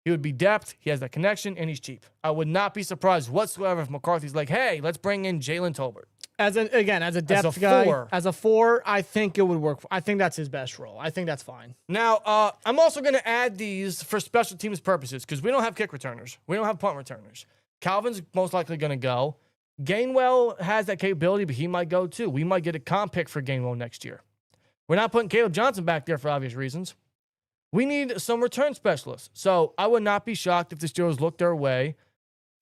He would be depth. He has that connection, and he's cheap. I would not be surprised whatsoever if McCarthy's like, hey, let's bring in Jalen Tolbert. As a depth guy, as a 4, I think it would work. I think that's his best role. I think that's fine. Now, I'm also going to add these for special teams purposes because we don't have kick returners. We don't have punt returners. Calvin's most likely going to go. Gainwell has that capability, but he might go too. We might get a comp pick for Gainwell next year. We're not putting Caleb Johnson back there for obvious reasons. We need some return specialists. So I would not be shocked if the Steelers look their way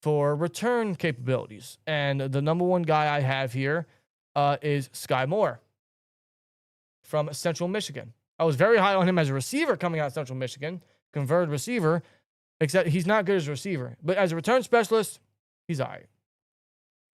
for return capabilities. And the number one guy I have here is Sky Moore from Central Michigan. I was very high on him as a receiver coming out of Central Michigan, converted receiver, except he's not good as a receiver. But as a return specialist, he's all right.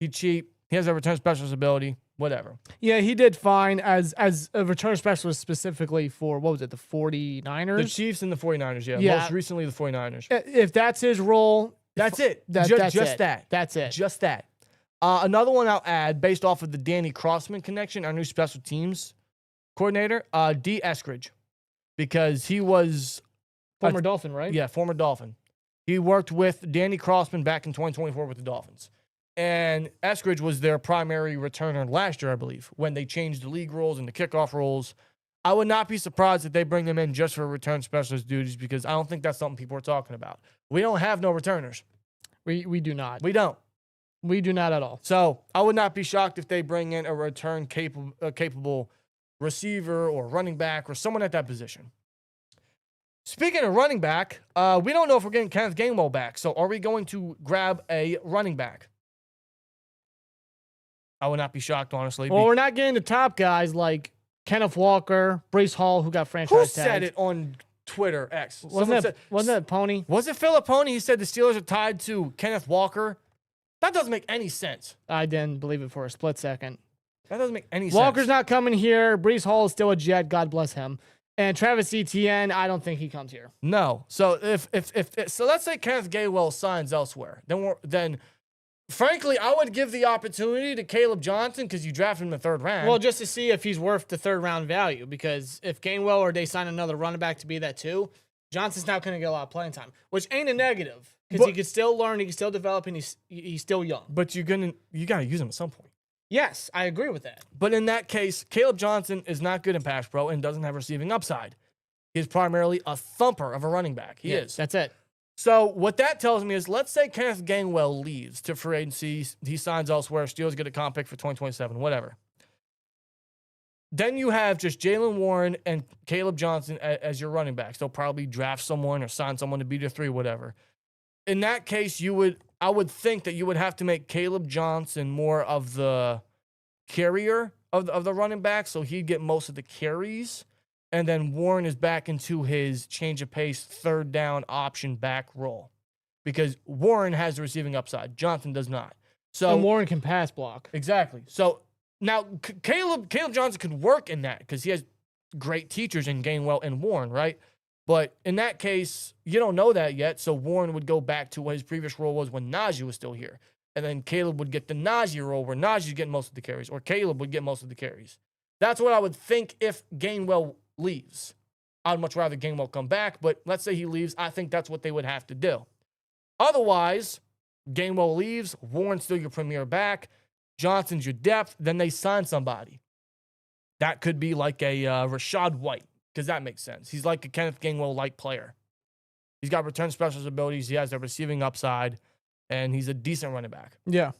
He's cheap. He has a return specialist ability, whatever. Yeah, he did fine as a return specialist specifically for, what was it, the 49ers? The Chiefs and the 49ers, yeah. Most recently, the 49ers. If that's his role... That's it. That's just it. that. That's it. Just that. Another one I'll add, based off of the Danny Crossman connection, our new special teams coordinator, D. Eskridge, because he was... Former Dolphin, right? Yeah, former Dolphin. He worked with Danny Crossman back in 2024 with the Dolphins. And Eskridge was their primary returner last year, I believe, when they changed the league rules and the kickoff rules. I would not be surprised if they bring him in just for return specialist duties because I don't think that's something people are talking about. We don't have no returners. We do not. We don't. We do not at all. So I would not be shocked if they bring in a return capable receiver or running back or someone at that position. Speaking of running back, we don't know if we're getting Kenneth Gainwell back. So are we going to grab a running back? I would not be shocked, honestly. Well, we're not getting the top guys like Kenneth Walker, Breece Hall, who got franchise Who tagged. said it on Twitter, X? Wasn't that Pony? Was it Philip Pony? He said the Steelers are tied to Kenneth Walker. That doesn't make any sense. I didn't believe it for a split second. That doesn't make any sense. Walker's not coming here. Breece Hall is still a Jet. God bless him. And Travis Etienne, I don't think he comes here. No. So if so, let's say Kenneth Gainwell signs elsewhere. Then frankly, I would give the opportunity to Caleb Johnson because you drafted him in the 3rd round. Well, just to see if he's worth the 3rd round value. Because if Gainwell or they sign another running back to be that too, Johnson's not going to get a lot of playing time, which ain't a negative because he can still learn, he can still develop, and he's still young. But you got to use him at some point. Yes, I agree with that. But in that case, Caleb Johnson is not good in pass pro and doesn't have receiving upside. He's primarily a thumper of a running back. He is. That's it. So what that tells me is, let's say Kenneth Gainwell leaves to free agency, he signs elsewhere, Steelers get a comp pick for 2027, whatever. Then you have just Jalen Warren and Caleb Johnson as your running backs. They'll probably draft someone or sign someone to be their 3, whatever. In that case, I would think that you would have to make Caleb Johnson more of the carrier of the running back, so he'd get most of the carries. And then Warren is back into his change of pace, 3rd down option back role. Because Warren has the receiving upside. Johnson does not. So And Warren can pass block. Exactly. So now Caleb Johnson could work in that because he has great teachers in Gainwell and Warren, right? But in that case, you don't know that yet. So Warren would go back to what his previous role was when Najee was still here. And then Caleb would get the Najee role where Najee's getting most of the carries, or Caleb would get most of the carries. That's what I would think if Gainwell leaves. I'd much rather Gainwell come back, but let's say he leaves. I think that's what they would have to do. Otherwise, Gainwell leaves, Warren's still your premier back, Johnson's your depth, then they sign somebody. That could be like a Rashad White, because that makes sense. He's like a Kenneth Gainwell-like player. He's got return specialist abilities, he has the receiving upside, and he's a decent running back. Yeah.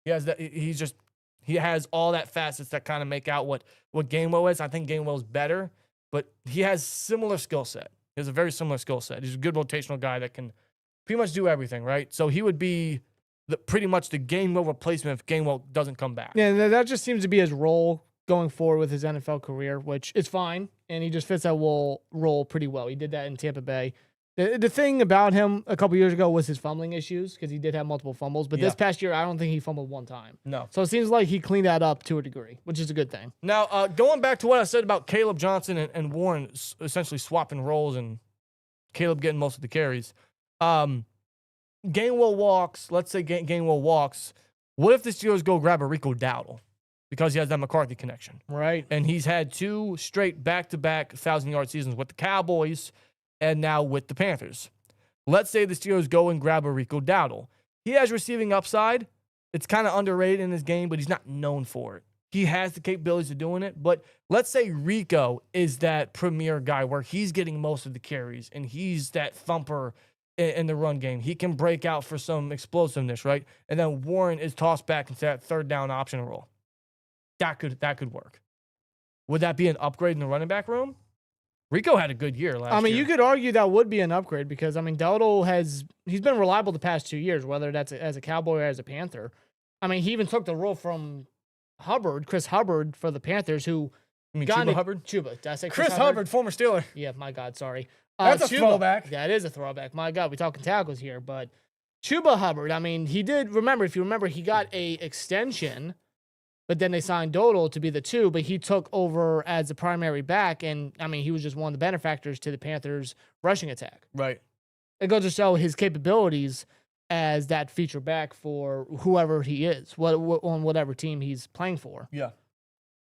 He has that. He has all that facets that kind of make out what Gainwell is. I think Gainwell's better, but he has similar skill set. He has a very similar skill set. He's a good rotational guy that can pretty much do everything, right? So he would be pretty much the Gainwell replacement if Gainwell doesn't come back. Yeah, that just seems to be his role going forward with his NFL career, which is fine, and he just fits that role pretty well. He did that in Tampa Bay. The thing about him a couple years ago was his fumbling issues, because he did have multiple fumbles. But this past year, I don't think he fumbled one time. No. So it seems like he cleaned that up to a degree, which is a good thing. Now, going back to what I said about Caleb Johnson and Warren essentially swapping roles and Caleb getting most of the carries. Gainwell walks. Let's say Gainwell walks. What if the Steelers go grab a Rico Dowdle? Because he has that McCarthy connection. Right. And he's had 2 straight back-to-back 1,000-yard seasons with the Cowboys and now with the Panthers. Let's say the Steelers go and grab a Rico Dowdle. He has receiving upside. It's kind of underrated in his game, but he's not known for it. He has the capabilities of doing it, but let's say Rico is that premier guy where he's getting most of the carries and he's that thumper in the run game. He can break out for some explosiveness, right? And then Warren is tossed back into that 3rd down option role. That could work. Would that be an upgrade in the running back room? Rico had a good year last year. You could argue that would be an upgrade because, Dowdle he's been reliable the past 2 years, whether that's as a Cowboy or as a Panther. He even took the role from Chris Hubbard for the Panthers, who You mean Chuba Hubbard? Chuba. Did I say Chris Hubbard, former Steeler. Yeah, my God, sorry. That's a Chuba, throwback. That is a throwback. My God, we're talking tackles here. But Chuba Hubbard, he did, if you remember, he got a extension, but then they signed Dowdle to be the 2, but he took over as the primary back, and, he was just one of the benefactors to the Panthers' rushing attack. Right. It goes to show his capabilities as that feature back for whoever he is, on whatever team he's playing for. Yeah.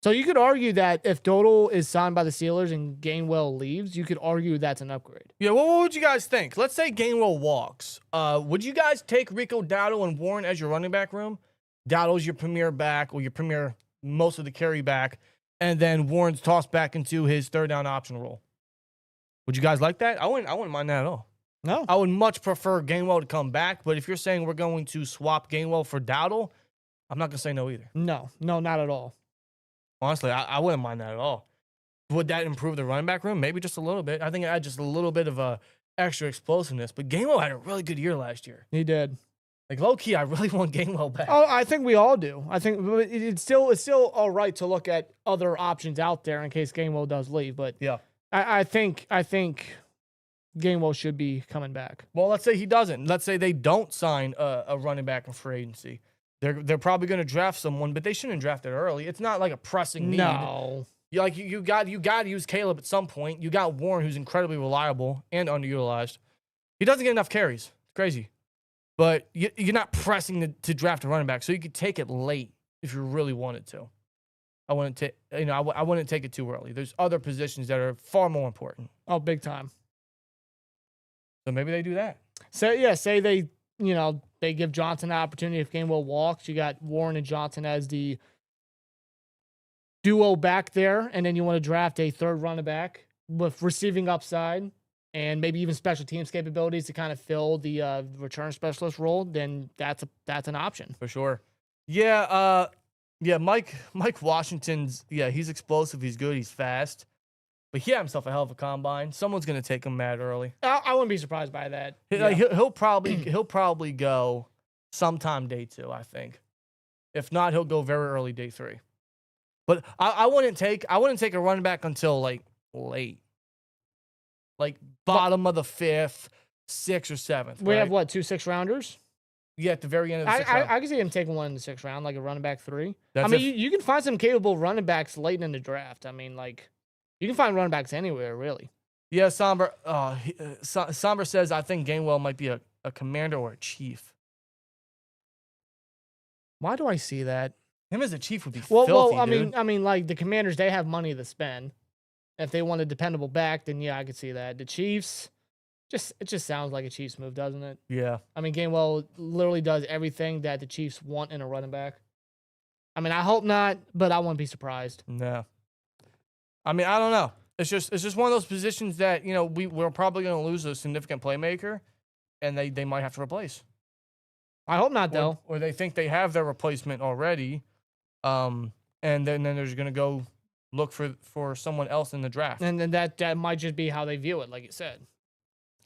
So you could argue that if Dodal is signed by the Steelers and Gainwell leaves, you could argue that's an upgrade. Yeah, well, what would you guys think? Let's say Gainwell walks. Would you guys take Rico Dowdle and Warren as your running back room? Dowdle's your premier back, or your premier most of the carry back, and then Warren's tossed back into his third down option role. Would you guys like that? I wouldn't mind that at all. No. I would much prefer Gainwell to come back, but if you're saying we're going to swap Gainwell for Dowdle, I'm not going to say no either. No, not at all. Honestly, I wouldn't mind that at all. Would that improve the running back room? Maybe just a little bit. I think it had just a little bit of extra explosiveness. But Gainwell had a really good year last year. He did. Like, low-key, I really want Gainwell back. Oh, I think we all do. I think it's still all right to look at other options out there in case Gainwell does leave. But Yeah. I think Gainwell should be coming back. Well, let's say he doesn't. Let's say they don't sign a running back in free agency. They're probably going to draft someone, but they shouldn't draft it early. It's not like a pressing need. No. You got to use Caleb at some point. You got Warren, who's incredibly reliable and underutilized. He doesn't get enough carries. It's crazy. But you're not pressing to draft a running back, so you could take it late if you really wanted to. I wouldn't take it too early. There's other positions that are far more important. Oh, big time. So maybe they do that. Say they give Johnson an opportunity if Gainwell walks. You got Warren and Johnson as the duo back there, and then you want to draft a third running back with receiving upside and maybe even special teams capabilities to kind of fill the return specialist role. Then that's an option For sure. Yeah, Mike Washington's, he's explosive, he's good, he's fast. But he had himself a hell of a combine. Someone's going to take him mad early. I wouldn't be surprised by that. He'll probably go sometime day 2, I think. If not, he'll go very early day 3. But I wouldn't take a running back until like late. Like bottom of the 5th, 6th or 7th. We right? have what, 2 6-rounders? Yeah, at the very end of the 6th round. I can see him taking one in the 6th round, like a running back 3. That's you can find some capable running backs late in the draft. I mean, like, you can find running backs anywhere, really. Yeah, Somber says, I think Gainwell might be a commander or a chief. Why do I see that? Him as a chief would be Well, filthy, I dude. mean, like the Commanders, they have money to spend. If they want a dependable back, then yeah, I could see that. The Chiefs, it just sounds like a Chiefs move, doesn't it? Yeah. I mean, Gainwell literally does everything that the Chiefs want in a running back. I mean, I hope not, but I wouldn't be surprised. No. I mean, I don't know. It's just one of those positions that, we're probably going to lose a significant playmaker, and they might have to replace. I hope not, though. Or they think they have their replacement already, and then they're just going to go look for someone else in the draft. And then that might just be how they view it, like you said.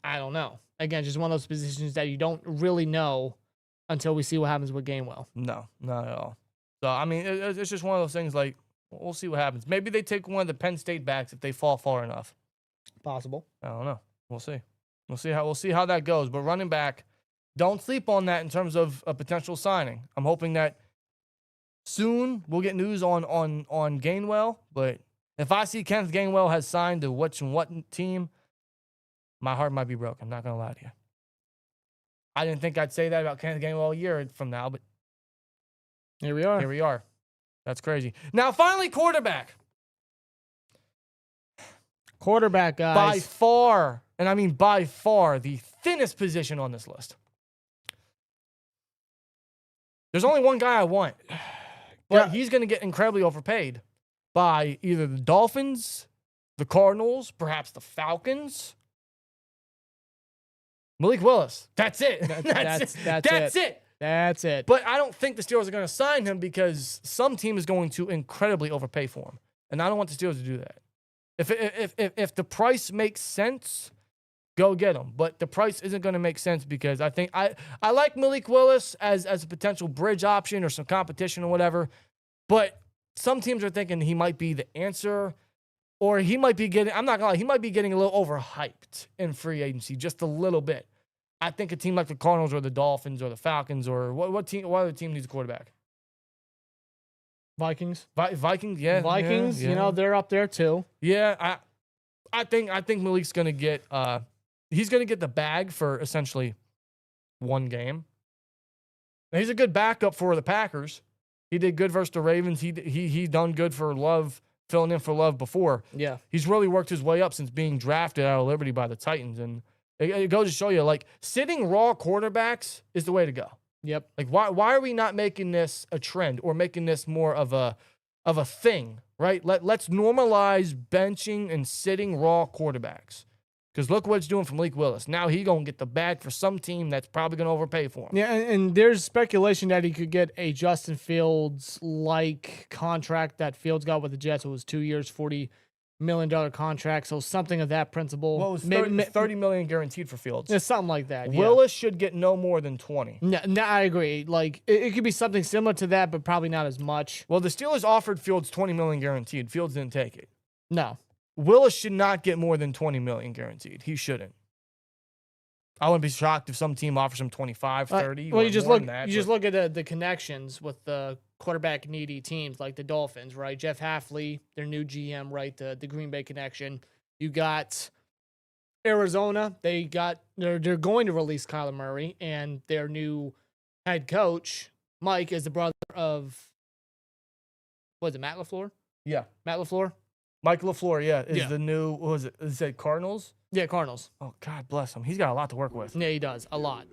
I don't know. Again, just one of those positions that you don't really know until we see what happens with Gainwell. No, not at all. So, I mean, it's just one of those things like, we'll see what happens. Maybe they take one of the Penn State backs if they fall far enough. Possible. I don't know. We'll see. We'll see how that goes. But running back, don't sleep on that in terms of a potential signing. I'm hoping that soon we'll get news on Gainwell. But if I see Kenneth Gainwell has signed to what team, my heart might be broken. I'm not gonna lie to you. I didn't think I'd say that about Kenneth Gainwell a year from now, but Here we are. here we are. That's crazy. Now, finally, quarterback. Quarterback, By guys. far, and I mean by far, the thinnest position on this list. There's only one guy I want, but he's going to get incredibly overpaid by either the Dolphins, the Cardinals, perhaps the Falcons. Malik Willis. That's it. That's it. That's it. But I don't think the Steelers are going to sign him because some team is going to incredibly overpay for him, and I don't want the Steelers to do that. If the price makes sense, go get him. But the price isn't going to make sense because I think I like Malik Willis as a potential bridge option or some competition or whatever. But some teams are thinking he might be the answer, or he might be getting. I'm not gonna lie, he might be getting a little overhyped in free agency, just a little bit. I think a team like the Cardinals or the Dolphins or the Falcons or what other team needs a quarterback? Vikings. Vikings, yeah. Vikings, yeah. They're up there too. Yeah, I think Malik's gonna get he's gonna get the bag for essentially one game. Now, he's a good backup for the Packers, He did good versus the Ravens. He done good for Love, filling in for Love before. Yeah. He's really worked his way up since being drafted out of Liberty by the Titans. And it goes to show you, like, sitting raw quarterbacks is the way to go. Yep. Like, why are we not making this a trend or making this more of a thing, right? Let's normalize benching and sitting raw quarterbacks. Because look what it's doing from Malik Willis. Now he going to get the bag for some team that's probably going to overpay for him. Yeah, and there's speculation that he could get a Justin Fields-like contract that Fields got with the Jets. It was 2 years, $40 million contract, so something of that principle. Well, it was $30 million guaranteed for Fields. It's something like that. Willis should get no more than 20. No, I agree. Like, it could be something similar to that, but probably not as much. Well, the Steelers offered Fields $20 million guaranteed. Fields didn't take it. No. Willis should not get more than $20 million guaranteed. He shouldn't. I wouldn't be shocked if some team offers him 25, 30. Well, you just look at the connections with the quarterback needy teams like the Dolphins, right? Jeff Hafley, their new GM, right? The Green Bay connection. You got Arizona. They're going to release Kyler Murray, and their new head coach, Mike, is the brother of, what is it, Matt LaFleur? Yeah. Matt LaFleur? Mike LaFleur, is the new, what was it? Is it Cardinals? Yeah, Cardinals. Oh, God bless him. He's got a lot to work with. Yeah, he does. A lot.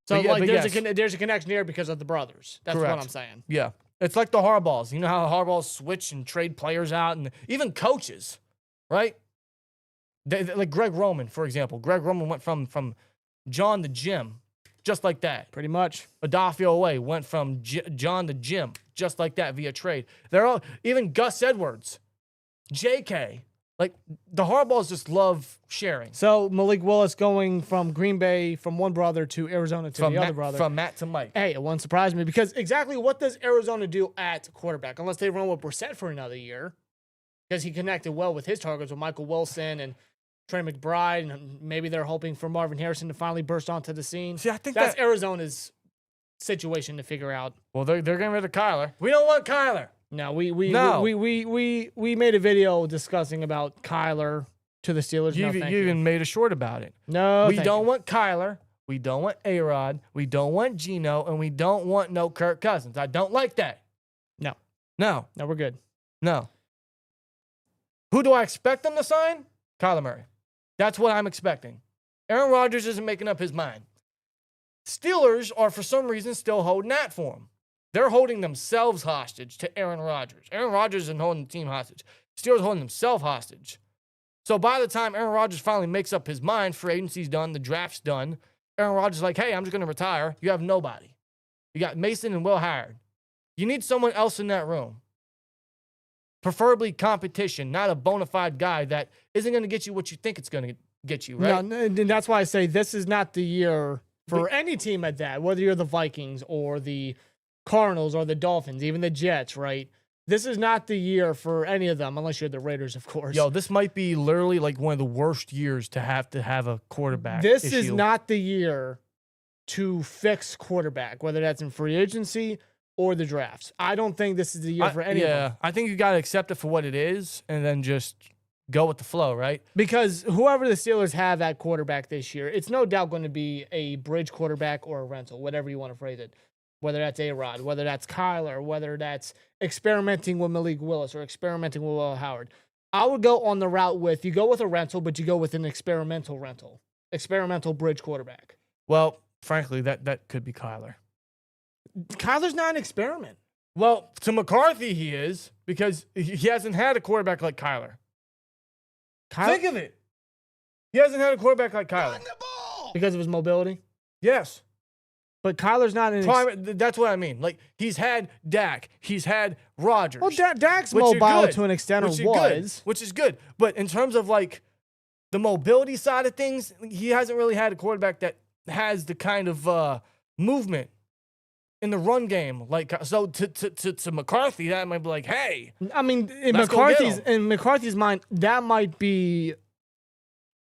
So, But yeah, like, but there's a connection here because of the brothers. That's Correct. what I'm saying. Yeah. It's like the Harbaughs. You know how the Harbaughs switch and trade players out and even coaches, right? Like Greg Roman, for example. Greg Roman went from John to Jim, just like that. Pretty much. Adolfo Away went from John to Jim, just like that via trade. They're all, even Gus Edwards, JK. Like, the Harbaughs just love sharing. So, Malik Willis going from Green Bay, from one brother to Arizona to other brother. From Matt to Mike. Hey, it won't surprise me because exactly what does Arizona do at quarterback? Unless they run with Brissett for another year, because he connected well with his targets with Michael Wilson and Trey McBride, and maybe they're hoping for Marvin Harrison to finally burst onto the scene. See, I think that's Arizona's situation to figure out. Well, they're getting rid of Kyler. We don't want Kyler. No, we made a video discussing about Kyler to the Steelers. You even made a short about it. No, we don't want Kyler. We don't want A-Rod. We don't want Geno, and we don't want no Kirk Cousins. I don't like that. No, we're good. No. Who do I expect them to sign? Kyler Murray. That's what I'm expecting. Aaron Rodgers isn't making up his mind. Steelers are, for some reason, still holding that for him. They're holding themselves hostage to Aaron Rodgers. Aaron Rodgers isn't holding the team hostage. Steelers holding themselves hostage. So by the time Aaron Rodgers finally makes up his mind, free agency's done, the draft's done, Aaron Rodgers is like, hey, I'm just going to retire. You have nobody. You got Mason and Will Howard. You need someone else in that room. Preferably competition, not a bona fide guy that isn't going to get you what you think it's going to get you, right? No, and that's why I say this is not the year for any team at that, whether you're the Vikings or the Cardinals or the Dolphins, even the Jets, right? This is not the year for any of them, unless you're the Raiders, of course. Yo, this might be literally like one of the worst years to have a quarterback This issue. is not the year to fix quarterback, whether that's in free agency or the drafts. I don't think this is the year for any of them. I think you got to accept it for what it is and then just go with the flow, right? Because whoever the Steelers have at quarterback this year, it's no doubt going to be a bridge quarterback or a rental, whatever you want to phrase it. Whether that's A-Rod, whether that's Kyler, whether that's experimenting with Malik Willis or experimenting with Will Howard. I would go on the route with, you go with a rental, but you go with an experimental bridge quarterback. Well, frankly, that could be Kyler. Kyler's not an experiment. Well, to McCarthy he is, because he hasn't had a quarterback like Kyler. Think of it. He hasn't had a quarterback like Kyler. Because of his mobility? Yes. But Kyler's not an that's what I mean. Like, he's had Dak. He's had Rodgers. Well, Dak's mobile to an extent, which is good. But in terms of, like, the mobility side of things, he hasn't really had a quarterback that has the kind of movement in the run game. Like, so to McCarthy, that might be like, hey. I mean, in McCarthy's mind, that might be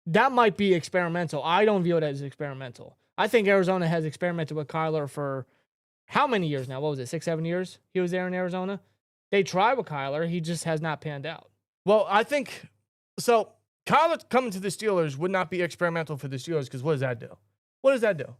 experimental. I don't view it as experimental. I think Arizona has experimented with Kyler for how many years now? What was it, 6-7 years he was there in Arizona? They tried with Kyler. He just has not panned out. Well, I think, so Kyler coming to the Steelers would not be experimental for the Steelers because what does that do? What does that do?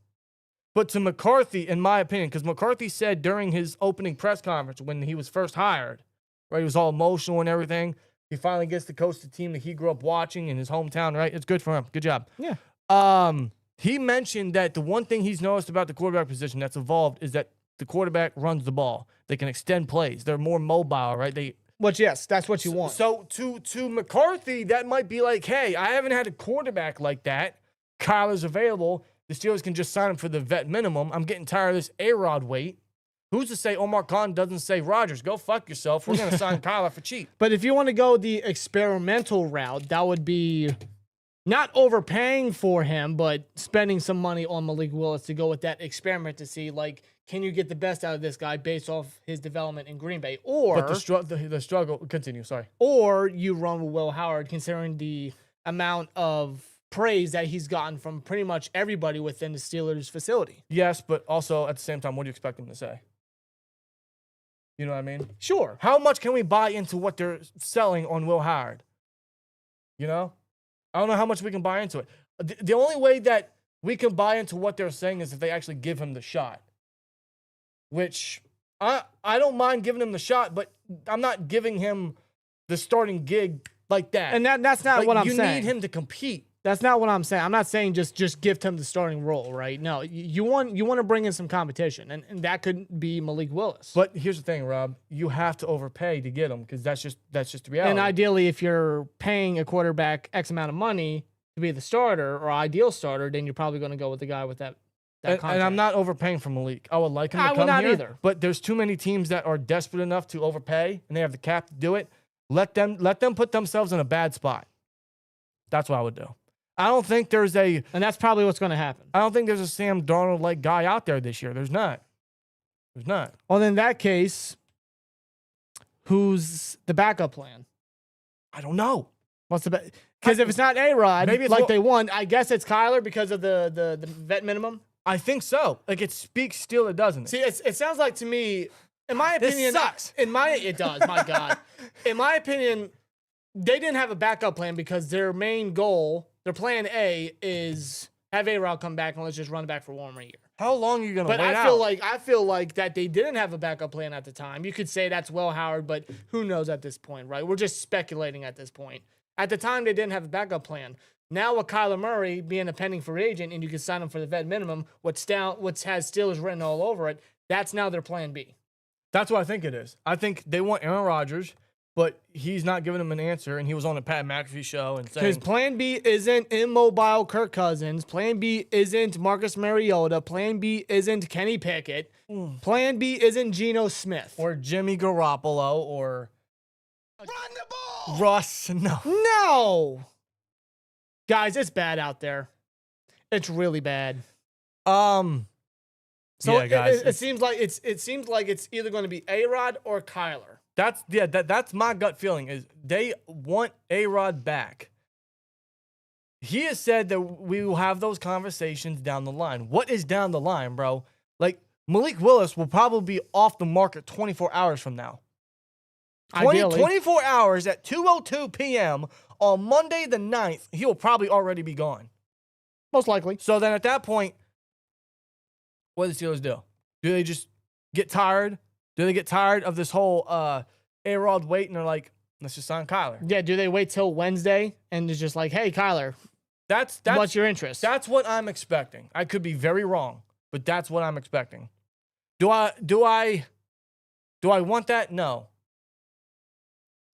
But to McCarthy, in my opinion, because McCarthy said during his opening press conference when he was first hired, right, he was all emotional and everything. He finally gets to coach the team that he grew up watching in his hometown, right? It's good for him. Good job. Yeah. He mentioned that the one thing he's noticed about the quarterback position that's evolved is that the quarterback runs the ball. They can extend plays. They're more mobile, right? Which, yes, that's what you want. So to McCarthy, that might be like, hey, I haven't had a quarterback like that. Kyler's available. The Steelers can just sign him for the vet minimum. I'm getting tired of this A-Rod wait. Who's to say Omar Khan doesn't say, Rodgers, go fuck yourself. We're going to sign Kyler for cheap. But if you want to go the experimental route, that would be not overpaying for him, but spending some money on Malik Willis to go with that experiment to see, like, can you get the best out of this guy based off his development in Green Bay? Or But the struggle, continue, sorry. Or you run with Will Howard, considering the amount of praise that he's gotten from pretty much everybody within the Steelers facility. Yes, but also at the same time, what do you expect him to say? You know what I mean? Sure. How much can we buy into what they're selling on Will Howard? You know? I don't know how much we can buy into it. The only way that we can buy into what they're saying is if they actually give him the shot. Which I don't mind giving him the shot, but I'm not giving him the starting gig like that. And that's not what I'm saying. You need him to compete. That's not what I'm saying. I'm not saying just gift him the starting role, right? No, you want to bring in some competition, and that could be Malik Willis. But here's the thing, Rob. You have to overpay to get him because that's just the reality. And ideally, if you're paying a quarterback X amount of money to be the starter or ideal starter, then you're probably going to go with the guy with that contract. And I'm not overpaying for Malik. I would like him to come would not here, either. But there's too many teams that are desperate enough to overpay, and they have the cap to do it. Let them put themselves in a bad spot. That's what I would do. I don't think there's and that's probably what's going to happen. I don't think there's a Sam Darnold-like guy out there this year. There's not. There's not. Well, in that case, who's the backup plan? I don't know. What's the because if it's not A-Rod, maybe it's like they won, I guess it's Kyler because of the vet minimum. I think so. Like it speaks Steeler, doesn't it? See, it sounds like to me, in my opinion, this sucks. It does. My God, in my opinion, they didn't have a backup plan because their main goal, their plan A, is have A-Rod come back and let's just run it back for 1 more year. How long are you gonna But wait I feel like that they didn't have a backup plan at the time. You could say that's Will Howard, but who knows at this point, right? We're just speculating at this point. At the time, they didn't have a backup plan. Now with Kyler Murray being a pending free agent and you can sign him for the vet minimum, what has Steelers written all over it, that's now their plan B. That's what I think it is. I think they want Aaron Rodgers, but he's not giving them an answer, and he was on the Pat McAfee show and saying... Because plan B isn't immobile Kirk Cousins. Plan B isn't Marcus Mariota. Plan B isn't Kenny Pickett. Plan B isn't Geno Smith. Or Jimmy Garoppolo, or... Run the ball! Russ, no. No! Guys, it's bad out there. It's really bad. So yeah, guys, it seems like it's either going to be A-Rod or Kyler. That's my gut feeling is they want A-Rod back. He has said that we will have those conversations down the line. What is down the line, bro? Like Malik Willis will probably be off the market 24 hours from now. 24 hours at 2:02 p.m. on Monday the 9th, he will probably already be gone. Most likely. So then at that point, what do the Steelers do? Do they just get tired? Do they get tired of this whole A-Rod wait and they're like, let's just sign Kyler? Yeah, do they wait till Wednesday and it's just like, hey, Kyler, that's what's your interest? That's what I'm expecting. I could be very wrong, but that's what I'm expecting. Do I want that? No.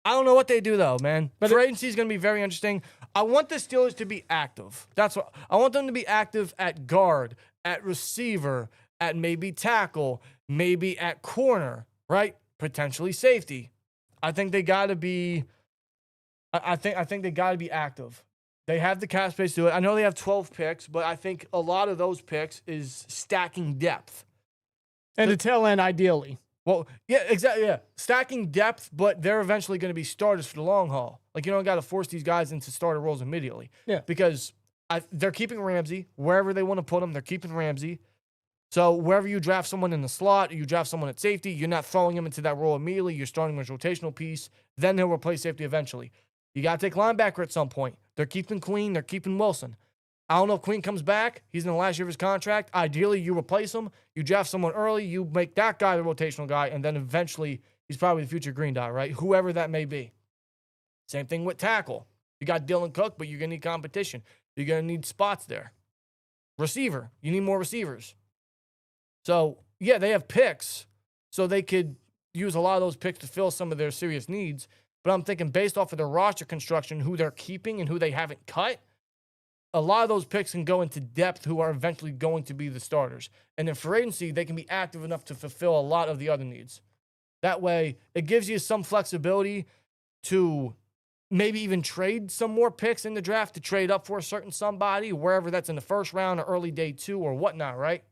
I don't know what they do though, man. But free agency is going to be very interesting. I want the Steelers to be active. That's what I want them to be active at guard, at receiver, at maybe tackle, maybe at corner, right? Potentially safety. I think they got to be. I think they got to be active. They have the cap space to do it. I know they have 12 picks, but I think a lot of those picks is stacking depth. And the tail end, ideally. Well, yeah, exactly. Yeah, stacking depth, but they're eventually going to be starters for the long haul. Like you don't got to force these guys into starter roles immediately. Yeah, because they're keeping Ramsey wherever they want to put him. They're keeping Ramsey. So wherever you draft someone in the slot, or you draft someone at safety, you're not throwing him into that role immediately. You're starting him as a rotational piece. Then he'll replace safety eventually. You got to take linebacker at some point. They're keeping Queen. They're keeping Wilson. I don't know if Queen comes back. He's in the last year of his contract. Ideally, you replace him. You draft someone early. You make that guy the rotational guy, and then eventually he's probably the future green dot, right? Whoever that may be. Same thing with tackle. You got Dylan Cook, but you're going to need competition. You're going to need spots there. Receiver. You need more receivers. So, yeah, they have picks, so they could use a lot of those picks to fill some of their serious needs. But I'm thinking based off of their roster construction, who they're keeping and who they haven't cut, a lot of those picks can go into depth who are eventually going to be the starters. And in free agency, they can be active enough to fulfill a lot of the other needs. That way, it gives you some flexibility to maybe even trade some more picks in the draft to trade up for a certain somebody, wherever that's in the first round or early day 2 or whatnot, right?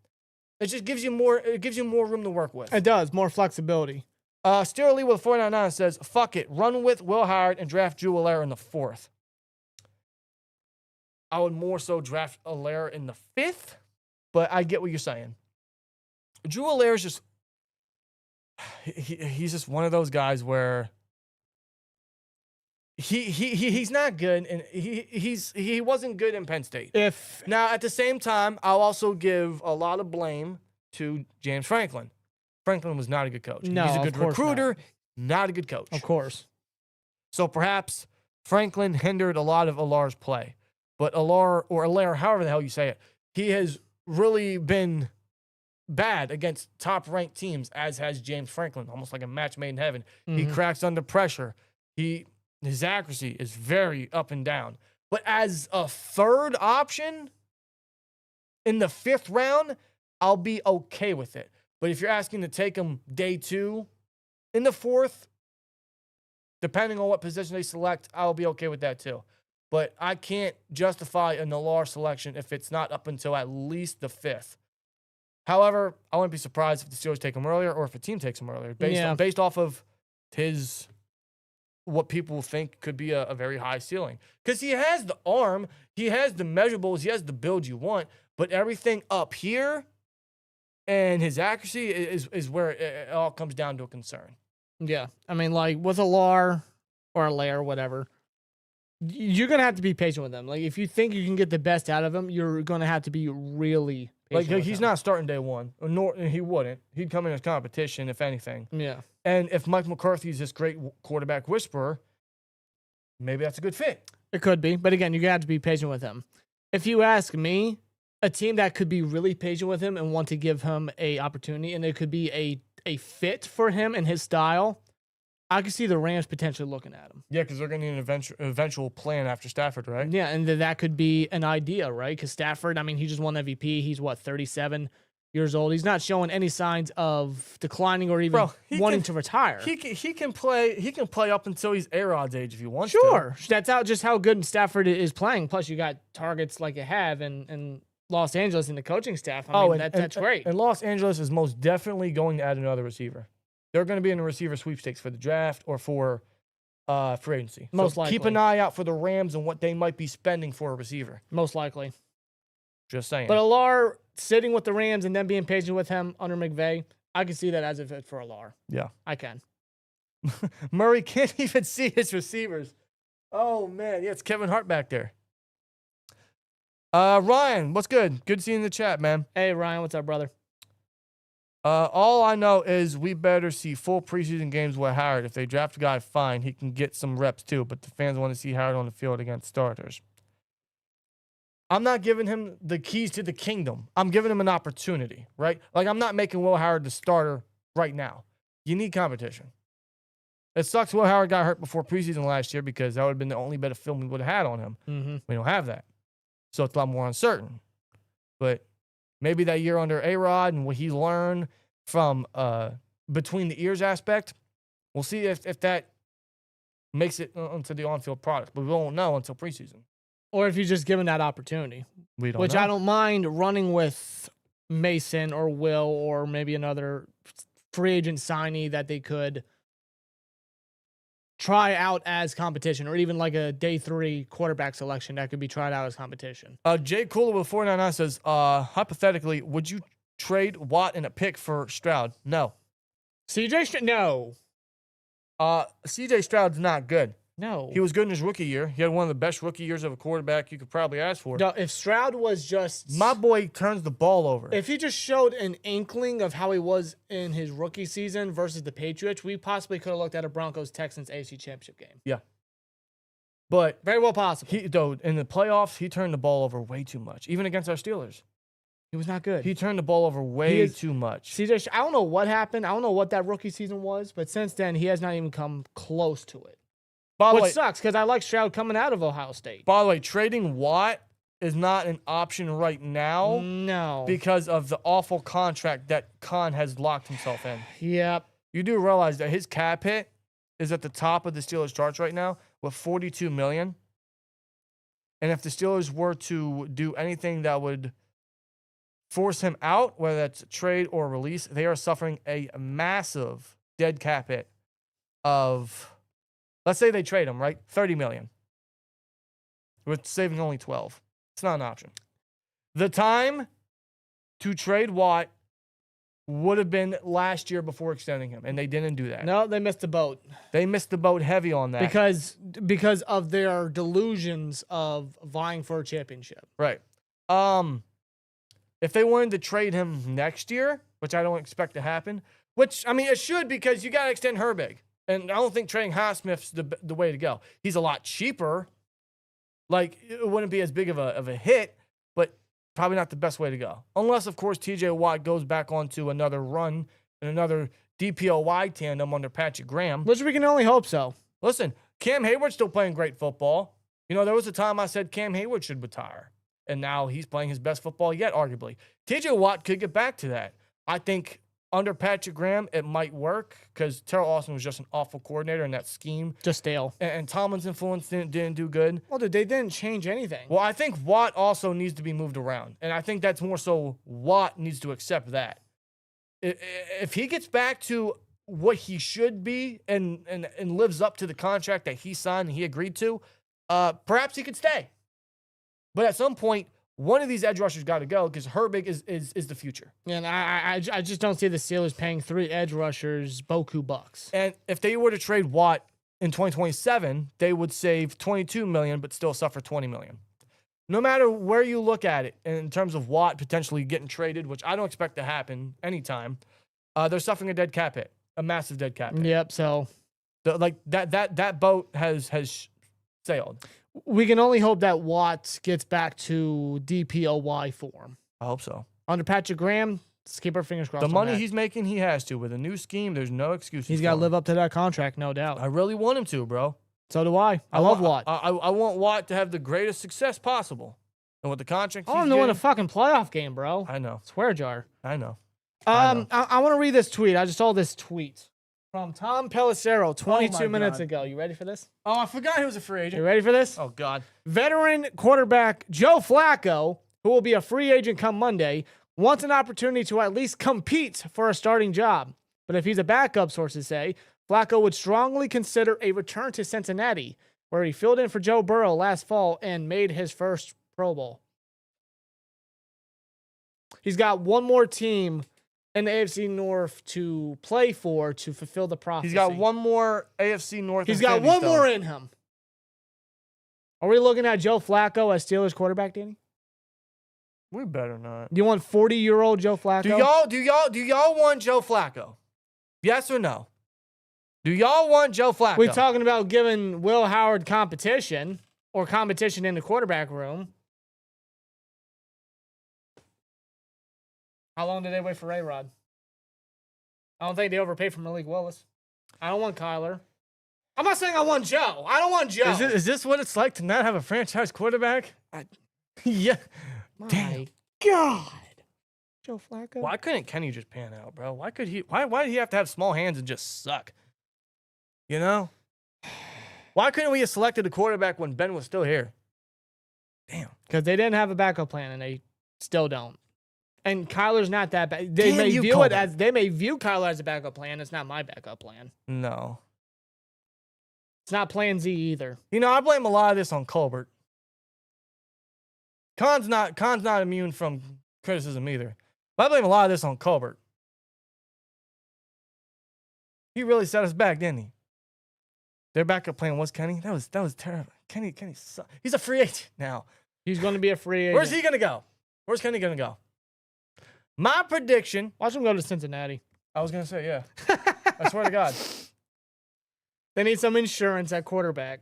It just gives you more. It gives you more room to work with. It does, more flexibility. Steer Lee with 499 says, "Fuck it, run with Will Howard and draft Drew Allaire in the 4th." I would more so draft Allaire in the 5th, but I get what you're saying. Drew Allaire is just he's just one of those guys where he's not good, and he wasn't good in Penn State. Now at the same time, I'll also give a lot of blame to James Franklin. Franklin was not a good coach. No, he's a good of course recruiter, not a good coach. Of course. So perhaps Franklin hindered a lot of Allaire's play. But Allaire, however the hell you say it, he has really been bad against top-ranked teams, as has James Franklin, almost like a match made in heaven. Mm-hmm. He cracks under pressure. His accuracy is very up and down. But as a third option in the 5th round, I'll be okay with it. But if you're asking to take him day 2 in the 4th, depending on what position they select, I'll be okay with that too. But I can't justify an Allaire selection if it's not up until at least the 5th. However, I wouldn't be surprised if the Steelers take him earlier or if a team takes him earlier, based off of what people think could be a very high ceiling. Because he has the arm, he has the measurables, he has the build you want, but everything up here and his accuracy is where it all comes down to a concern. Yeah. I mean, like with Allaire or Allaire, whatever, you're going to have to be patient with him. Like, if you think you can get the best out of him, you're going to have to be really patient with he's him. not starting day 1, nor he wouldn't. He'd come in as competition, if anything. Yeah. And if Mike McCarthy's this great quarterback whisperer, maybe that's a good fit. It could be. But again, you're going to have to be patient with him. If you ask me, a team that could be really patient with him and want to give him a opportunity, and it could be a fit for him and his style, I could see the Rams potentially looking at him. Yeah, because they're going to need an eventual plan after Stafford, right? Yeah, and that could be an idea, right? Because Stafford, I mean, he just won MVP. He's, 37 years old. He's not showing any signs of declining or even wanting to retire. He can play up until he's A-Rod's age if he wants to. Sure. That's just how good Stafford is playing. Plus, you got targets like you have in Los Angeles and the coaching staff. I mean, that's great. And Los Angeles is most definitely going to add another receiver. They're going to be in the receiver sweepstakes for the draft or for free agency. Most likely. Keep an eye out for the Rams and what they might be spending for a receiver. Most likely. Just saying. But Allaire sitting with the Rams and then being patient with him under McVay, I can see that as a fit for Allaire. Yeah. I can. Murray can't even see his receivers. Oh, man. Yeah, it's Kevin Hart back there. Ryan, what's good? Good seeing you in the chat, man. Hey, Ryan, what's up, brother? All I know is we better see full preseason games with Howard. If they draft a guy, fine. He can get some reps too, but the fans want to see Howard on the field against starters. I'm not giving him the keys to the kingdom. I'm giving him an opportunity, right? Like, I'm not making Will Howard the starter right now. You need competition. It sucks Will Howard got hurt before preseason last year because that would have been the only bit of film we would have had on him. Mm-hmm. We don't have that. So it's a lot more uncertain. But maybe that year under A-Rod and what he learned from between the ears aspect, we'll see if that makes it into the on-field product. But we won't know until preseason. Or if you just give him that opportunity. We don't Which know. I don't mind running with Mason or Will or maybe another free agent signee that they could try out as competition, or even like a day 3 quarterback selection that could be tried out as competition. Jay Cooler with 499 says, hypothetically, would you trade Watt and a pick for Stroud? No. CJ Stroud? No. CJ Stroud's not good. No. He was good in his rookie year. He had one of the best rookie years of a quarterback you could probably ask for. No, if Stroud was just My boy turns the ball over. if he just showed an inkling of how he was in his rookie season versus the Patriots, we possibly could have looked at a Broncos-Texans AFC Championship game. Yeah. But Very well possible. though in the playoffs, he turned the ball over way too much. Even against our Steelers. He was not good. He turned the ball over way too much. CJ, I don't know what happened. I don't know what that rookie season was, but since then, he has not even come close to it. By the Which way, sucks because I like Stroud coming out of Ohio State. By the way, trading Watt is not an option right now No. because of the awful contract that Khan has locked himself in. Yep. You do realize that his cap hit is at the top of the Steelers charts right now with $42 million. And if the Steelers were to do anything that would force him out, whether that's trade or release, they are suffering a massive dead cap hit of, let's say they trade him, right? $30 million. With saving only 12. It's not an option. The time to trade Watt would have been last year before extending him, and they didn't do that. No, they missed the boat They missed the boat heavy on that. because of their delusions of vying for a championship. Right. If they wanted to trade him next year, which I don't expect to happen, which, I mean, it should because you got to extend Herbig. And I don't think trading Highsmith's the way to go. He's a lot cheaper. Like, it wouldn't be as big of a hit, but probably not the best way to go. Unless, of course, TJ Watt goes back onto another run and another DPOY tandem under Patrick Graham. Which we can only hope so. Listen, Cam Hayward's still playing great football. You know, there was a time I said Cam Hayward should retire. And now he's playing his best football yet, arguably. TJ Watt could get back to that. I think under Patrick Graham, it might work because Terrell Austin was just an awful coordinator in that scheme. Just stale. And Tomlin's influence didn't do good. Well, dude, they didn't change anything. Well, I think Watt also needs to be moved around. And I think that's more so Watt needs to accept that. If he gets back to what he should be and lives up to the contract that he signed and he agreed to, perhaps he could stay. But at some point, one of these edge rushers got to go because Herbig is the future. And I just don't see the Steelers paying 3 edge rushers boku bucks. And if they were to trade Watt in 2027, they would save $22 million but still suffer $20 million. No matter where you look at it in terms of Watt potentially getting traded, which I don't expect to happen anytime, they're suffering a dead cap hit, a massive dead cap hit. Yep, so that boat has sailed. we can only hope that Watts gets back to DPOY form. I hope so. Under Patrick Graham, let's keep our fingers crossed. The on money that. he's making, he has to. With a new scheme, there's no excuses. He's got to live up to that contract, no doubt. I really want him to, bro. So do I. I love Watt. I want Watt to have the greatest success possible. And with the contract I want he's him to win a getting, fucking playoff game, bro. I know. Swear jar. I know. I want to read this tweet. I just saw this tweet from Tom Pelissero 22 minutes God. ago. You ready for this? Oh, I forgot he was a free You agent. ready for this? Oh, God. Veteran quarterback Joe Flacco, who will be a free agent come Monday, wants an opportunity to at least compete for a starting job. But if he's a backup, sources say, Flacco would strongly consider a return to Cincinnati, where he filled in for Joe Burrow last fall and made his first Pro Bowl. He's got one more team in the AFC North to play for to fulfill the prophecy. He's got one more AFC North. He's got Infinity one Stone. more in him. Are we looking at Joe Flacco as Steelers quarterback, Danny? We better not. Do you want 40-year-old Joe Flacco? Do y'all want Joe Flacco? Yes or no? Do y'all want Joe Flacco? We're talking about giving Will Howard competition or competition in the quarterback room. How long did they wait for A-Rod? I don't think they overpaid for Malik Willis. I don't want Kyler. I'm not saying I want Joe. I don't want Joe. Is this what it's like to not have a franchise quarterback? Yeah. My Damn. God. Joe Flacco? Why couldn't Kenny just pan out, bro? Why did he have to have small hands and just suck? You know? Why couldn't we have selected a quarterback when Ben was still here? Damn. Because they didn't have a backup plan, and they still don't. And Kyler's not that bad. They Damn may you, view Colbert. it as they may view Kyler as a backup plan. It's not my backup plan. No. It's not Plan Z either. You know, I blame a lot of this on Colbert. Khan's not immune from criticism either. But I blame a lot of this on Colbert. He really set us back, didn't he? Their backup plan was Kenny. That was terrible. Kenny, he's a free agent now. He's going to be a free agent. Where's he gonna go? Where's Kenny gonna go? My prediction. Watch him go to Cincinnati. I was gonna say, yeah. I swear to God. They need some insurance at quarterback.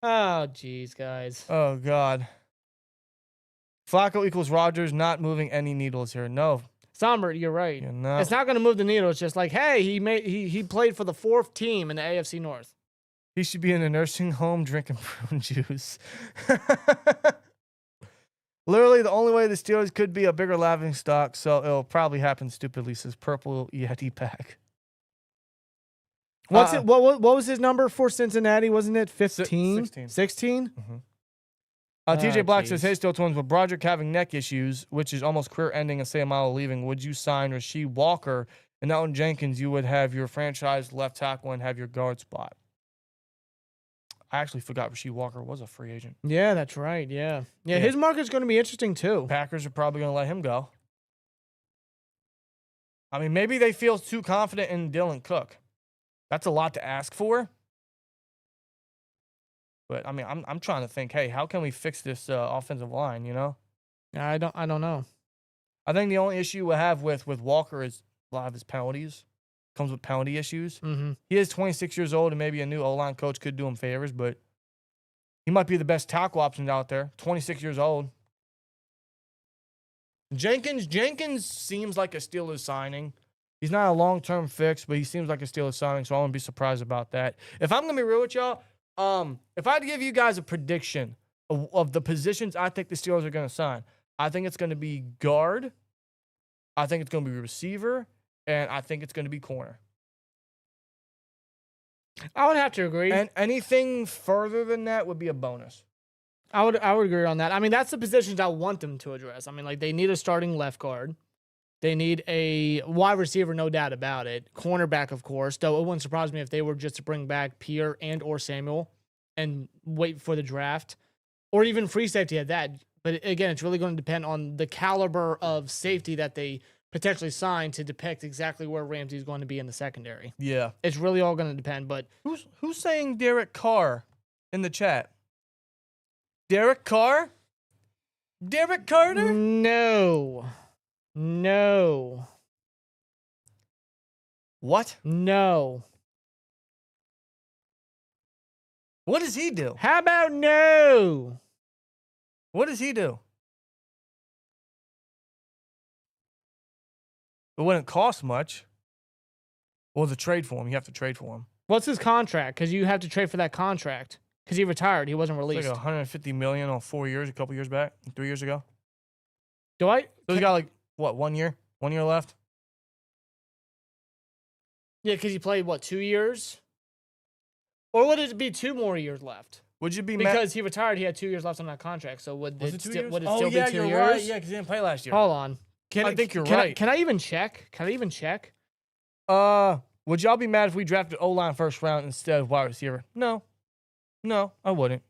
Oh, jeez, guys. Oh God. Flacco equals Rodgers. Not moving any needles here. No. Somber, you're right. You're not. It's not going to move the needle. It's just like, hey, he played for the 4th team in the AFC North. He should be in a nursing home drinking prune juice. Literally, the only way the Steelers could be a bigger laughing stock, so it'll probably happen stupidly, says Purple Yeti Pack. What's it? What was his number for Cincinnati? Wasn't it 15? 16. 16? Mm-hmm. TJ Black says, jeez. hey, Steel Twins, with Broderick having neck issues, which is almost career-ending, and Sayamalo leaving, would you sign Rasheed Walker? And now in Jenkins, you would have your franchise left tackle and have your guard spot. I actually forgot Rasheed Walker was a free agent. Yeah, that's right. Yeah. His market's going to be interesting, too. Packers are probably going to let him go. I mean, maybe they feel too confident in Dylan Cook. That's a lot to ask for. But I mean, I'm trying to think, hey, how can we fix this offensive line, you know? I don't know. I think the only issue we have with Walker is a lot of his penalties. Comes with penalty issues. Mm-hmm. He is 26 years old, and maybe a new O-line coach could do him favors, but he might be the best tackle option out there. 26 years old. Jenkins seems like a Steelers signing. He's not a long-term fix, but he seems like a Steelers signing, so I wouldn't be surprised about that. If I'm going to be real with y'all, if I had to give you guys a prediction of the positions I think the Steelers are going to sign, I think it's going to be guard, I think it's going to be receiver, and I think it's going to be corner. I would have to agree. And anything further than that would be a bonus. I would agree on that. I mean, that's the positions I want them to address. I mean, like, they need a starting left guard. They need a wide receiver, no doubt about it. Cornerback, of course. Though it wouldn't surprise me if they were just to bring back Pierre and or Samuel and wait for the draft. Or even free safety at that. But again, it's really going to depend on the caliber of safety that they potentially sign to depict exactly where Ramsey's going to be in the secondary. Yeah. It's really all going to depend. But Who's saying Derek Carr in the chat? Derek Carr? Derek Carter? No. What? No. What does he do? How about no? What does he do? It wouldn't cost much. Well, the trade for him. You have to trade for him. What's his contract? Because you have to trade for that contract. Because he retired. He wasn't It's released. like $150 million on 4 years, a couple years back, 3 years ago. Do I? So he's got like, what, 1 year? 1 year left? Yeah, because he played, 2 years? Or would it be 2 more years left? Would you be Because he retired, he had 2 years left on that contract. So would Was it, it 2 still, years? would it Oh, still yeah, be 2 you're years? right. Yeah, because he didn't play last year. Hold on. I think you're right. Can I even check? Would y'all be mad if we drafted O-line first round instead of wide receiver? No, I wouldn't.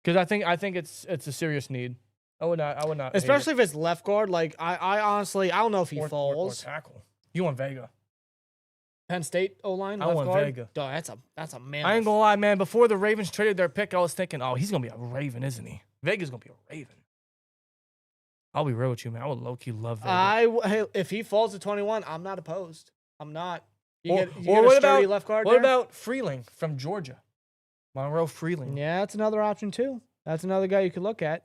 Because I think it's a serious need. I would not. Especially if it's left guard. Like, I honestly, I don't know if he falls. Or tackle. You want Vega? Penn State O-line, I left want guard? Vega. Duh, that's a man. I ain't gonna lie, man. Before the Ravens traded their pick, I was thinking, oh, he's gonna be a Raven, isn't he? Vega's gonna be a Raven. I'll be real with you, man. I would low-key love Vega. Hey, if he falls to 21, I'm not opposed. I'm not. You Or get a what sturdy about left guard What there? about Freeling from Georgia? Monroe Freeling. Yeah, that's another option too. That's another guy you could look at.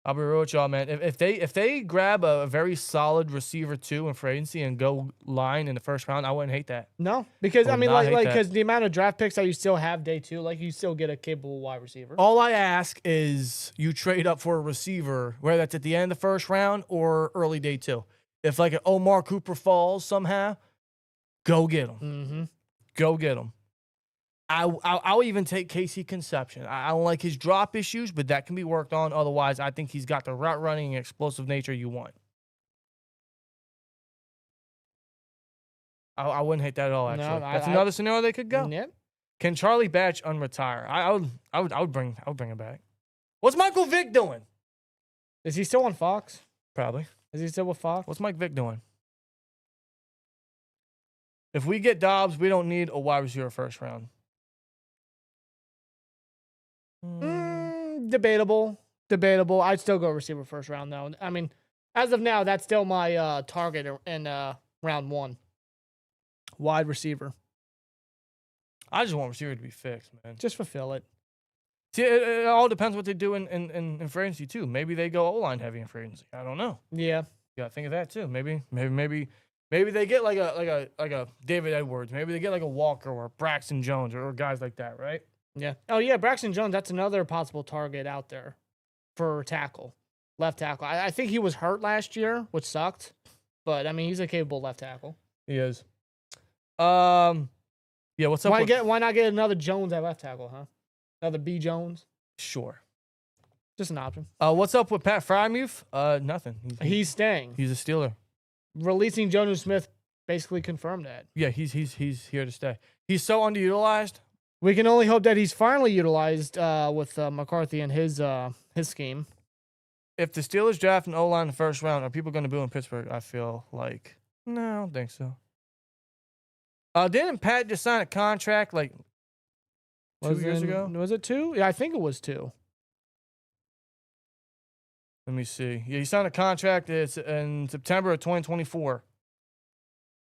I'll be real with y'all, man. If they grab a very solid receiver too in free agency and go line in the first round, I wouldn't hate that. No, because I I would mean, not hate that. because the amount of draft picks that you still have day 2, like you still get a capable wide receiver. All I ask is you trade up for a receiver, whether that's at the end of the first round or early day 2. If like an Omar Cooper falls somehow, go get him. Mm-hmm. Go get him. I'll even take Casey Conception. I don't like his drop issues, but that can be worked on. Otherwise, I think he's got the route running and explosive nature you want. I wouldn't hate that at all, actually. No, That's another scenario they could go. Yep. Can Charlie Batch unretire? I would bring him back. What's Michael Vick doing? Is he still on Fox? Probably. Is he still with Fox? What's Mike Vick doing? If we get Dobbs, we don't need a wide receiver first round. Debatable. I'd still go receiver first round, though. I mean, as of now, that's still my target in round 1. Wide receiver. I just want receiver to be fixed, man. Just fulfill it. See, it all depends what they do in free agency, too. Maybe they go O-line heavy in free agency. I don't know. Yeah. You got to think of that, too. Maybe they get like a David Edwards. Maybe they get like a Walker or Braxton Jones or guys like that, right? Yeah. Oh, yeah, Braxton Jones, that's another possible target out there for tackle, left tackle. I think he was hurt last year, which sucked. But, I mean, he's a capable left tackle. He is. Yeah, what's up? Why not get another Jones at left tackle, huh? Another B. Jones? Sure. Just an option. What's up with Pat Frymuth? Nothing. He's staying. He's a Steeler. Releasing Jonnu Smith basically confirmed that. Yeah, he's here to stay. He's so underutilized. We can only hope that he's finally utilized with McCarthy and his scheme. If the Steelers draft an O-line in the first round, are people going to boo in Pittsburgh? I feel like no, I don't think so. Didn't Pat just sign a contract like 2 years ago? Was it 2? Yeah, I think it was 2. Let me see. Yeah, he signed a contract. It's in September of 2024.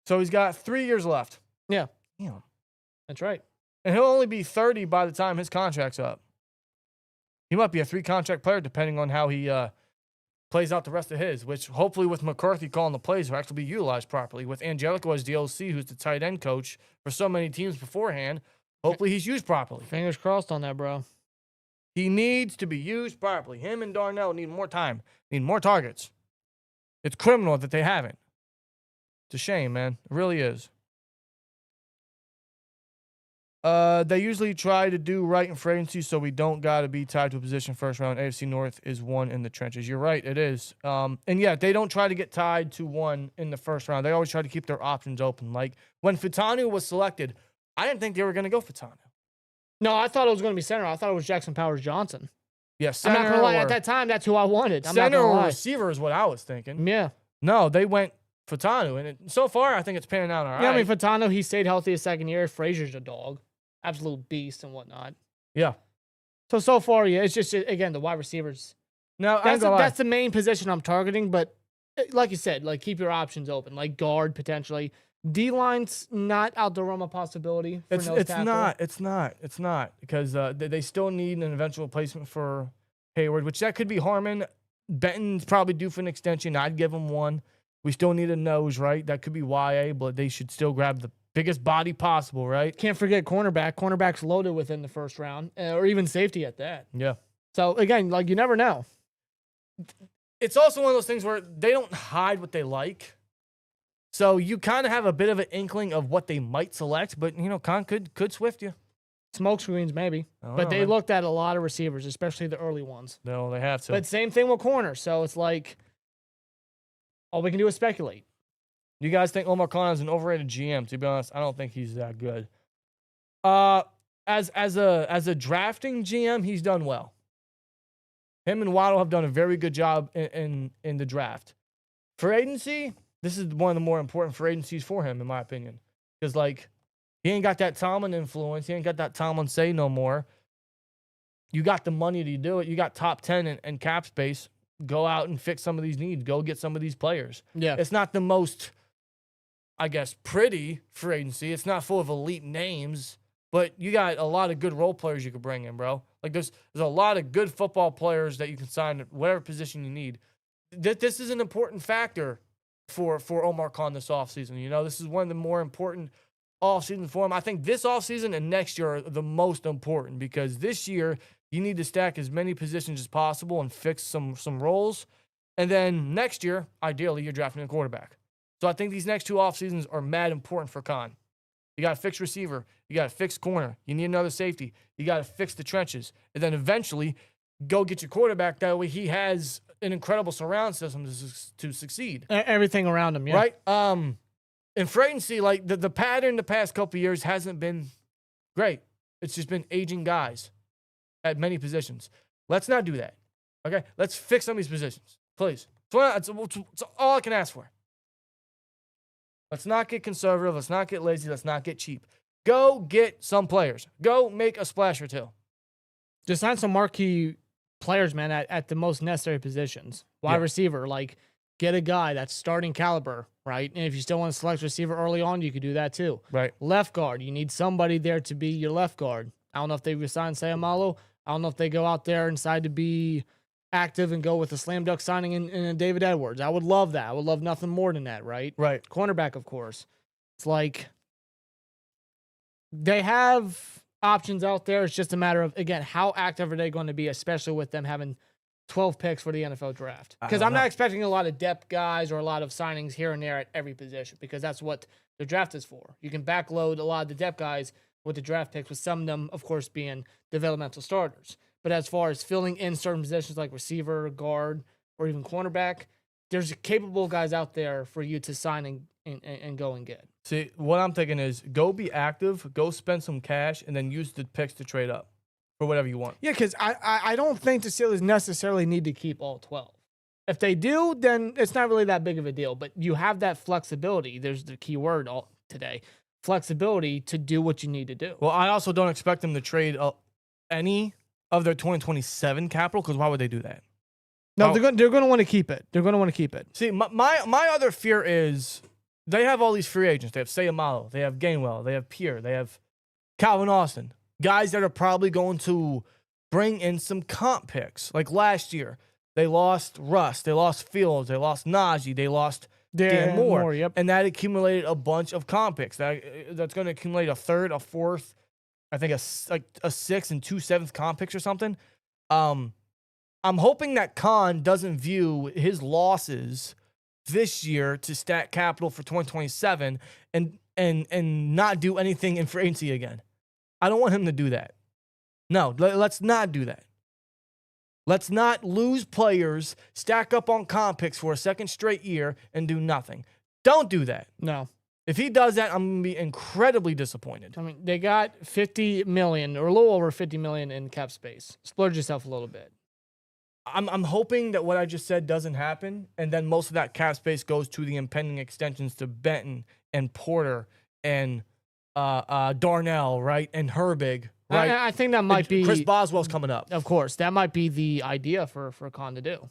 So he's got 3 years left. Yeah. Damn. That's right. And he'll only be 30 by the time his contract's up. He might be a 3-contract player depending on how he plays out the rest of his, which hopefully with McCarthy calling the plays will actually be utilized properly. With Angelico as the OC, who's the tight end coach for so many teams beforehand, hopefully he's used properly. Fingers crossed on that, bro. He needs to be used properly. Him and Darnell need more time, need more targets. It's criminal that they haven't. It's a shame, man. It really is. They usually try to do right in free agency so we don't got to be tied to a position first round. AFC North is one in the trenches. You're right, it is. And yeah, they don't try to get tied to one in the first round. They always try to keep their options open. Like when Fitanu was selected, I didn't think they were going to go Fitanu. No, I thought it was going to be center. I thought it was Jackson Powers Johnson. Yeah, center. I'm not going to lie. At that time, that's who I wanted. I'm center not gonna or lie. receiver is what I was thinking. Yeah. No, they went Fitanu. And so far, I think it's panning out all right. Yeah, I mean, Fitanu, he stayed healthy his second year. Frazier's a dog. Absolute beast and whatnot. Yeah. So far, yeah, it's just, again, the wide receivers. No, That's the main position I'm targeting, but like you said, like keep your options open, like guard potentially. D-line's not out the realm of possibility for nose tackle. It's not because they still need an eventual replacement for Hayward, which that could be Harmon. Benton's probably due for an extension. I'd give him one. We still need a nose, right? That could be YA, but they should still grab the biggest body possible, right? Can't forget cornerback. Cornerback's loaded within the first round, or even safety at that. Yeah. So, again, like you never know. It's also one of those things where they don't hide what they like. So you kind of have a bit of an inkling of what they might select, but, you know, Con could swift you. Smoke screens, maybe. But they looked at a lot of receivers, especially the early ones. No, they have to. But same thing with corners. So it's like, all we can do is speculate. You guys think Omar Khan is an overrated GM? To be honest, I don't think he's that good. As a drafting GM, he's done well. Him and Waddle have done a very good job in the draft. For agency, this is one of the more important free agencies for him, in my opinion. Because, like, he ain't got that Tomlin influence. He ain't got that Tomlin say no more. You got the money to do it. You got top 10 and cap space. Go out and fix some of these needs. Go get some of these players. Yeah. It's not the most, I guess, pretty free agency. It's not full of elite names. But you got a lot of good role players you could bring in, bro. Like, there's a lot of good football players that you can sign at whatever position you need. This is an important factor for Omar Khan this offseason. You know, this is one of the more important offseason for him. I think this offseason and next year are the most important because this year you need to stack as many positions as possible and fix some roles. And then next year, ideally, you're drafting a quarterback. So I think these next two offseasons are mad important for Khan. You got to fix receiver. You got to fix corner. You need another safety. You got to fix the trenches. And then eventually go get your quarterback. That way he has an incredible surround system to succeed. Everything around him, yeah. Right? In free agency, like the pattern the past couple of years hasn't been great. It's just been aging guys at many positions. Let's not do that. Okay? Let's fix some of these positions. Please. It's all I can ask for. Let's not get conservative. Let's not get lazy. Let's not get cheap. Go get some players. Go make a splash or two. Just sign some marquee players, man, at the most necessary positions. Wide receiver, like get a guy that's starting caliber, right? And if you still want to select receiver early on, you could do that too. Right. Left guard, you need somebody there to be your left guard. I don't know if they resign Sayamalo. I don't know if they go out there and decide to be active and go with a slam dunk signing in David Edwards. I would love that. I would love nothing more than that, right? Right. Cornerback, of course. It's like they have options out there. It's just a matter of, again, how active are they going to be, especially with them having 12 picks for the NFL draft? Because I'm not expecting a lot of depth guys or a lot of signings here and there at every position, because that's what the draft is for. You can backload a lot of the depth guys with the draft picks, with some of them, of course, being developmental starters. But as far as filling in certain positions like receiver, guard, or even cornerback, there's capable guys out there for you to sign and go and get. See, what I'm thinking is go be active, go spend some cash, and then use the picks to trade up for whatever you want. Yeah, because I don't think the Steelers necessarily need to keep all 12. If they do, then it's not really that big of a deal. But you have that flexibility. There's the key word today. Flexibility to do what you need to do. Well, I also don't expect them to trade any of their 2027 capital, because why would they do that? No, they're going to want to keep it. They're going to want to keep it. See, my other fear is they have all these free agents. They have Sayamalo, they have Gainwell, they have Pierre, they have Calvin Austin. Guys that are probably going to bring in some comp picks. Like last year, they lost Russ, they lost Fields, they lost Najee, they lost Dan Moore. Yep. And that accumulated a bunch of comp picks. That's going to accumulate a third, a fourth, I think a sixth and 2 7th comp picks or something. I'm hoping that Khan doesn't view his losses this year to stack capital for 2027 and not do anything in free agency again. I don't want him to do that. No, let's not do that. Let's not lose players, stack up on comp picks for a second straight year, and do nothing. Don't do that. No. If he does that, I'm going to be incredibly disappointed. I mean, they got $50 million or a little over $50 million in cap space. Splurge yourself a little bit. I'm hoping that what I just said doesn't happen, and then most of that cap space goes to the impending extensions to Benton and Porter and Darnell, right, and Herbig, right. I think that might be Chris Boswell's coming up. Of course, that might be the idea for Khan to do.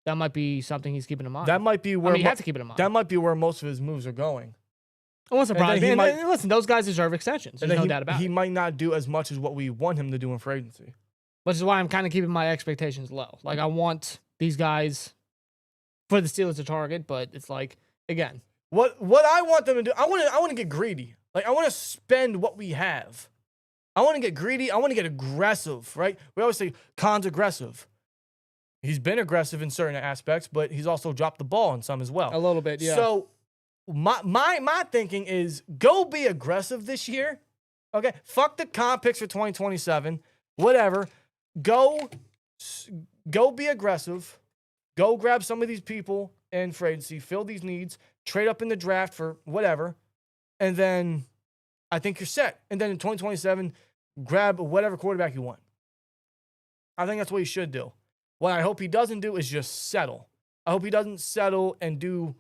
That might be something he's keeping in mind. That might be where you have to keep it in mind. That might be where most of his moves are going. I wasn't surprised. And Listen, those guys deserve extensions. There's no doubt about it. He might not do as much as what we want him to do in free agency. Which is why I'm kind of keeping my expectations low. Like, I want these guys for the Steelers to target, but it's like, again. What I want them to do, I want to get greedy. Like, I want to spend what we have. I want to get greedy. I want to get aggressive, right? We always say Khan's aggressive. He's been aggressive in certain aspects, but he's also dropped the ball in some as well. A little bit, yeah. So my thinking is go be aggressive this year. Okay? Fuck the comp picks for 2027. Whatever. Go be aggressive. Go grab some of these people in free agency, fill these needs, trade up in the draft for whatever, and then I think you're set. And then in 2027, grab whatever quarterback you want. I think that's what he should do. What I hope he doesn't do is just settle. I hope he doesn't settle and do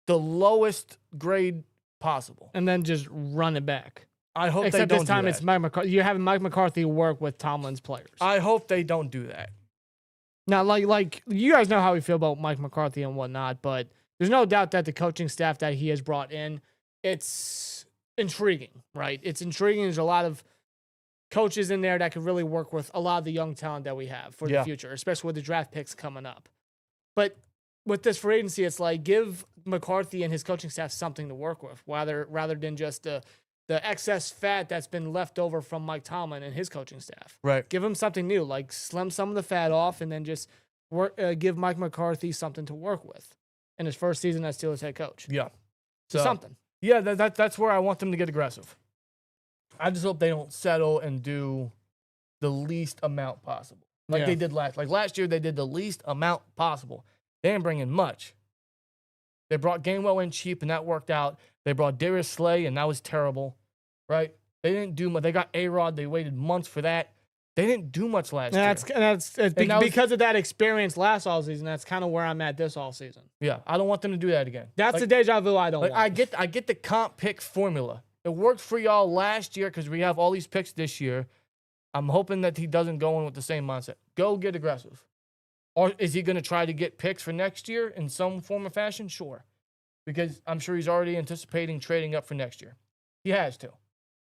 the lowest grade possible. And then just run it back. I hope Except they don't this time do it's that. Mike McCarthy. You're having Mike McCarthy work with Tomlin's players. I hope they don't do that. Now, like you guys know how we feel about Mike McCarthy and whatnot, but there's no doubt that the coaching staff that he has brought in, it's intriguing, right? It's intriguing. There's a lot of coaches in there that could really work with a lot of the young talent that we have for the future, especially with the draft picks coming up. But with this free agency, it's like give McCarthy and his coaching staff something to work with, rather than just the excess fat that's been left over from Mike Tomlin and his coaching staff. Right. Give him something new, like slim some of the fat off, and then just give Mike McCarthy something to work with in his first season as Steelers head coach. Yeah. So something. Yeah, that's where I want them to get aggressive. I just hope they don't settle and do the least amount possible. Like they did last year, they did the least amount possible. They didn't bring in much. They brought Gainwell in cheap, and that worked out. They brought Darius Slay, and that was terrible, right? They didn't do much. They got A-Rod. They waited months for that. They didn't do much last year. Because of that experience last offseason. That's kind of where I'm at this offseason. Yeah, I don't want them to do that again. That's the deja vu I don't want. I get the comp pick formula. It worked for y'all last year because we have all these picks this year. I'm hoping that he doesn't go in with the same mindset. Go get aggressive. Or is he going to try to get picks for next year in some form or fashion? Sure. Because I'm sure he's already anticipating trading up for next year. He has to.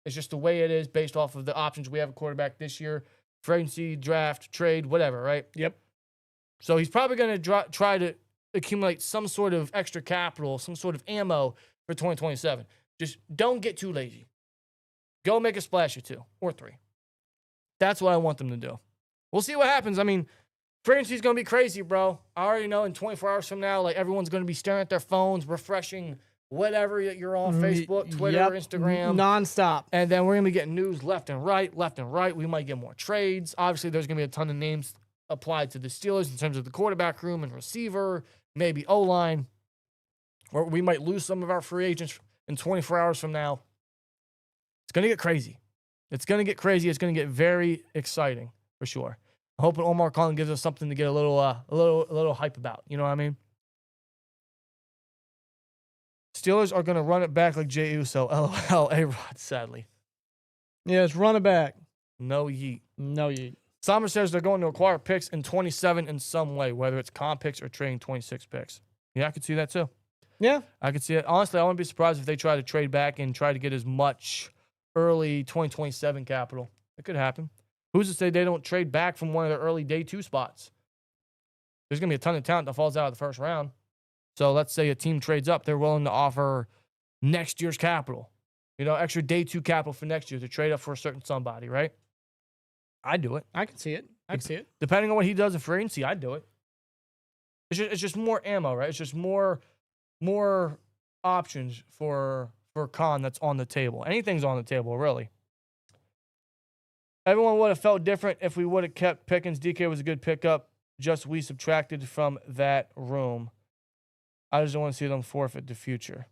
It's just the way it is based off of the options we have a quarterback this year. Free agency, draft, trade, whatever, right? Yep. So he's probably going to try to accumulate some sort of extra capital, some sort of ammo for 2027. Just don't get too lazy. Go make a splash or 2 or 3. That's what I want them to do. We'll see what happens. I mean, free agency is going to be crazy, bro. I already know in 24 hours from now, like everyone's going to be staring at their phones, refreshing whatever you're on Facebook, Twitter, Instagram. Nonstop. And then we're going to be getting news left and right. We might get more trades. Obviously, there's going to be a ton of names applied to the Steelers in terms of the quarterback room and receiver, maybe O-line. Or we might lose some of our free agents in 24 hours from now. It's going to get crazy. It's going to get crazy. It's going to get very exciting for sure. I'm hoping Omar Collin gives us something to get a little hype about. You know what I mean? Steelers are going to run it back like Jey Uso. LOL, A-Rod, sadly. Yes, run it back. No yeet. No yeet. Sommer says they're going to acquire picks in 27 in some way, whether it's comp picks or trading 26 picks. Yeah, I could see that too. Yeah. I could see it. Honestly, I wouldn't be surprised if they try to trade back and try to get as much early 2027 capital. It could happen. Who's to say they don't trade back from one of the early day 2 spots? There's going to be a ton of talent that falls out of the first round. So let's say a team trades up. They're willing to offer next year's capital. You know, extra day 2 capital for next year to trade up for a certain somebody, right? I'd do it. I can see it. Depending on what he does in free agency, I'd do it. It's just more ammo, right? It's just more options for Khan that's on the table. Anything's on the table, really. Everyone would have felt different if we would have kept Pickens. DK was a good pickup. Just we subtracted from that room. I just don't want to see them forfeit the future.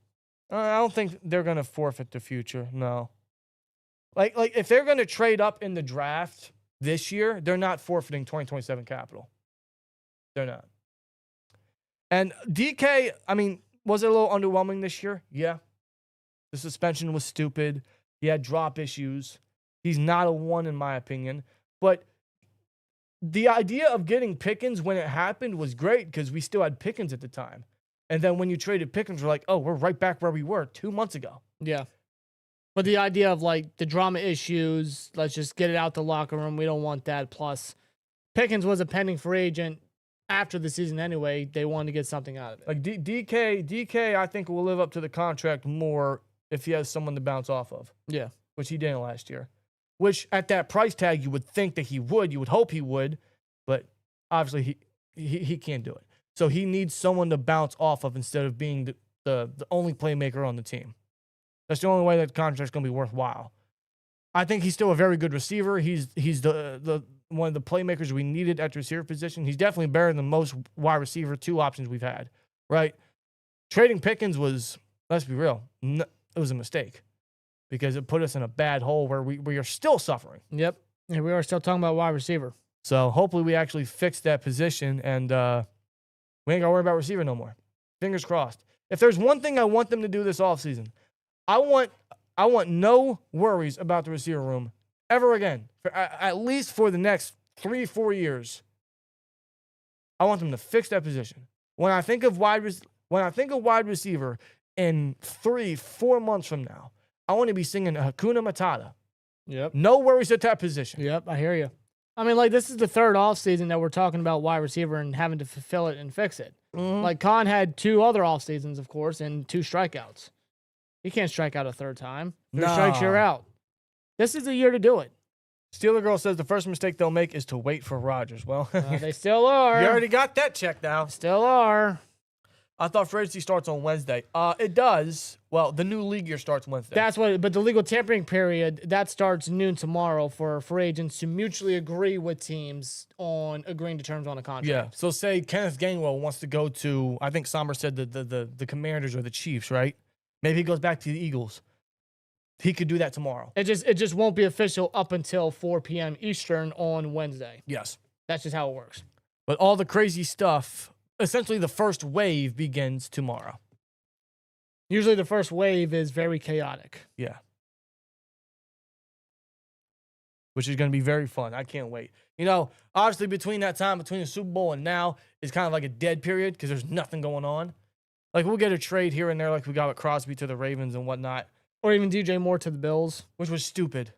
I don't think they're going to forfeit the future. No. Like if they're going to trade up in the draft this year, they're not forfeiting 2027 capital. They're not. And DK, I mean, was it a little underwhelming this year? Yeah. The suspension was stupid. He had drop issues. He's not a 1 in my opinion. But the idea of getting Pickens when it happened was great because we still had Pickens at the time. And then when you traded Pickens, we're like, oh, we're right back where we were 2 months ago. Yeah. But the idea of like the drama issues, let's just get it out the locker room. We don't want that. Plus, Pickens was a pending free agent after the season anyway. They wanted to get something out of it. Like DK, I think will live up to the contract more if he has someone to bounce off of. Yeah. Which he didn't last year. Which at that price tag, you would think that he would. You would hope he would. But obviously he can't do it. So he needs someone to bounce off of instead of being the only playmaker on the team. That's the only way that contract's going to be worthwhile. I think he's still a very good receiver. He's the one of the playmakers we needed at the receiver position. He's definitely better than most wide receiver 2 options we've had, right? Trading Pickens was, let's be real, it was a mistake because it put us in a bad hole where we are still suffering. Yep. And we are still talking about wide receiver. So hopefully we actually fix that position and we ain't got to worry about receiver no more. Fingers crossed. If there's one thing I want them to do this offseason, I want no worries about the receiver room ever again, at least for the next 3-4 years. I want them to fix that position. When I think of wide receiver in 3-4 months from now, I want to be singing Hakuna Matata. Yep. No worries at that position. Yep, I hear you. I mean, like, this is the 3rd offseason that we're talking about wide receiver and having to fulfill it and fix it. Mm-hmm. Like, Khan had 2 other offseasons, of course, and 2 strikeouts. You can't strike out a 3rd time. 3 strikes, you're out. This is the year to do it. Steeler Girl says the first mistake they'll make is to wait for Rodgers. Well, they still are. You already got that checked out. Still are. I thought free agency starts on Wednesday. It does. Well, the new league year starts Wednesday. But the legal tampering period, that starts noon tomorrow for free agents to mutually agree with teams on agreeing to terms on a contract. Yeah. So say Kenneth Gainwell wants to go to, I think Sommer said the Commanders or the Chiefs, right? Maybe he goes back to the Eagles. He could do that tomorrow. It just won't be official up until 4 p.m. Eastern on Wednesday. Yes. That's just how it works. But all the crazy stuff, essentially the first wave begins tomorrow. Usually the first wave is very chaotic. Yeah. Which is going to be very fun. I can't wait. You know, obviously between that time, between the Super Bowl and now, is kind of like a dead period because there's nothing going on. Like, we'll get a trade here and there like we got with Crosby to the Ravens and whatnot. Or even DJ Moore to the Bills. Which was stupid.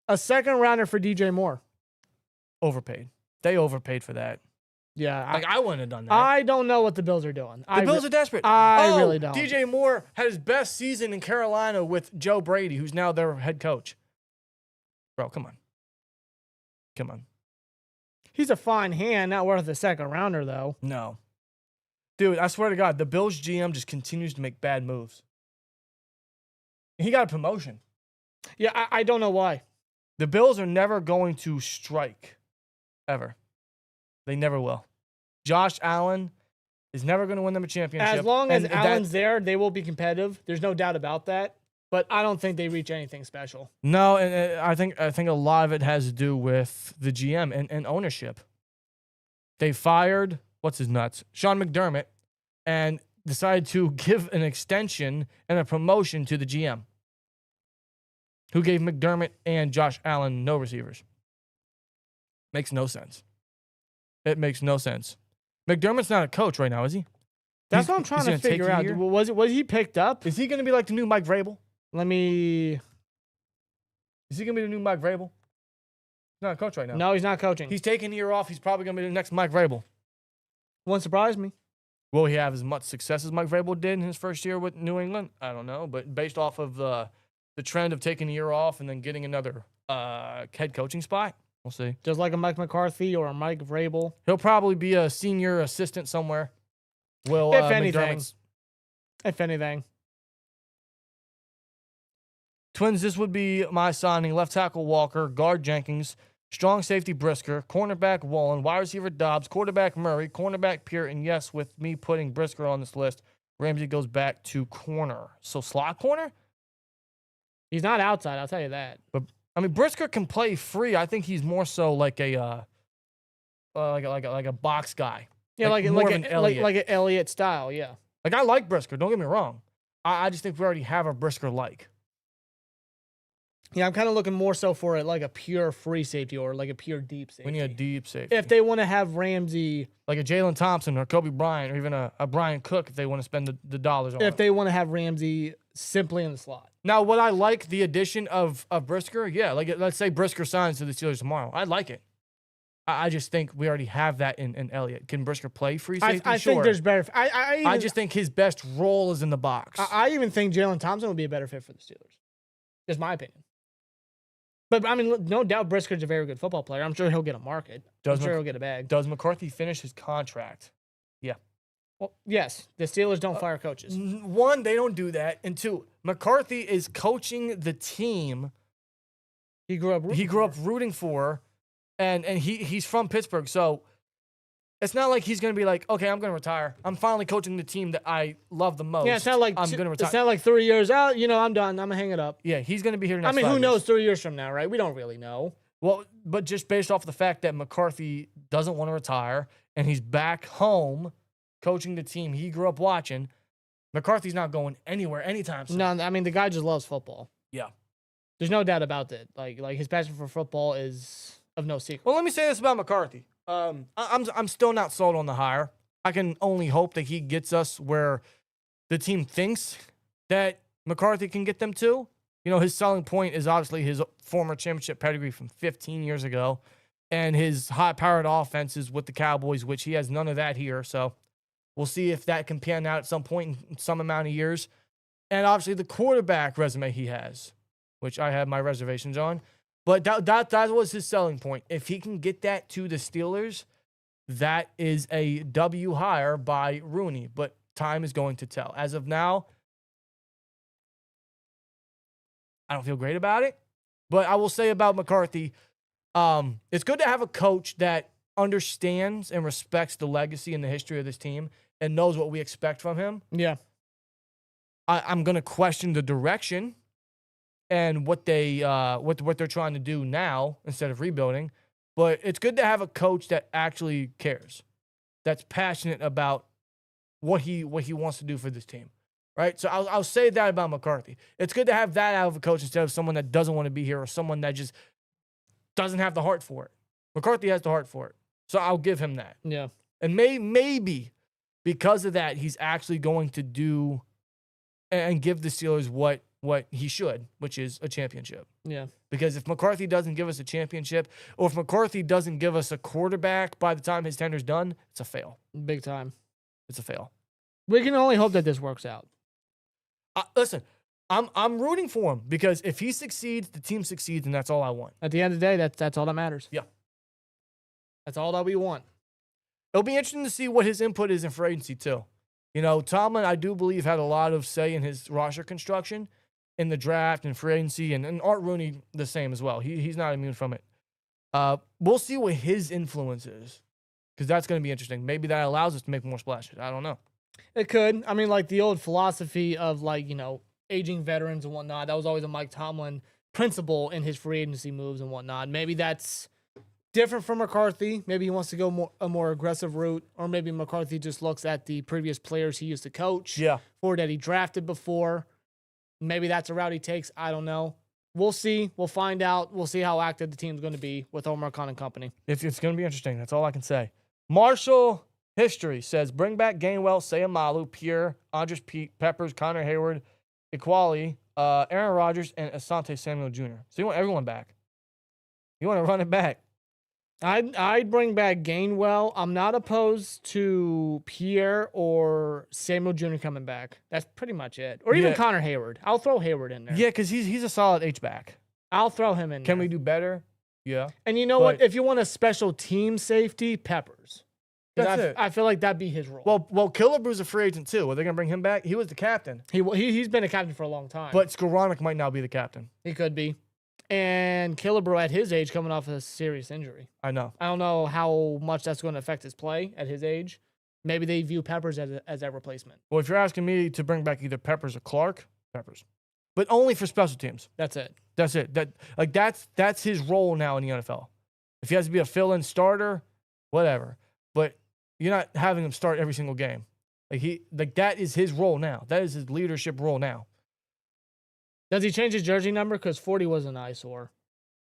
A second rounder for DJ Moore. Overpaid. They overpaid for that. Yeah. I wouldn't have done that. I don't know what the Bills are doing. The Bills are desperate. I really don't. DJ Moore had his best season in Carolina with Joe Brady, who's now their head coach. Bro, come on. Come on. He's a fine hand, not worth a second rounder, though. No. Dude, I swear to God, the Bills GM just continues to make bad moves. He got a promotion. Yeah, I don't know why. The Bills are never going to strike. Ever. They never will. Josh Allen is never going to win them a championship. As long as Allen's there, they will be competitive. There's no doubt about that. But I don't think they reach anything special. No, and I think a lot of it has to do with the GM and ownership. They fired, what's his nuts, Sean McDermott, and decided to give an extension and a promotion to the GM, who gave McDermott and Josh Allen no receivers. Makes no sense. It makes no sense. McDermott's not a coach right now, is he? That's what I'm trying to figure out. Was he picked up? Is he going to be like the new Mike Vrabel? Is he going to be the new Mike Vrabel? He's not a coach right now. No, he's not coaching. He's taking a year off. He's probably going to be the next Mike Vrabel. Won't surprise me. Will he have as much success as Mike Vrabel did in his first year with New England? I don't know. But based off of the trend of taking a year off and then getting another head coaching spot, we'll see. Just like a Mike McCarthy or a Mike Vrabel. He'll probably be a senior assistant somewhere. If anything. Twins, this would be my signing. Left tackle Walker, guard Jenkins, strong safety Brisker, cornerback Wallen, wide receiver Dobbs, quarterback Murray, cornerback Peart, and yes, with me putting Brisker on this list, Ramsey goes back to corner. So slot corner? He's not outside, I'll tell you that. But I mean, Brisker can play free. I think he's more so like a box guy. Yeah, like an Elliott style. Yeah. Like, I like Brisker. Don't get me wrong. I just think we already have a Brisker like. Yeah, I'm kind of looking more so for like a pure free safety or like a pure deep safety. We need a deep safety. If they want to have Ramsey, like a Jalen Thompson or Kobe Bryant or even a Brian Cook, if they want to spend the dollars on if they want to have Ramsey simply in the slot. Now, would I like the addition of Brisker? Yeah, like let's say Brisker signs to the Steelers tomorrow. I'd like it. I just think we already have that in Elliott. Can Brisker play free safety? I sure. think there's better. I just think his best role is in the box. I even think Jalen Thompson would be a better fit for the Steelers. Just my opinion. But, I mean, no doubt Brisker's a very good football player. I'm sure he'll get a market. I'm sure he'll get a bag. Does McCarthy finish his contract? Yeah. Well, yes. The Steelers don't fire coaches. One, they don't do that. And two, McCarthy is coaching the team he grew up rooting for, and he's from Pittsburgh. So it's not like he's going to be like, okay, I'm going to retire. I'm finally coaching the team that I love the most. Yeah, it's not like I'm going to retire. It's not like 3 years out. I'm done. I'm going to hang it up. Yeah, he's going to be here next 5 years. Who knows years. 3 years from now, right? We don't really know. Well, but just based off the fact that McCarthy doesn't want to retire and he's back home coaching the team he grew up watching, McCarthy's not going anywhere anytime soon. No, I mean, the guy just loves football. Yeah. There's no doubt about that. Like his passion for football is of no secret. Well, let me say this about McCarthy. I'm still not sold on the hire. I can only hope that he gets us where the team thinks that McCarthy can get them to. His selling point is obviously his former championship pedigree from 15 years ago and his high-powered offenses with the Cowboys, which he has none of that here. So we'll see if that can pan out at some point in some amount of years. And obviously the quarterback resume he has, which I have my reservations on. But that was his selling point. If he can get that to the Steelers, that is a W hire by Rooney. But time is going to tell. As of now, I don't feel great about it. But I will say about McCarthy, it's good to have a coach that understands and respects the legacy and the history of this team and knows what we expect from him. Yeah. I'm going to question the direction and what they're trying to do now instead of rebuilding. But it's good to have a coach that actually cares, that's passionate about what he wants to do for this team, right? So I'll say that about McCarthy. It's good to have that out of a coach instead of someone that doesn't want to be here or someone that just doesn't have the heart for it. McCarthy has the heart for it, so I'll give him that. Yeah. And maybe because of that, he's actually going to do and give the Steelers what he should, which is a championship. Yeah. Because if McCarthy doesn't give us a championship, or if McCarthy doesn't give us a quarterback by the time his tenure's done, it's a fail. Big time. It's a fail. We can only hope that this works out. Listen, I'm rooting for him because if he succeeds, the team succeeds, and that's all I want. At the end of the day, that's all that matters. Yeah. That's all that we want. It'll be interesting to see what his input is in free agency, too. You know, Tomlin, I do believe, had a lot of say in his roster construction in the draft and free agency, and Art Rooney the same as well. He's not immune from it. We'll see what his influence is because that's going to be interesting. Maybe that allows us to make more splashes. I don't know. It could. I mean, like the old philosophy of aging veterans and whatnot. That was always a Mike Tomlin principle in his free agency moves and whatnot. Maybe that's different from McCarthy. Maybe he wants to go a more aggressive route, or maybe McCarthy just looks at the previous players he used to coach, or that he drafted before. Maybe that's a route he takes. I don't know. We'll see. We'll find out. We'll see how active the team's going to be with Omar Khan and company. It's going to be interesting. That's all I can say. Marshall History says, bring back Gainwell, Sayamalu, Pierre, Andres Peppers, Connor Hayward, Equali, Aaron Rodgers, and Asante Samuel Jr. So you want everyone back. You want to run it back. I'd bring back Gainwell. I'm not opposed to Pierre or Samuel Jr. coming back. That's pretty much it. Or even Connor Hayward. I'll throw Hayward in there. Yeah, because he's a solid H-back. I'll throw him in there. Can we do better? Yeah. And you know what? If you want a special team safety, Peppers. That's it. I feel like that'd be his role. Well, Killebrew's a free agent too. Are they going to bring him back? He was the captain. He's been a captain for a long time. But Skoranek might now be the captain. He could be. And Killebrew at his age coming off a serious injury. I know. I don't know how much that's going to affect his play at his age. Maybe they view Peppers as a replacement. Well, if you're asking me to bring back either Peppers or Clark, Peppers. But only for special teams. That's it. That's it. That's his role now in the NFL. If he has to be a fill-in starter, whatever. But you're not having him start every single game. That is his role now. That is his leadership role now. Does he change his jersey number? Because 40 was an eyesore.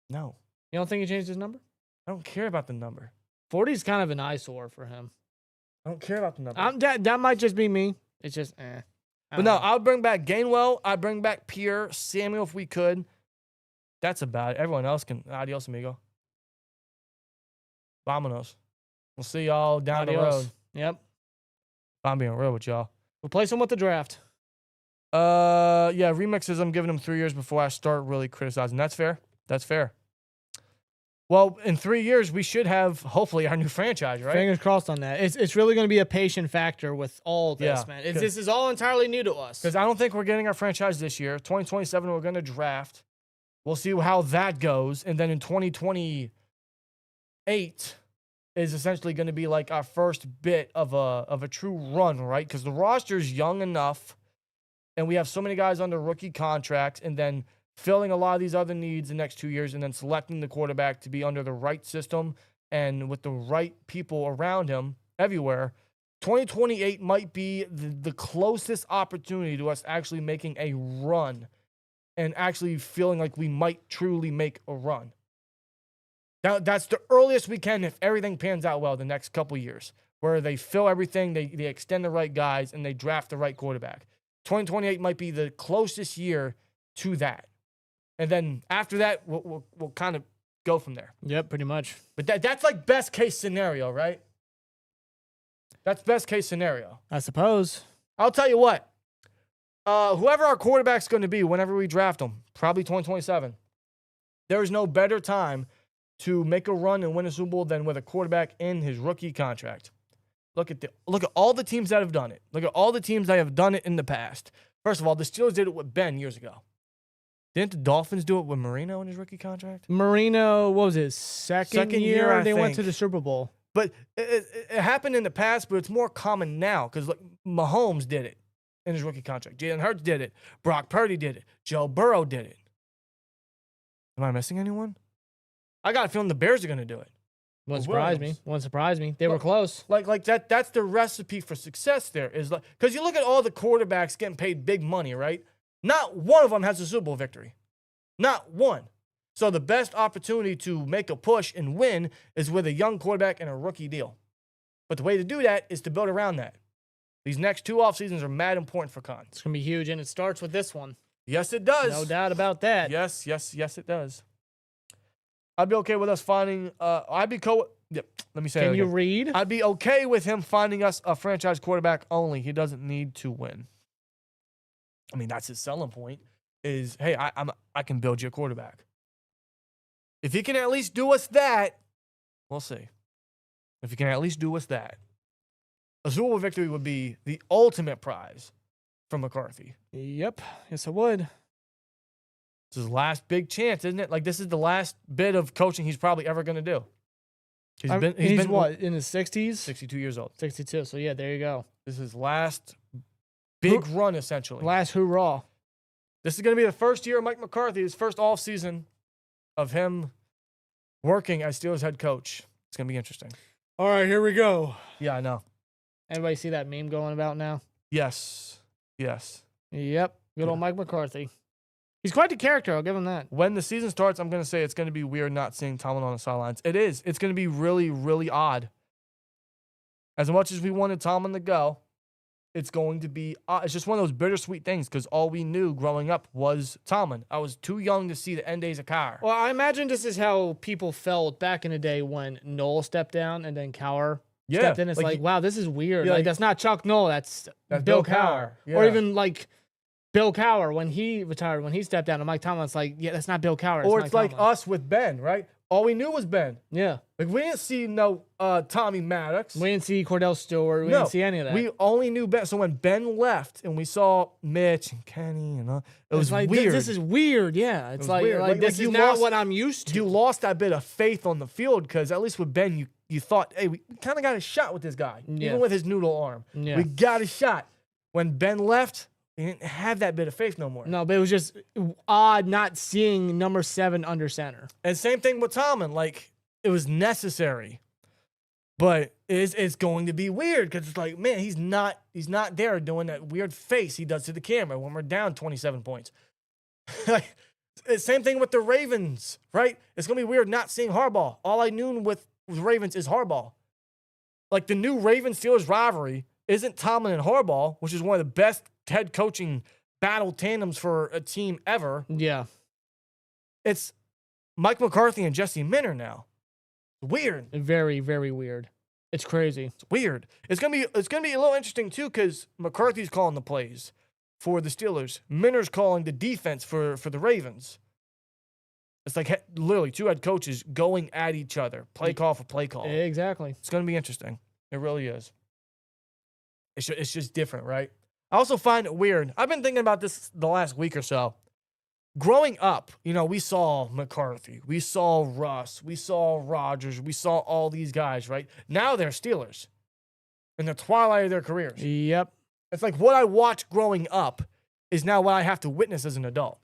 No. You don't think he changed his number? I don't care about the number. 40 is kind of an eyesore for him. I don't care about the number. That might just be me. It's just, But no, I'll bring back Gainwell. I'd bring back Pierre, Samuel if we could. That's about it. Everyone else can. Adios, amigo. Vamonos. We'll see y'all down the road. Yep. I'm being real with y'all. Replace him with the draft. Yeah, remixes, I'm giving him 3 years before I start really criticizing. That's fair. That's fair. Well, in 3 years, we should have, hopefully, our new franchise, right? Fingers crossed on that. It's really going to be a patient factor with all this, man. This is all entirely new to us. Because I don't think we're getting our franchise this year. 2027, we're going to draft. We'll see how that goes. And then in 2028 is essentially going to be like our first bit of a true run, right? Because the roster's young enough, and we have so many guys under rookie contracts, and then filling a lot of these other needs the next 2 years, and then selecting the quarterback to be under the right system and with the right people around him everywhere. 2028 might be the closest opportunity to us actually making a run and actually feeling like we might truly make a run. That's the earliest we can if everything pans out well the next couple years, where they fill everything, they extend the right guys, and they draft the right quarterback. 2028 might be the closest year to that. And then after that, we'll kind of go from there. Yep, pretty much. But that's like best case scenario, right? That's best case scenario. I suppose. I'll tell you what. Whoever our quarterback's going to be whenever we draft him, probably 2027, there is no better time to make a run and win a Super Bowl than with a quarterback in his rookie contract. Look at all the teams that have done it. Look at all the teams that have done it in the past. First of all, the Steelers did it with Ben years ago. Didn't the Dolphins do it with Marino in his rookie contract? Marino, what was his second year? They went to the Super Bowl. But it happened in the past, but it's more common now because Mahomes did it in his rookie contract. Jalen Hurts did it. Brock Purdy did it. Joe Burrow did it. Am I missing anyone? I got a feeling the Bears are going to do it. Wouldn't surprise me. Wouldn't surprise me. They were close. Like that. That's the recipe for success. There is like because you look at all the quarterbacks getting paid big money, right? Not one of them has a Super Bowl victory. Not one. So the best opportunity to make a push and win is with a young quarterback and a rookie deal. But the way to do that is to build around that. These next 2 off seasons are mad important for Con. It's going to be huge, and it starts with this one. Yes, it does. No doubt about that. Yes, it does. I'd be okay with us finding. Let me say. Can you read? I'd be okay with him finding us a franchise quarterback only. He doesn't need to win. I mean, that's his selling point. Is hey, I can build you a quarterback. If he can at least do us that, we'll see. If he can at least do us that, a Super Bowl victory would be the ultimate prize for McCarthy. Yep. Yes, I would. It's his last big chance, isn't it? Like, this is the last bit of coaching he's probably ever going to do. He's been what, in his 60s? 62 years old. 62. So, yeah, there you go. This is his last big run, essentially. Last hoorah. This is going to be the first year of Mike McCarthy, his first offseason of him working as Steelers head coach. It's going to be interesting. All right, here we go. Yeah, I know. Everybody see that meme going about now? Yes. Yep. Good old Mike McCarthy. He's quite the character. I'll give him that. When the season starts, I'm going to say it's going to be weird not seeing Tomlin on the sidelines. It is. It's going to be really, really odd. As much as we wanted Tomlin to go, it's going to be it's just one of those bittersweet things because all we knew growing up was Tomlin. I was too young to see the end days of Carr. Well, I imagine this is how people felt back in the day when Noel stepped down and then Cowher stepped in. It's like wow, this is weird. Like, that's not Chuck Noll. That's Bill Cowher. Yeah. Or even like Bill Cowher when he retired, when he stepped down. And Mike Tomlin's like, yeah, that's not Bill Cowher. Or it's like us with Ben, right? All we knew was Ben. Yeah. Like, we didn't see no Tommy Maddox. We didn't see Cordell Stewart. We didn't see any of that. We only knew Ben. So when Ben left and we saw Mitch and Kenny and it was like, weird. This is weird. Yeah. It's like, weird. like this is not what I'm used to. You lost that bit of faith on the field because at least with Ben, you thought, hey, we kind of got a shot with this guy. Yeah. Even with his noodle arm. Yeah. We got a shot. When Ben left, we didn't have that bit of faith no more. No, but it was just odd not seeing number 7 under center. And same thing with Tomlin. Like, it was necessary. But it's going to be weird because it's like, man, he's not there doing that weird face he does to the camera when we're down 27 points. Like, same thing with the Ravens, right? It's going to be weird not seeing Harbaugh. All I knew with Ravens is Harbaugh. Like, the new Ravens-Steelers rivalry isn't Tomlin and Harbaugh, which is one of the best head coaching battle tandems for a team ever. Yeah. It's Mike McCarthy and Jesse Minter now. Weird. Very, very weird. It's crazy. It's weird. It's gonna be a little interesting too because McCarthy's calling the plays for the Steelers. Minter's calling the defense for the Ravens. It's like literally 2 head coaches going at each other, play call for play call. Exactly. It's gonna be interesting. It really is. It's just different, right? I also find it weird. I've been thinking about this the last week or so. Growing up, we saw McCarthy, we saw Russ, we saw Rodgers, we saw all these guys, right? Now they're Steelers in the twilight of their careers. Yep. It's like what I watched growing up is now what I have to witness as an adult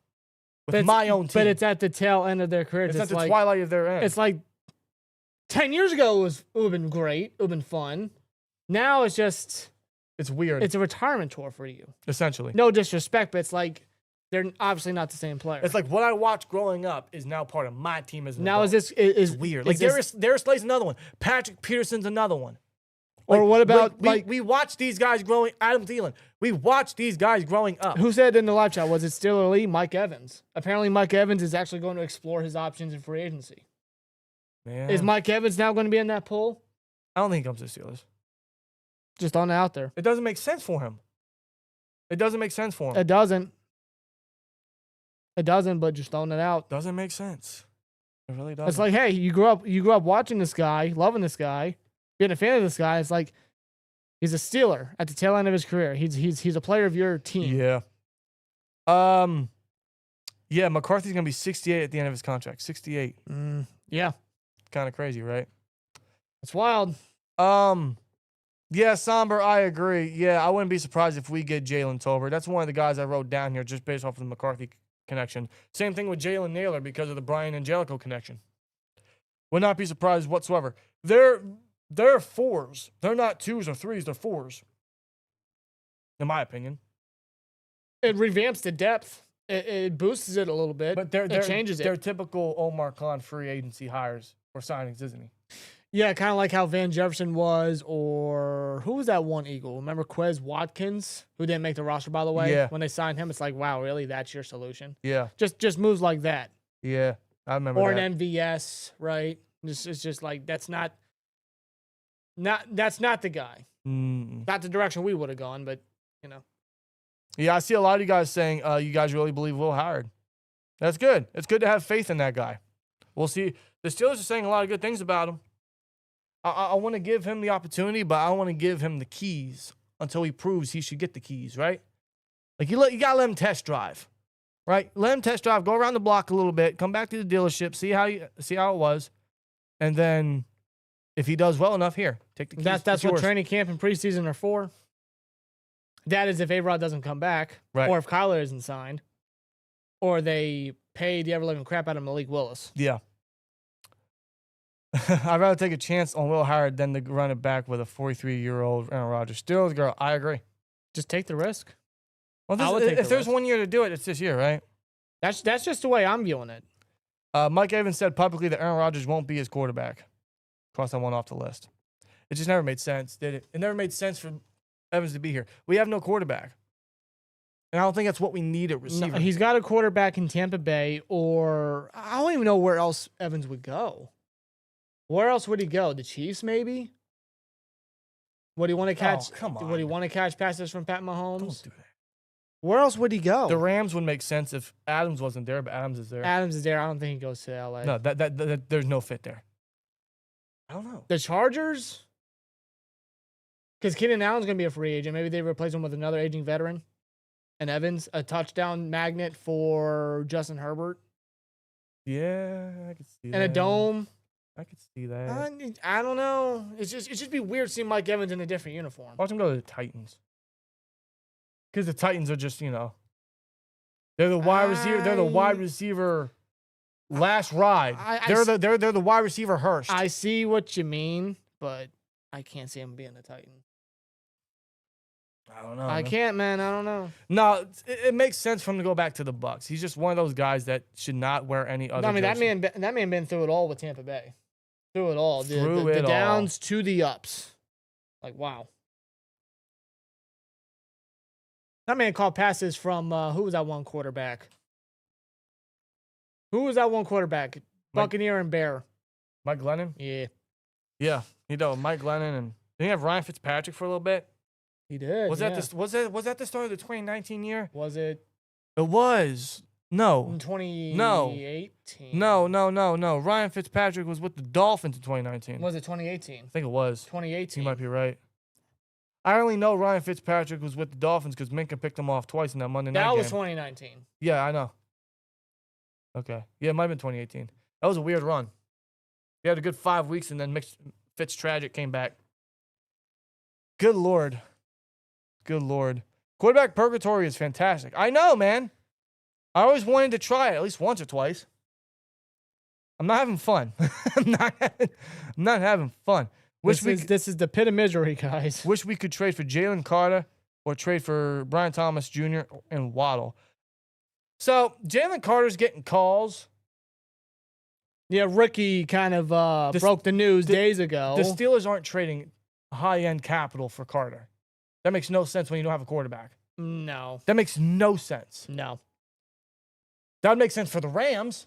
with my own team. But it's at the tail end of their career. It's at the twilight of their end. It's like 10 years ago it would have been great. It would have been fun. Now it's just... It's weird. It's a retirement tour for you. Essentially. No disrespect, but it's like they're obviously not the same player. It's like what I watched growing up is now part of my team as an adult. Now is this... Is weird. Like Darius Slay's another one. Patrick Peterson's another one. Or what about... We watched these guys growing... Adam Thielen. We watched these guys growing up. Who said in the live chat? Was it Steeler Lee? Mike Evans. Apparently Mike Evans is actually going to explore his options in free agency. Man. Is Mike Evans now going to be in that pool? I don't think he comes to the Steelers. Just on out there. It doesn't make sense for him. It doesn't, but just throwing it out. Doesn't make sense. It really doesn't. It's like, hey, you grew up watching this guy, loving this guy, being a fan of this guy. It's like he's a Steeler at the tail end of his career. He's a player of your team. Yeah. Yeah, McCarthy's gonna be 68 at the end of his contract. 68. Yeah. Kind of crazy, right? It's wild. Yeah, Somber, I agree. Yeah, I wouldn't be surprised if we get Jalen Tolbert. That's one of the guys I wrote down here just based off of the McCarthy connection. Same thing with Jalen Naylor because of the Brian Angelico connection. Would not be surprised whatsoever. They're fours. They're not twos or threes. They're fours, in my opinion. It revamps the depth. It boosts it a little bit. But it changes it. They're typical Omar Khan free agency hires or signings, isn't he? Yeah, kind of like how Van Jefferson was, or who was that one Eagle? Remember Quez Watkins, who didn't make the roster, by the way? Yeah. When they signed him, it's like, wow, really? That's your solution? Yeah. Just moves like that. Yeah, I remember Or that. an MVS, right? It's just like, that's not the guy. Not the direction we would have gone, but, you know. Yeah, I see a lot of you guys saying you guys really believe Will Howard. That's good. It's good to have faith in that guy. We'll see. The Steelers are saying a lot of good things about him. I want to give him the opportunity, but I don't want to give him the keys until he proves he should get the keys, right? Like you got to let him test drive, right? Let him test drive, go around the block a little bit, come back to the dealership, see how it was, and then if he does well enough, here, take the keys. That's what training camp and preseason are for. That is if A-Rod doesn't come back, right, or if Kyler isn't signed, or they pay the ever-living crap out of Malik Willis. Yeah. I'd rather take a chance on Will Howard than to run it back with a 43-year-old Aaron Rodgers. Steelers girl, I agree. Just take the risk. Well, if there's 1 year to do it, it's this year, right? That's just the way I'm viewing it. Mike Evans said publicly that Aaron Rodgers won't be his quarterback. Cross that one off the list. It just never made sense, did it? It never made sense for Evans to be here. We have no quarterback. And I don't think that's what we need at receiver. No, he's got a quarterback in Tampa Bay, or I don't even know where else Evans would go. Where else would he go? The Chiefs, maybe? Would he want to catch? Oh, come on. Would he want to catch passes from Pat Mahomes? Don't do that. Where else would he go? The Rams would make sense if Adams wasn't there, but Adams is there. Adams is there. I don't think he goes to LA. No, that there's no fit there. I don't know. The Chargers? Because Keenan Allen's going to be a free agent. Maybe they replace him with another aging veteran. And Evans, a touchdown magnet for Justin Herbert. Yeah, I could see that. And a dome. I could see that. I don't know. It's just be weird seeing Mike Evans in a different uniform. Watch him go to the Titans. Because the Titans are just, they're the wide receiver. They're the wide receiver last ride. They're the wide receiver Hurst. I see what you mean, but I can't see him being a Titan. I don't know. I can't, man. I don't know. No, it makes sense for him to go back to the Bucs. He's just one of those guys that should not wear any other. I mean, jersey. that man been through it all with Tampa Bay. Through it all. The downs to the ups. Like, wow. That man caught passes from who was that one quarterback? Buccaneer and Bear. Mike Glennon? Yeah. Yeah. Mike Glennon, and didn't he have Ryan Fitzpatrick for a little bit? He did. Was that the start of the 2019 year? Was it? It was. No. In 2018. No. Ryan Fitzpatrick was with the Dolphins in 2019. Was it 2018? I think it was. 2018. You might be right. I only know Ryan Fitzpatrick was with the Dolphins because Minka picked him off twice in that Monday night game. That was 2019. Yeah, I know. Okay. Yeah, it might have been 2018. That was a weird run. He had a good 5 weeks, and then Fitztragic came back. Good Lord. Quarterback purgatory is fantastic. I know, man. I always wanted to try it at least once or twice. I'm not having fun. I'm not having fun. This is the pit of misery, guys. Wish we could trade for Jalen Carter or trade for Brian Thomas Jr. and Waddle. So Jalen Carter's getting calls. Yeah, Ricky kind of broke the news days ago. The Steelers aren't trading high-end capital for Carter. That makes no sense when you don't have a quarterback. No. That makes no sense. No. That would make sense for the Rams.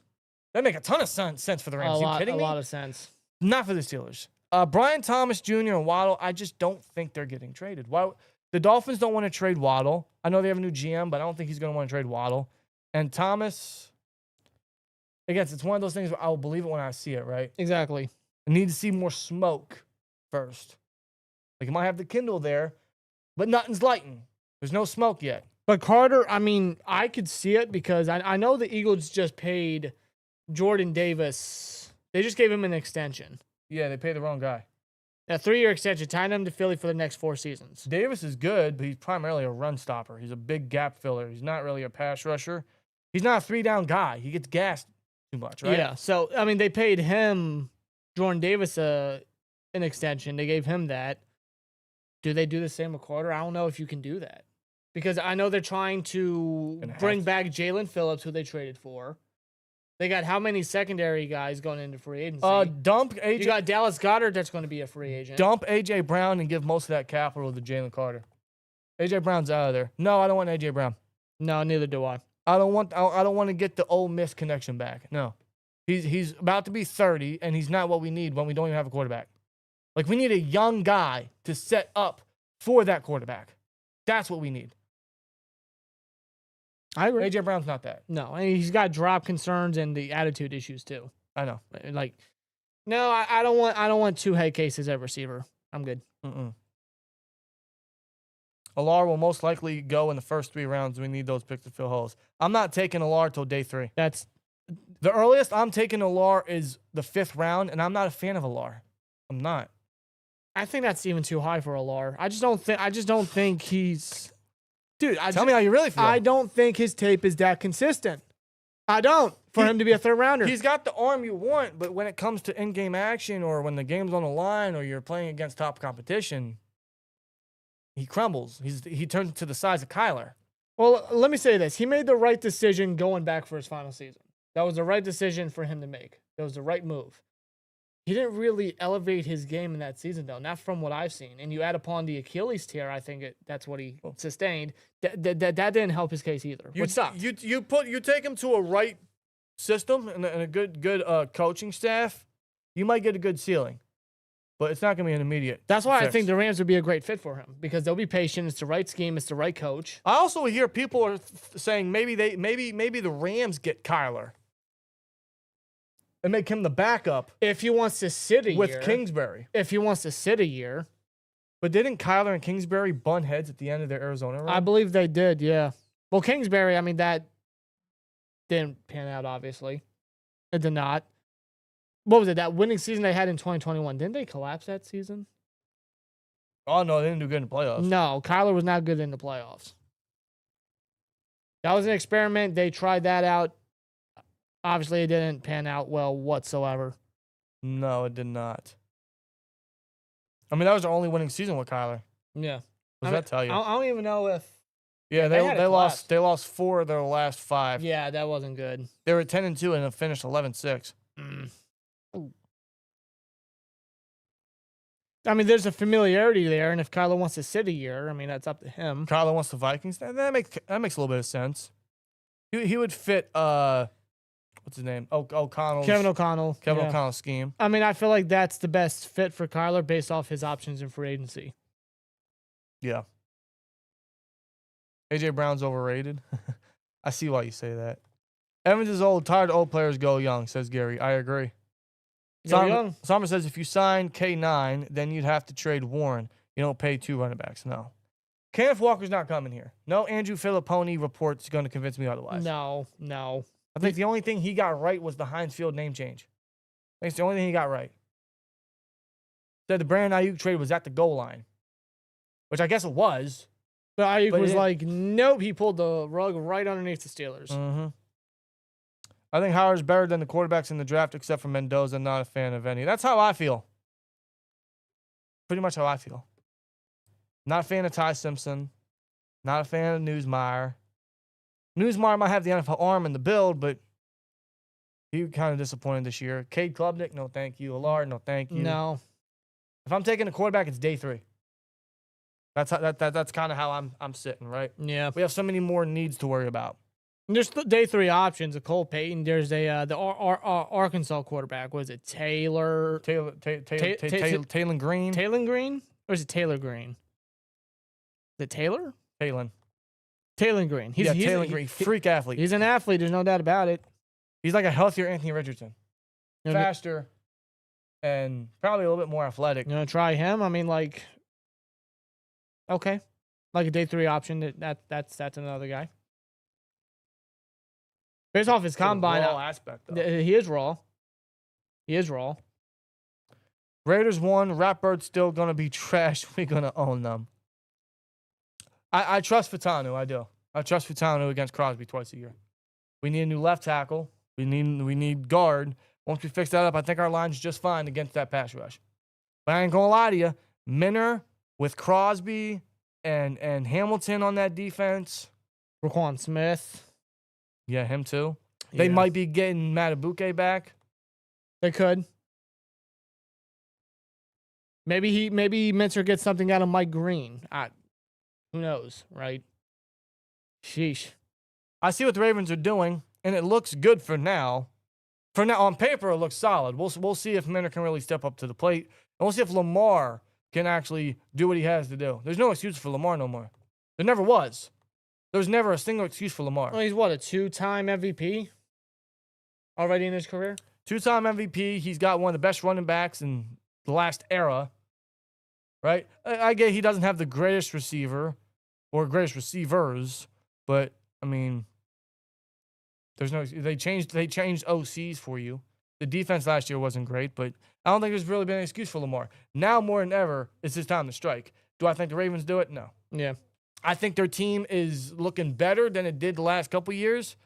That would make a ton of sense for the Rams. Are you kidding me? A lot of sense. Not for the Steelers. Brian Thomas Jr. and Waddle, I just don't think they're getting traded. Why? The Dolphins don't want to trade Waddle. I know they have a new GM, but I don't think he's going to want to trade Waddle. And Thomas, again, it's one of those things where I'll believe it when I see it, right? Exactly. I need to see more smoke first. Like, you might have the Kindle there, but nothing's lighting. There's no smoke yet. But Carter, I mean, I could see it because I know the Eagles just paid Jordan Davis. They just gave him an extension. Yeah, they paid the wrong guy. A 3-year extension, tying him to Philly for the next 4 seasons. Davis is good, but he's primarily a run stopper. He's a big gap filler. He's not really a pass rusher. He's not a 3-down guy. He gets gassed too much, right? Yeah. So, I mean, they paid him, Jordan Davis, an extension. They gave him that. Do they do the same with Carter? I don't know if you can do that. Because I know they're trying to bring back Jalen Phillips, who they traded for. They got how many secondary guys going into free agency? Dump AJ. You got Dallas Goedert that's going to be a free agent. Dump AJ Brown and give most of that capital to Jalen Carter. AJ Brown's out of there. No, I don't want AJ Brown. No, neither do I. I don't want to get the Ole Miss connection back. No. He's about to be 30, and he's not what we need when we don't even have a quarterback. Like, we need a young guy to set up for that quarterback. That's what we need. I agree. AJ Brown's not that. No, and he's got drop concerns and the attitude issues too. I know. Like, no, I don't want 2 head cases at receiver. I'm good. Alar will most likely go in the first 3 rounds. We need those picks to fill holes. I'm not taking Alar till day 3. That's the earliest I'm taking Alar is the 5th round, and I'm not a fan of Alar. I'm not. I think that's even too high for Alar. I just don't think he's. Dude, Tell me how you really feel. I don't think his tape is that consistent. I don't. For him to be a 3rd rounder. He's got the arm you want, but when it comes to in-game action or when the game's on the line or you're playing against top competition, he crumbles. He turns to the size of Kyler. Well, let me say this. He made the right decision going back for his final season. That was the right decision for him to make. That was the right move. He didn't really elevate his game in that season, though, not from what I've seen. And you add upon the Achilles tear, I think that's what he sustained. That didn't help his case either. Which sucks. You take him to a right system and a good coaching staff, you might get a good ceiling, but it's not going to be an immediate. That's why fix. I think the Rams would be a great fit for him because they'll be patient. It's the right scheme. It's the right coach. I also hear people are saying maybe the Rams get Kyler and make him the backup if he wants to sit a year with Kingsbury. If he wants to sit a year. But didn't Kyler and Kingsbury butt heads at the end of their Arizona run? I believe they did, yeah. Well, Kingsbury, I mean, that didn't pan out, obviously. It did not. What was it? That winning season they had in 2021. Didn't they collapse that season? Oh, no, they didn't do good in the playoffs. No, Kyler was not good in the playoffs. That was an experiment. They tried that out. Obviously, it didn't pan out well whatsoever. No, it did not. I mean, that was their only winning season with Kyler. Yeah. What does that tell you? I don't even know if. Yeah, they lost 4 of their last 5. Yeah, that wasn't good. They were 10-2 and have finished 11-6. I mean, there's a familiarity there, and if Kyler wants to sit a year, I mean, that's up to him. Kyler wants the Vikings. That makes a little bit of sense. He would fit what's his name? Kevin O'Connell's scheme. I mean, I feel like that's the best fit for Kyler based off his options in free agency. Yeah. AJ Brown's overrated. I see why you say that. Evans is old. Tired old players go young, says Gary. I agree. Sommer says if you sign K9, then you'd have to trade Warren. You don't pay 2 running backs. No. Kenneth Walker's not coming here. No Andrew Filipponi report's going to convince me otherwise. No. I think the only thing he got right was the Heinz Field name change. I think it's the only thing he got right. Said the Brandon Ayuk trade was at the goal line, which I guess it was. But Ayuk was like, nope, he pulled the rug right underneath the Steelers. Mm-hmm. I think Howard's better than the quarterbacks in the draft except for Mendoza. Not a fan of any. That's how I feel. Pretty much how I feel. Not a fan of Ty Simpson. Not a fan of Newsmeyer. Newsmeyer might have the NFL arm and the build, but he kind of disappointed this year. Cade Klubnik, no thank you. Allard, no thank you. No. If I'm taking a quarterback, it's day 3. That's kind of how I'm sitting, right? Yeah. We have so many more needs to worry about. And there's day 3 options. Cole Payton. There's the Arkansas quarterback. Was it Taylor Green? Taylor Green? Or is it Taylor Green? Is it Taylor? Taylor Green. He's Taylor Green. Freak athlete. He's an athlete. There's no doubt about it. He's like a healthier Anthony Richardson. Faster and probably a little bit more athletic. You want to try him? I mean, like, okay. Like a day 3 option. That's another guy. Based off his combine. Raw aspect, though. He is raw. Raiders won. Ratbird's still going to be trash. We're going to own them. I trust Fitanu. I do. I trust Fitanu against Crosby twice a year. We need a new left tackle. We need guard. Once we fix that up, I think our line's just fine against that pass rush. But I ain't gonna lie to you, Minner with Crosby and Hamilton on that defense. Raquan Smith. Yeah, him too. They might be getting Matabuke back. They could. Maybe Minter gets something out of Mike Green. Who knows, right? Sheesh. I see what the Ravens are doing, and it looks good for now. For now, on paper, it looks solid. We'll see if Minter can really step up to the plate, and we'll see if Lamar can actually do what he has to do. There's no excuse for Lamar no more. There never was. There was never a single excuse for Lamar. Well, he's what, a 2-time MVP already in his career? 2-time MVP. He's got one of the best running backs in the last era, right? I get he doesn't have the greatest receiver or greatest receivers, but, I mean, there's no. They changed OCs for you. The defense last year wasn't great, but I don't think there's really been an excuse for Lamar. Now more than ever, it's his time to strike. Do I think the Ravens do it? No. Yeah. I think their team is looking better than it did the last couple years.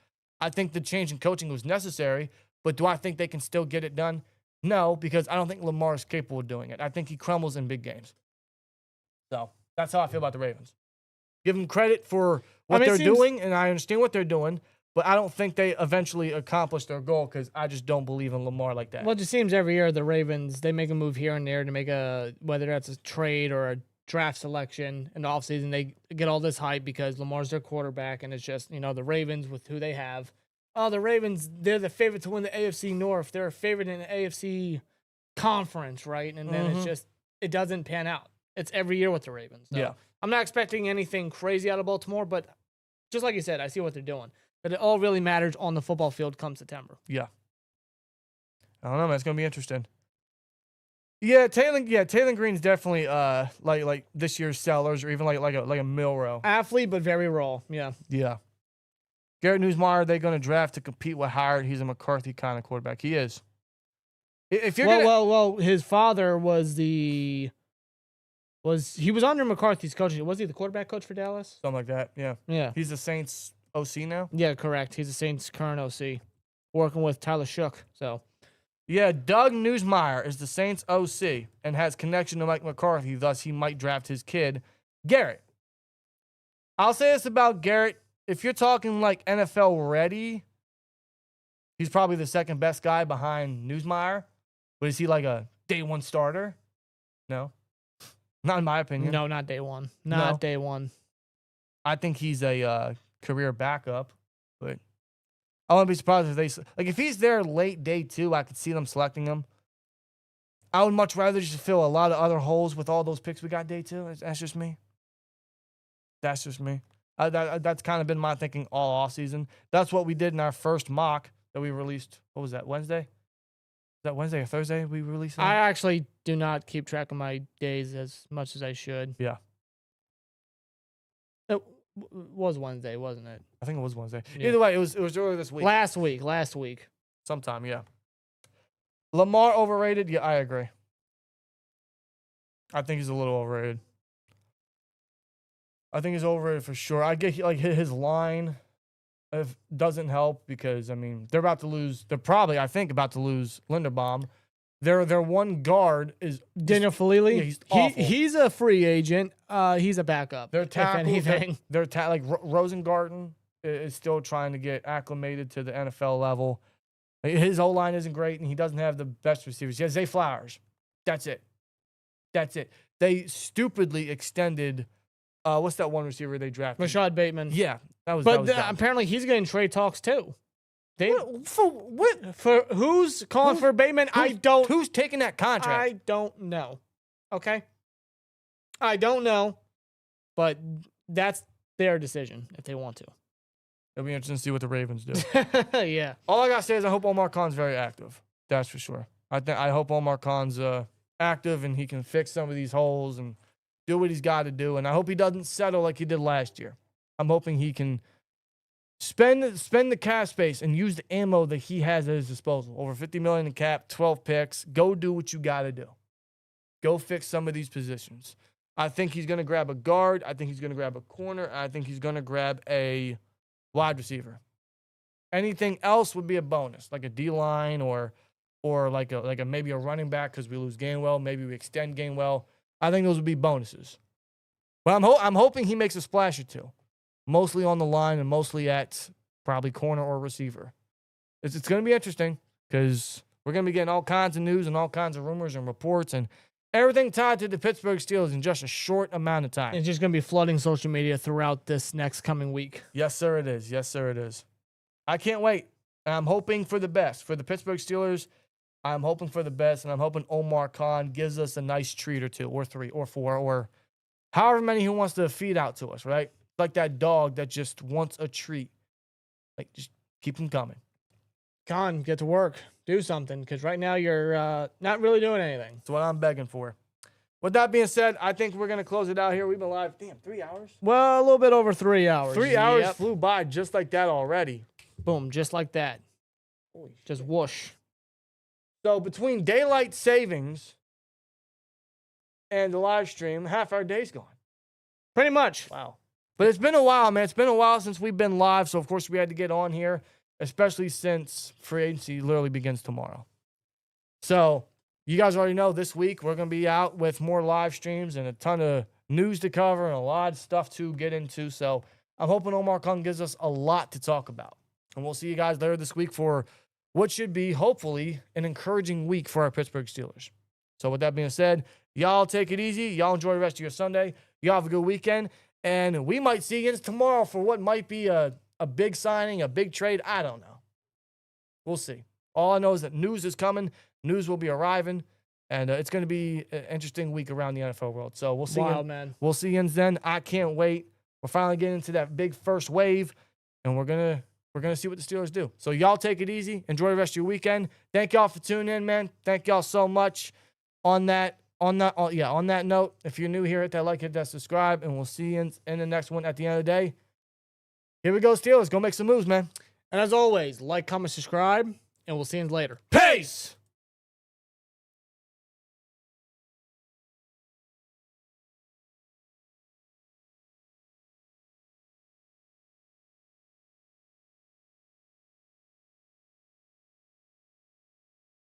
I think the change in coaching was necessary, but do I think they can still get it done? No, because I don't think Lamar is capable of doing it. I think he crumbles in big games. So that's how I feel about the Ravens. Give them credit for what they're doing, and I understand what they're doing. But I don't think they eventually accomplish their goal because I just don't believe in Lamar like that. Well, it just seems every year the Ravens, they make a move here and there to make whether that's a trade or a draft selection in the offseason, they get all this hype because Lamar's their quarterback, and it's just, the Ravens with who they have. Oh, the Ravens, they're the favorite to win the AFC North. They're a favorite in the AFC conference, right? And then it's just, it doesn't pan out. It's every year with the Ravens. So I'm not expecting anything crazy out of Baltimore, but just like you said, I see what they're doing. But it all really matters on the football field come September. Yeah. I don't know, man. It's going to be interesting. Yeah, Taylor Green's definitely like this year's Sellers or even like a Milrow. Athlete, but very raw. Yeah. Yeah. Garrett Newsmeyer, they're going to draft to compete with Howard. He's a McCarthy kind of quarterback. He is. If you're well, his father was he was under McCarthy's coaching. Was he the quarterback coach for Dallas? Something like that. Yeah. Yeah. He's the Saints OC now? Yeah, correct. He's the Saints' current OC, working with Tyler Shook. So, yeah, Doug Newsmeyer is the Saints OC and has connection to Mike McCarthy, thus he might draft his kid, Garrett. I'll say this about Garrett. If you're talking like NFL ready, he's probably the second best guy behind Newsmeyer. But is he like a day one starter? No. Not in my opinion. No, not day one. Not day one. I think he's a career backup, but I wouldn't be surprised if if he's there late day 2, I could see them selecting him. I would much rather just fill a lot of other holes with all those picks we got day 2. That's just me. That's just me. That's kind of been my thinking all offseason. That's what we did in our first mock that we released. What was that, Wednesday? Is that Wednesday or Thursday we released it? I actually do not keep track of my days as much as I should. Yeah. It was Wednesday, wasn't it? I think it was Wednesday. Yeah. Either way, it was earlier this week. Last week. Sometime, yeah. Lamar overrated? Yeah, I agree. I think he's a little overrated. I think he's overrated for sure. I get his line doesn't help because, I mean, they're probably, I think, about to lose Linderbaum. Their one guard is Daniel Falili. Yeah, he's awful. He's a free agent. He's a backup. Their tackle, if anything. Rosengarten is still trying to get acclimated to the NFL level. His O-line isn't great, and he doesn't have the best receivers. He has Zay Flowers. That's it. They stupidly extended. What's that one receiver they drafted? Rashad Bateman. Yeah, that was. But apparently he's getting trade talks too. What? For who's calling for Bateman? Who's taking that contract? I don't know. Okay. I don't know, but that's their decision if they want to. It'll be interesting to see what the Ravens do. Yeah. All I gotta say is I hope Omar Khan's very active. That's for sure. I hope Omar Khan's active and he can fix some of these holes and do what he's got to do. And I hope he doesn't settle like he did last year. I'm hoping he can spend the cap space and use the ammo that he has at his disposal. Over $50 million in cap, 12 picks. Go do what you got to do. Go fix some of these positions. I think he's going to grab a guard. I think he's going to grab a corner. I think he's going to grab a wide receiver. Anything else would be a bonus, like a D-line or like a maybe a running back because we lose Gainwell, maybe we extend Gainwell. I think those would be bonuses. But I'm hoping he makes a splash or two, mostly on the line and mostly at probably corner or receiver. It's going to be interesting because we're going to be getting all kinds of news and all kinds of rumors and reports and everything tied to the Pittsburgh Steelers in just a short amount of time. It's just going to be flooding social media throughout this next coming week. Yes, sir, it is. Yes, sir, it is. I can't wait. And I'm hoping for the best. For the Pittsburgh Steelers, I'm hoping for the best, and I'm hoping Omar Khan gives us a nice treat or two or 3 or 4 or however many he wants to feed out to us, right? Like that dog that just wants a treat. Like, just keep them coming. Khan, get to work. Do something, because right now you're not really doing anything. That's what I'm begging for. With that being said, I think we're going to close it out here. We've been live, 3 hours? Well, a little bit over 3 hours. 3 hours flew by just like that already. Boom, just like that. Just whoosh. So between daylight savings and the live stream, half our day's gone. Pretty much. Wow. But it's been a while, man. It's been a while since we've been live, so of course we had to get on here, especially since free agency literally begins tomorrow. So you guys already know this week we're going to be out with more live streams and a ton of news to cover and a lot of stuff to get into. So I'm hoping Omar Khan gives us a lot to talk about. And we'll see you guys later this week for what should be, hopefully, an encouraging week for our Pittsburgh Steelers. So with that being said, y'all take it easy. Y'all enjoy the rest of your Sunday. Y'all have a good weekend. And we might see you tomorrow for what might be a big signing, a big trade. I don't know. We'll see. All I know is that news is coming. News will be arriving. And it's going to be an interesting week around the NFL world. So we'll see. Wild, man. We'll see you then. I can't wait. We're finally getting into that big first wave. And we're going to see what the Steelers do. So y'all take it easy. Enjoy the rest of your weekend. Thank y'all for tuning in, man. Thank y'all so much. On that note, if you're new here, hit that like, hit that subscribe, and we'll see you in the next one at the end of the day. Here we go, Steelers. Go make some moves, man. And as always, like, comment, subscribe, and we'll see you later. Peace!